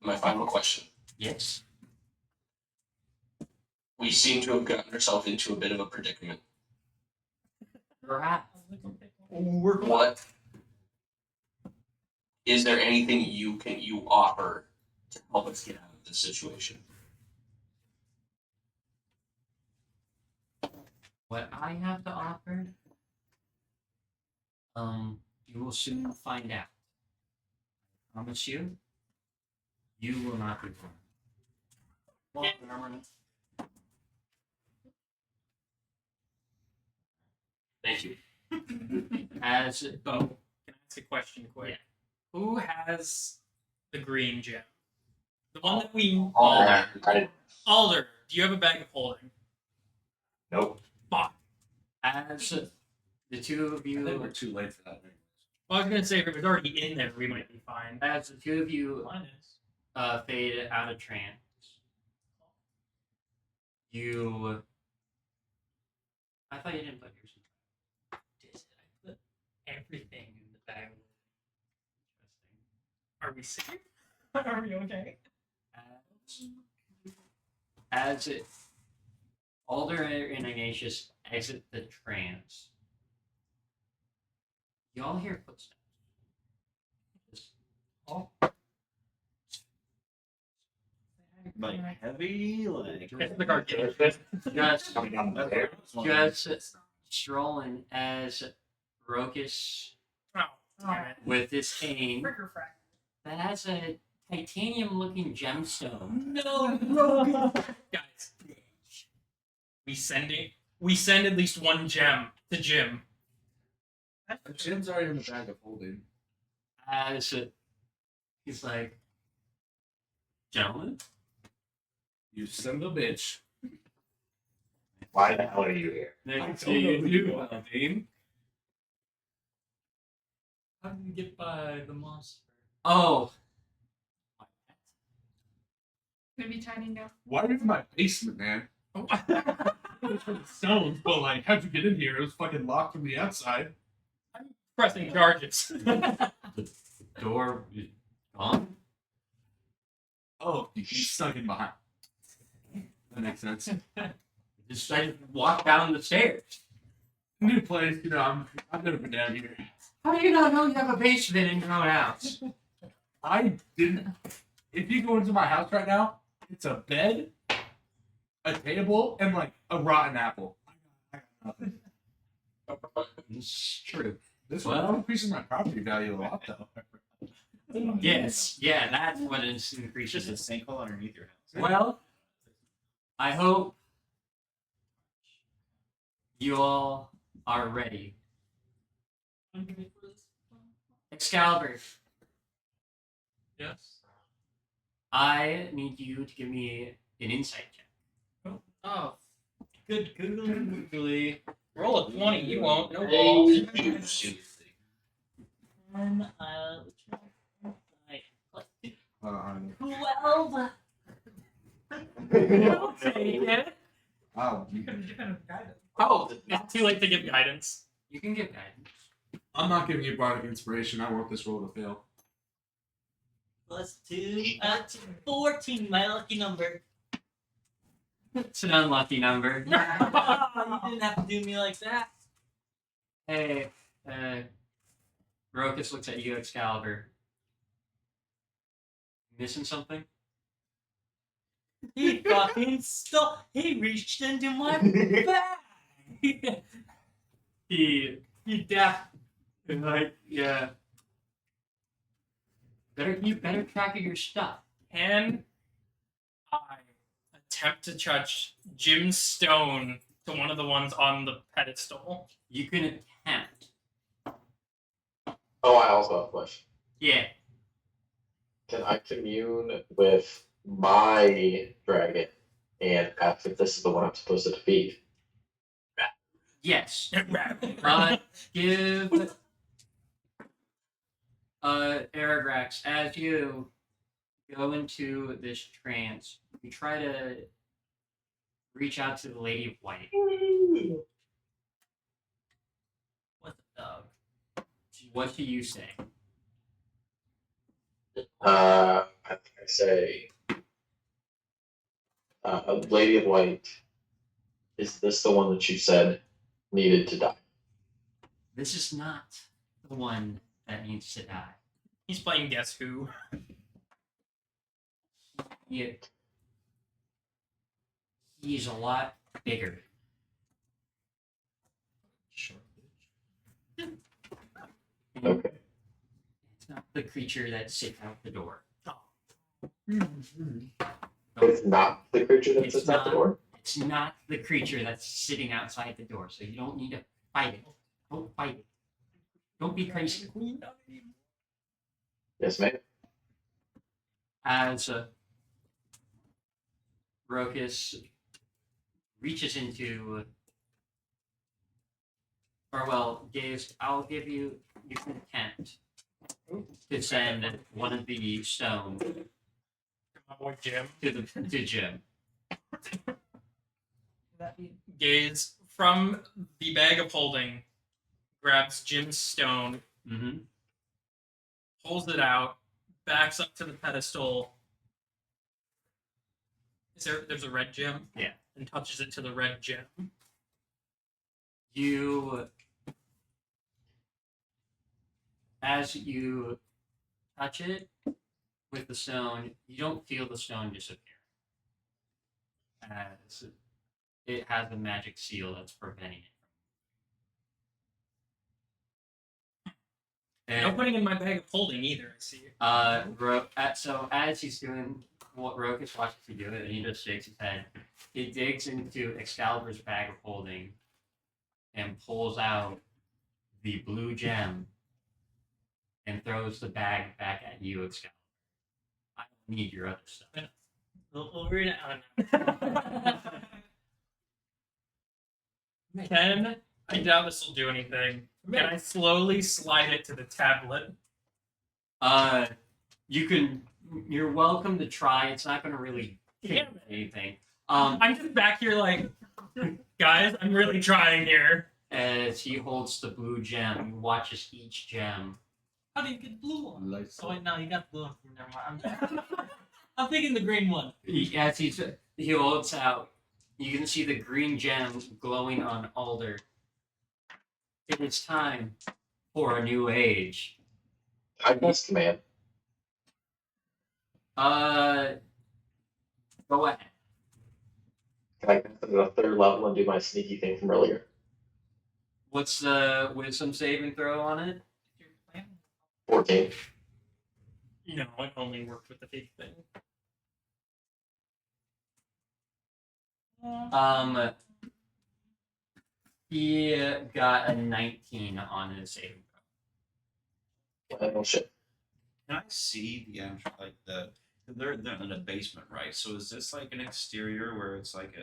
My final question. Yes. We seem to have gotten ourselves into a bit of a predicament. Perhaps. What is there anything you offer to help us get out of this situation? What I have to offer, you will soon find out. I promise you, you will not be wrong. Thank you. As Oh, can I ask a question quick? Yeah. Who has the green gem? The one that we I didn't. Alder, do you have a bag of holding? Nope. Fuck. as the 2 of I think you, we're too late for that. Well, I was gonna say if it was already in there, we might be fine. as the 2 of you Mine is. fade out of trance, you. I thought you didn't put yours in. Did I put everything in the bag? Are we safe? Are we okay? As it, Alder and Ignatius exit the trance, you all hear footsteps. Just, Like heavy, like It's the gargantuan. just, Coming down the stairs. just strolling as Rokus Oh, damn it. with his cane Trigger fragment. that has a titanium-looking gemstone. No, Guys, we send at least 1 gem to Jim. The gem's already in the bag of holding. As he's like, gentlemen, You son of a bitch. Why the hell are you here? nice to don't see know you, who you are. Dean. how did you get by the monster? Oh, Maybe tiny now. Why are you in my basement, man? It was for the stones, but like, how'd you get in here? It was fucking locked from the outside. Pressing charges. door is gone. Oh, you snuck in behind. That makes sense. Just I walk down the stairs. New place, you know, I've never been down here. How do you not know you have a basement in your own house? I didn't. If you go into my house right now, it's a bed, a table, and like a rotten apple. I got nothing. It's true. This Well- one increases my property value a lot, though. Yes, yeah, that's what it it's increases. just a sinkhole underneath your house. Well, I hope you all are ready. Excalibur, Yes. I need you to give me an insight check. Oh, good googly. Roll a 20, you won't. No Hey, balls. seriously. And like Uh, 12. Take it. wow. You could have guided. Oh, it's too late to give guidance. You can give guidance. I'm not giving you bardic inspiration. I want this roll to fail. Plus 2. 14, my lucky number. It's an unlucky number. You didn't have to do me like that. Hey, Rokus looks at you, Excalibur. Missing something? He fucking stole. He reached into my bag. He like, yeah. Better keep better track of your stuff. Can I attempt to touch Jim's stone to one of the ones on the pedestal? You can attempt. Oh, I also have a question. Yeah. Can I commune with my dragon and ask if this is the one I'm supposed to defeat? Yes. Give Aragrax, as you go into this trance, you try to reach out to the Lady of White. What's the dog? What do you say? I think I say, Lady of White, is this the one that you said needed to die? This is not the one that needs to die. He's playing Guess Who. He's a lot bigger. Okay. It's not the creature that sits out the door. It's not the creature that It's sits out the not. door? It's not the creature that's sitting outside the door, so you don't need to fight it. Don't fight it. Don't be crazy. Yes, ma'am. As Rokus reaches into, or well, Gaze, I'll give you can attempt to send one of the stones My boy Jim. to Jim. That be Gaze from the bag of holding, grabs Jim's stone, Mm-hmm. pulls it out, backs up to the pedestal. There's a red gem? Yeah. And touches it to the red gem. As you touch it with the stone, you don't feel the stone disappear. As it has a magic seal that's preventing it. No putting in my bag of holding either, I see. So as he's doing what Rokus watches you do it, and he just shakes his head, he digs into Excalibur's bag of holding and pulls out the blue gem and throws the bag back at you, Excalibur. I don't need your other stuff. We'll read it on. Ken, I doubt this will do anything. Can I slowly slide it to the tablet? You're welcome to try. It's not going to really change anything. I'm just back here like, guys, I'm really trying here. As he holds the blue gem, you watches each gem. How do you get the blue one? Lights Oh wait, no, you got the blue one. Never mind. I'm thinking the green one. As he holds out, you can see the green gem glowing on Alder. It is time for a new age. I guess, command. Go ahead. Can I get to the third level and do my sneaky thing from earlier? What's the wisdom saving throw on it? 14. No, it only worked with the big thing. He got a 19 on his saving throw. Oh shit. Can I see the they're in a basement, right? So is this like an exterior where it's like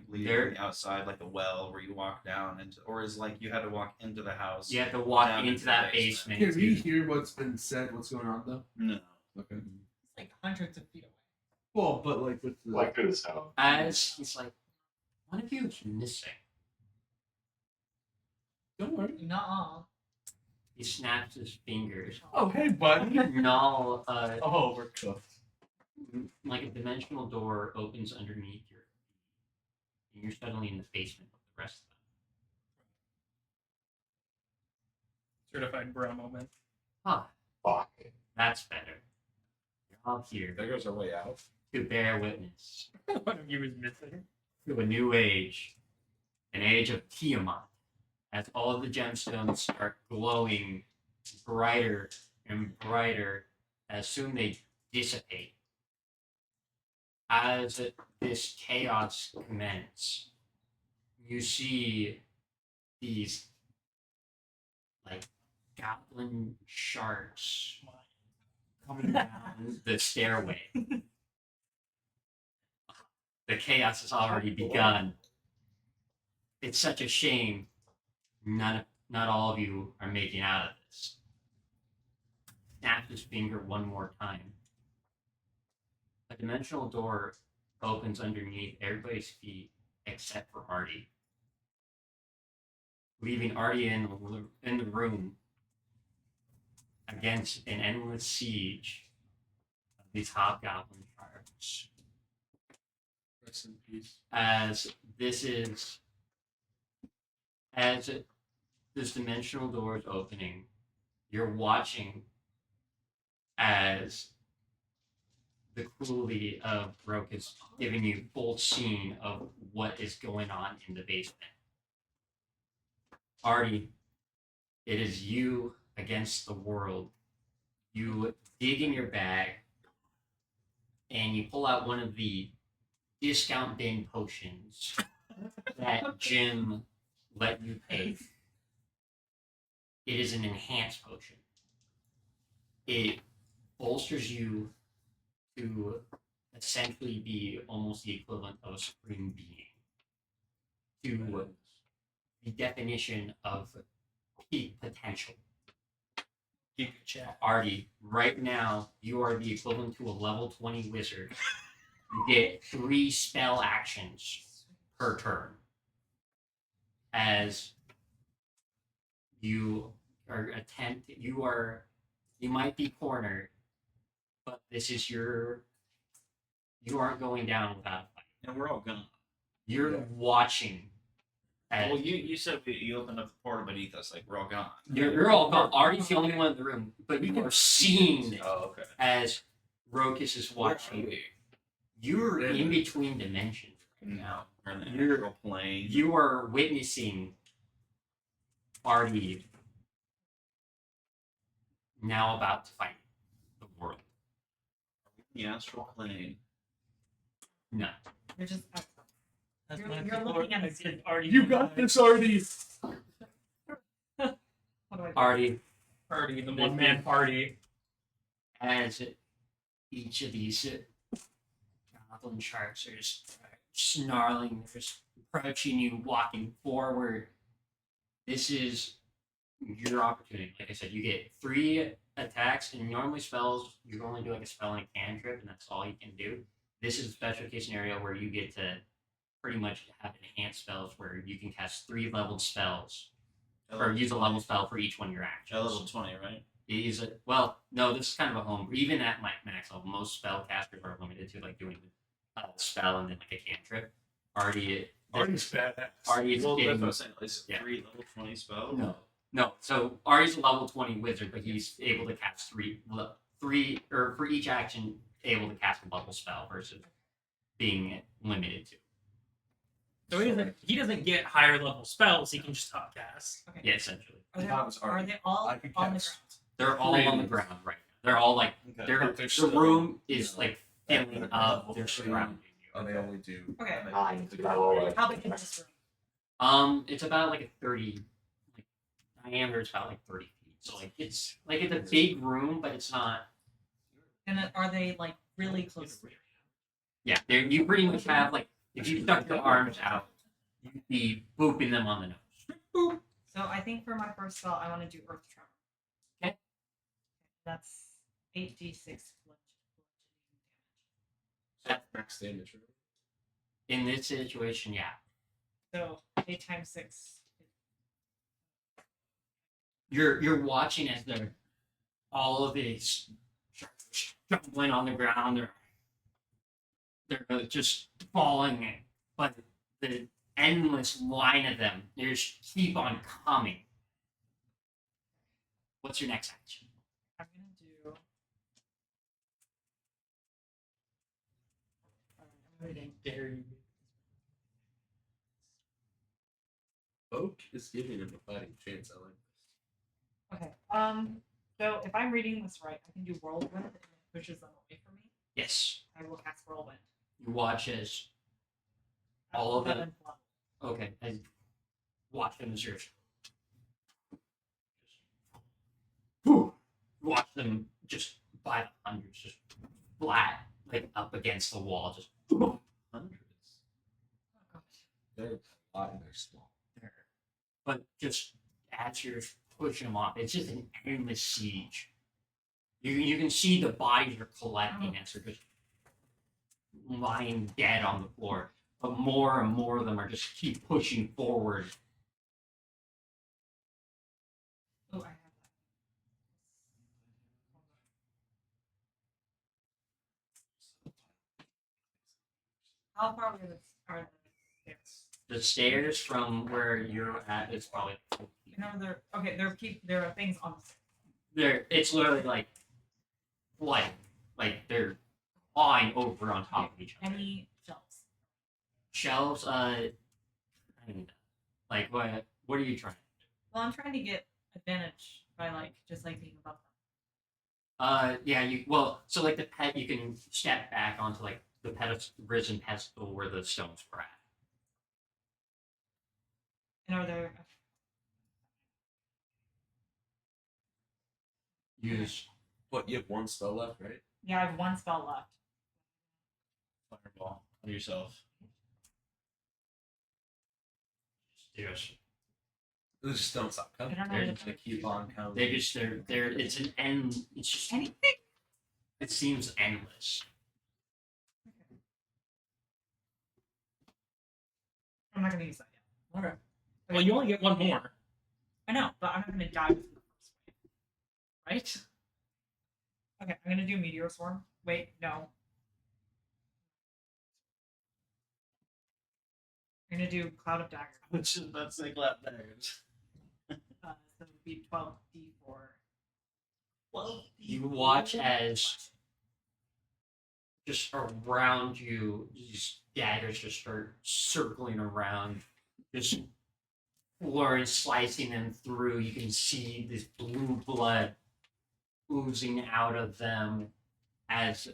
leading There- from the outside, like a well where you walk down into, or is like you had to walk into the house? You have to walk down into that basement. Can we hear what's been said? What's going on though? No. Okay. it's like hundreds of feet away. Well, but like with the Like through the stone. As he's like, one of you is missing. don't worry. Nuh-uh. He snaps his fingers. Oh hey buddy. Null, Oh, we're cooked. like a dimensional door opens underneath your feet, and you're suddenly in the basement with the rest of them. Certified bro moment. Huh, Fuck. that's better. You're all here There goes our way out. to bear witness One of you is missing. to a new age, an age of Tiamat, as all of the gemstones start glowing brighter and brighter as soon they dissipate. As this chaos commences, you see these like goblin sharks coming down the stairway. The chaos has already begun. It's such a shame not all of you are making out of this. Snaps his finger one more time. A dimensional door opens underneath everybody's feet except for Artie, leaving Artie in the room against an endless siege of these hobgoblin sharks. Rest in peace. As this dimensional door is opening, you're watching as the cruelty of Roke is giving you full scene of what is going on in the basement. Artie, it is you against the world. You dig in your bag and you pull out one of the discount bin potions that Jim let you pay. It is an enhanced potion. It bolsters you to essentially be almost the equivalent of a supreme being, to the definition of peak potential. Artie, right now you are the equivalent to a level 20 wizard. You get 3 spell actions per turn. As you might be cornered, but this is you aren't going down without a fight. And we're all gone. You're watching. Well, you said you opened up the portal beneath us, like we're all gone. You're all gone. Artie's the only one in the room, but you are seeing it Oh, okay. as Rokus is watching. You're in between dimensions right now. We're in the You're- astral plane. You are witnessing Artie now about to fight the world. The astral plane. No. You're just That's You're- my you're support. looking at I the give Artie You my- got this, Artie. what do I do? Artie, Artie, the one man party. as each of these goblin sharks are just snarling, they're just approaching you, walking forward. This is your opportunity. Like I said, you get 3 attacks, and normally spells, you can only do like a spell and a cantrip, and that's all you can do. This is a special case scenario where you get to pretty much have enhanced spells where you can cast 3 leveled spells, or use a level spell for each one of your actions. At level 20, right? Is it well? No, this is kind of a home. Even at max level, most spellcasters are limited to like doing a spell and then like a cantrip. Artie's badass. Artie's Well, that's getting what I'm saying. Is yeah. 3 level 20 spells? no. So Artie's a level 20 wizard, but he's able to cast three, or for each action, able to cast a level spell versus being limited to. So he doesn't get higher level spells. He can just upcast. Okay. Yeah, essentially, Are they, That was are Artie. they all I could on the cast. they're all on the ground right now. They're all like But they're the still, room is you know, like at filling the up. level They're 3, surrounding you. and they only do. ground? Okay. 9 the level. How big is this room? It's about like a 30, like diameter. It's about like 30 feet. So like it's a big room, but it's not. And then are they like really close? Yeah, you pretty much have like if you stuck your arms out, you'd be booping them on the nose. Boop. So I think for my first spell, I want to do Earth Tremor. Okay. That's 8d6 bludgeoning That's max damage. Right? In this situation, yeah, damage. So 8 times 6. you're watching as they're all of these sharks stumbling on the ground. They're just falling, but the endless line of them, they just keep on coming. What's your next action? I'm gonna do. I'm reading. Dare you? Oak is giving him a fighting chance. I like this. Okay. So if I'm reading this right, I can do whirlwind and it pushes them away from me. Yes, I will cast whirlwind. you watch as At all of them. 7th level. Okay, and watch them as yours. Watch them just by the flat, like up against the wall, just Hundreds. They're a lot and they're small. there. But just as you're pushing them off, it's just an endless siege. You can see the bodies are collecting as they're just lying dead on the floor. But more and more of them are just keep pushing forward. Oh, I have that. How far away are the stairs? The stairs from where you're at is probably No, there are things on the stairs. there. It's literally like they're clawing over on top of each other. Any shelves? Shelves, like what are you trying? Well, I'm trying to get advantage by just being above Yeah, so like the pet, you can step back onto like the risen pedestal where the stones were at. them. And are there? Use What, you have one spell left, right? Yeah, I have one spell left. Fireball on yourself. just They just don't stop I coming. don't know. They're if They keep on coming. they're it's an end. It's just anything. it seems endless. I'm not gonna use that yet. Okay. Well, you only get one more. I know, but I'm not gonna die within the first wave. Right? Okay, I'm gonna do Meteor Swarm. Wait, no. I'm gonna do Cloud of Dagger. Which is that's like lap daggers. So it would be 12d4. Well, You watch as just around you, these daggers just start circling around, just flooring, slicing them through. You can see this blue blood oozing out of them as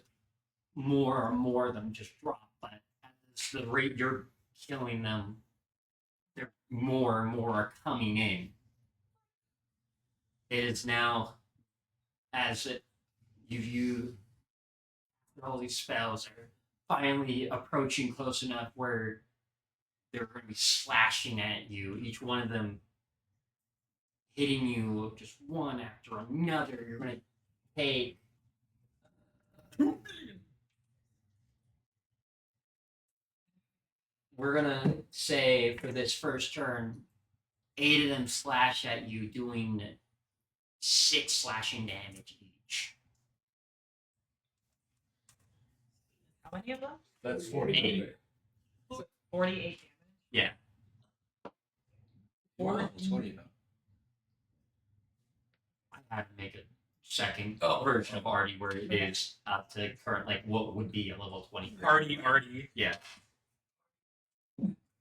more and more of them just drop. But at the rate you're killing them, there more and more are coming in. It is now as you all these spells are finally approaching close enough where they're going to be slashing at you, each one of them hitting you just one after another. You're going to take we're going to say for this first turn 8 of them slash at you, doing 6 slashing damage each. How many of them? That's 40. 48 damage. Yeah. Wow, 20 though. I had to make a second Oh. version of Artie where it is up to current, like what would be a level 20. Artie. Yeah.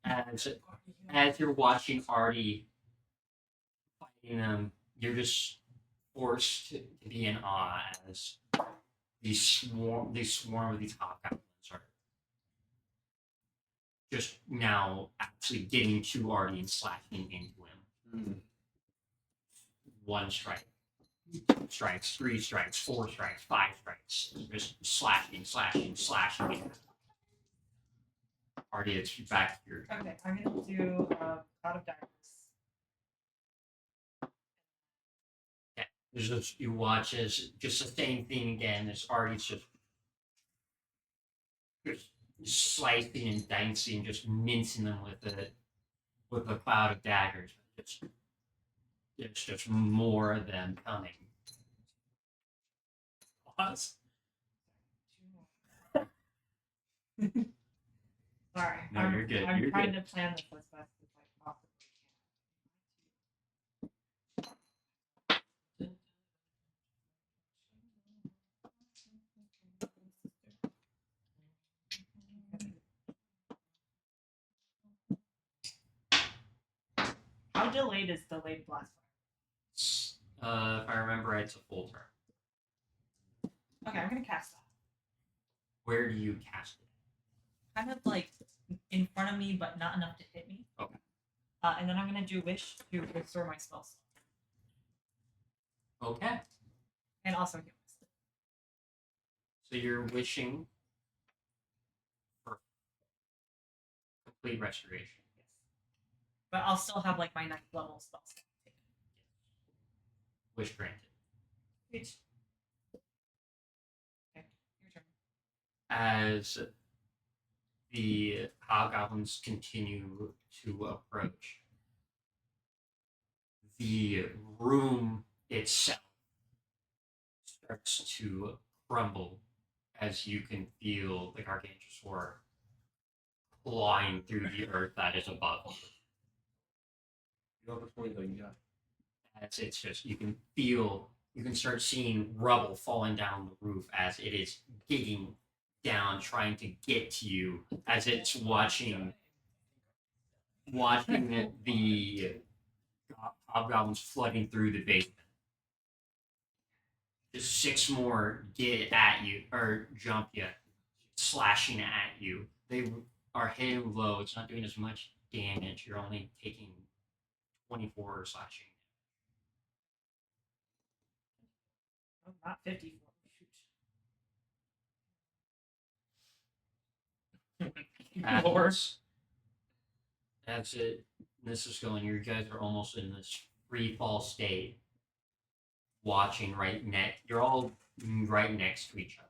As you're watching Artie fighting them, you're just forced to be in awe as these swarm of these hobgoblins are just now actually getting to Artie and slashing into him. 1 strike, 2 strikes, 3 strikes, 4 strikes, 5 strikes, just slashing. Artie, it's back here. Okay, I'm gonna do Cloud of Daggers. There's just you watch as just the same thing again. As Artie's just slicing and dicing, just mincing them with the cloud of daggers. There's just more of them coming. Pause. Sorry. No, I'm, you're good, I'm you're trying good. to plan this as best as I possibly can. How delayed is delayed blast fire? If I remember right, it's a full turn. Okay, I'm gonna cast that. Where do you cast it? Kind of in front of me, but not enough to hit me. Okay. And then I'm gonna do wish to restore my spell slot. Okay. And also heal myself. So you're wishing for complete restoration. But I'll still have like my 9th level spell slot. Wish granted. Which. Okay, your turn. As the hobgoblins continue to approach, the room itself starts to crumble as you can feel the Gargantusaur clawing through the earth that is above you. You know, before you go, you got As it's just, you can start seeing rubble falling down the roof as it is digging down, trying to get to you, as it's watching the hobgoblins flooding through the basement. Just 6 more get at you or jump you, slashing at you. They are hitting low. It's not doing as much damage. You're only taking 24 slashing. Oh, not 54. Shoot. Lord. That's it. This is going. You guys are almost in this free fall state, watching right next. You're all right next to each other,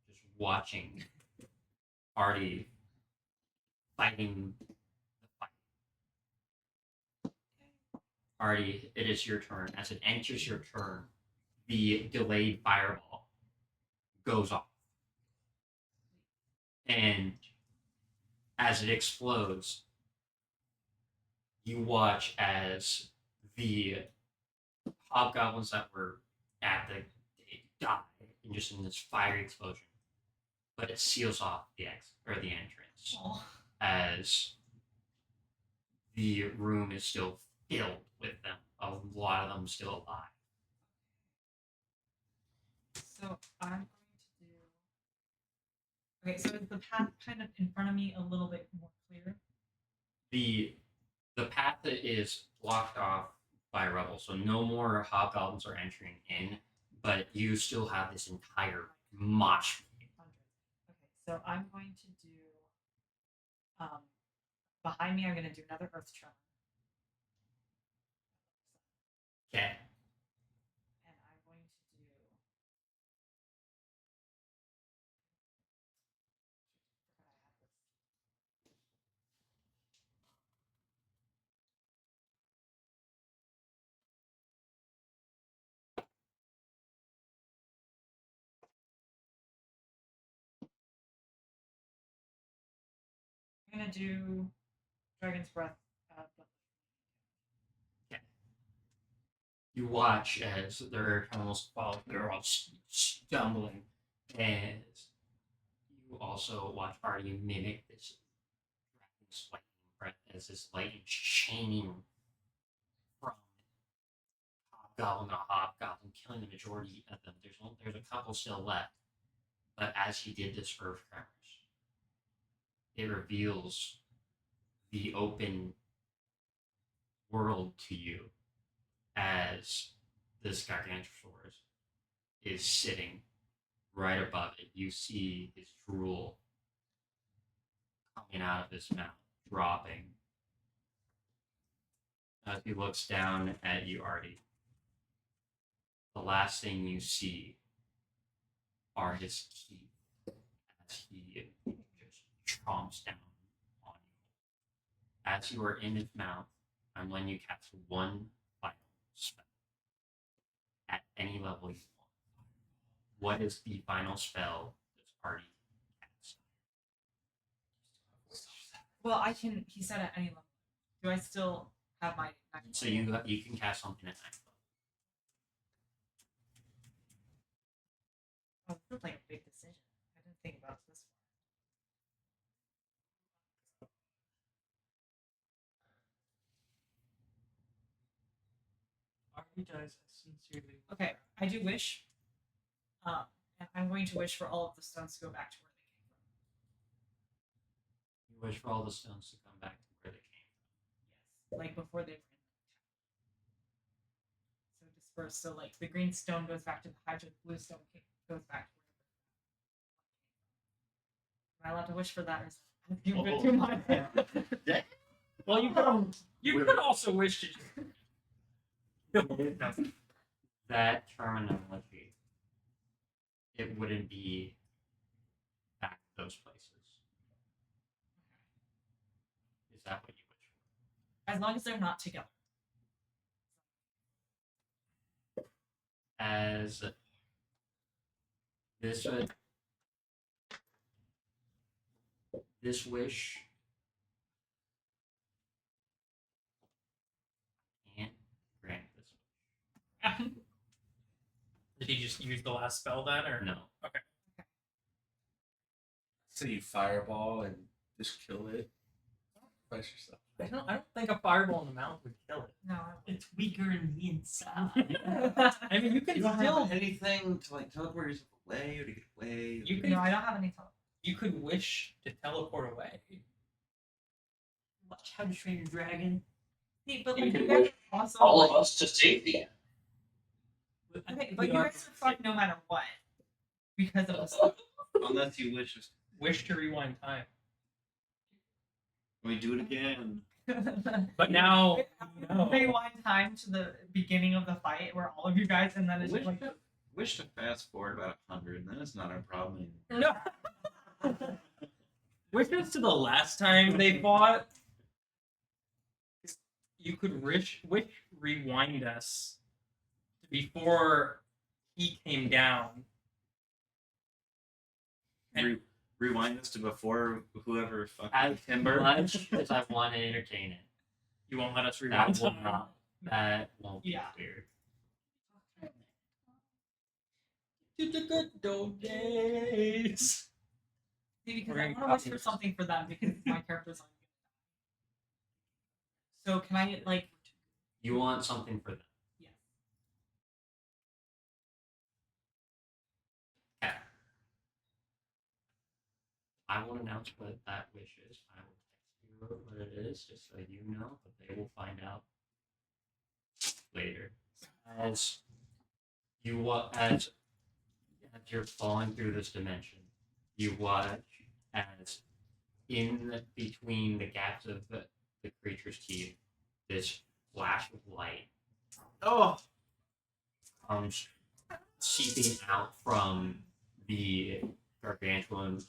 just watching. Party fighting the fight. Artie, it is your turn. As it enters your turn, the delayed fireball goes off. And as it explodes, you watch as the hobgoblins that were at the die and just in this fiery explosion. But it seals off the entrance Oh. as the room is still filled with them. A lot of them still alive. So I'm going to do. Okay, so is the path kind of in front of me a little bit more clear? The path is blocked off by rubble, so no more hobgoblins are entering in, but you still have this entire mosh. Okay, so I'm going to do. Behind me, I'm going to do another earth tremor. Okay. And I'm going to do. I'm going to do Dragon's Breath. You watch as their almost fall, they're all stumbling, and you also watch Artie mimic this dragon's lightning breath as this lightning chaining from hobgoblin to hobgoblin, killing the majority of them. There's a couple still left, but as he did this for tremors, it reveals the open world to you as this Gargantusaurus is sitting right above it. You see his drool coming out of his mouth, dropping. As he looks down at you, Artie, the last thing you see are his teeth as he just chomps down on you. As you are in his mouth, I'm letting you cast one final spell at any level you want. What is the final spell this party cast? Well, I can. He said at any level. Do I still have my? So you can cast something at 9th level. Oh, this feels like a big decision. I didn't think about this Artie dies sincerely. one. Okay, I do wish. And I'm going to wish for all of the stones to go back to where they came from. You wish for all the stones to come back to where they came from. Yes, like before they were in the town. So dispersed. So like the green stone goes back to the Hydra, the blue stone goes back to wherever. I allowed to wish for that? Or is that asking a bit too much? Well, you could also wish to. No. That terminology, it wouldn't be back to those places. Is that what you wish for? As long as they're not together. As this wish can't grant this wish. Did he just use the last spell then, or No. Okay. So you fireball and just kill it. Sacrifice yourself. I don't think a fireball in the mouth would kill it. No. It's weaker in the inside. I mean, you can You don't still have anything to like teleport yourself away or to get away. you could No, I don't have any thought. you could wish to teleport away. Watch How to Train Your Dragon. See, but You like can you guys wish are also all like, of us to safety. okay, but you guys are fucked no matter what. Because of the stuff. Unless you wish us. Wish to rewind time. We do it again. But now, no. Rewind time to the beginning of the fight where all of you guys and then it's Wish, just like wish to fast forward about 100, then it's not our problem. No. Wishes to the last time they fought. You could wish rewind us to before he came down. And Rewind us to before whoever fucking As Timber. much as I want to entertain it, you won't let us rewind that will time. not. That won't be Yeah. weird. To the good old days. see, because We're I gonna want to wish copy for this. something for them because my character's on. So can I like You want something for them. yes. Okay. I won't announce what that wish is. I will text you what it is, just so you know, but they will find out later. As as you're falling through this dimension, you watch as in between the gaps of the creature's teeth, this flash of light comes seeping out from the Gargantua's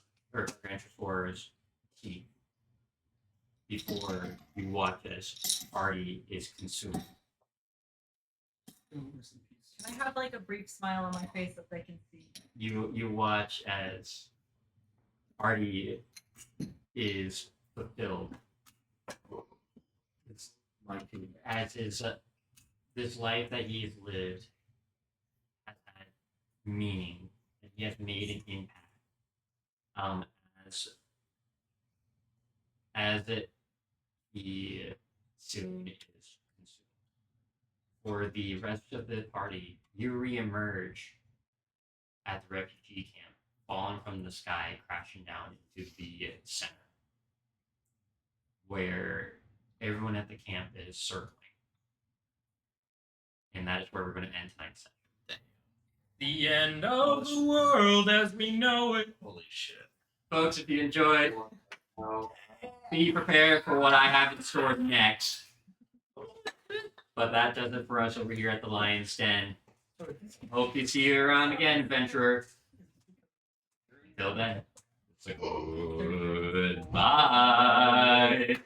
teeth before you watch as Artie is consumed. Can I have like a brief smile on my face that they can see? You watch as Artie is fulfilled. It's like as his this life that he has lived has had meaning and he has made an impact. He soon is consumed. For the rest of the party, you re-emerge at the refugee camp, falling from the sky, crashing down into the center, where everyone at the camp is circling. And that is where we're going to end tonight's session. The end of the world as we know it. Holy shit. Folks, if you enjoyed, be prepared for what I have in store next. But that does it for us over here at the Lion's Den. Hope to see you around again, adventurer. Until then, goodbye.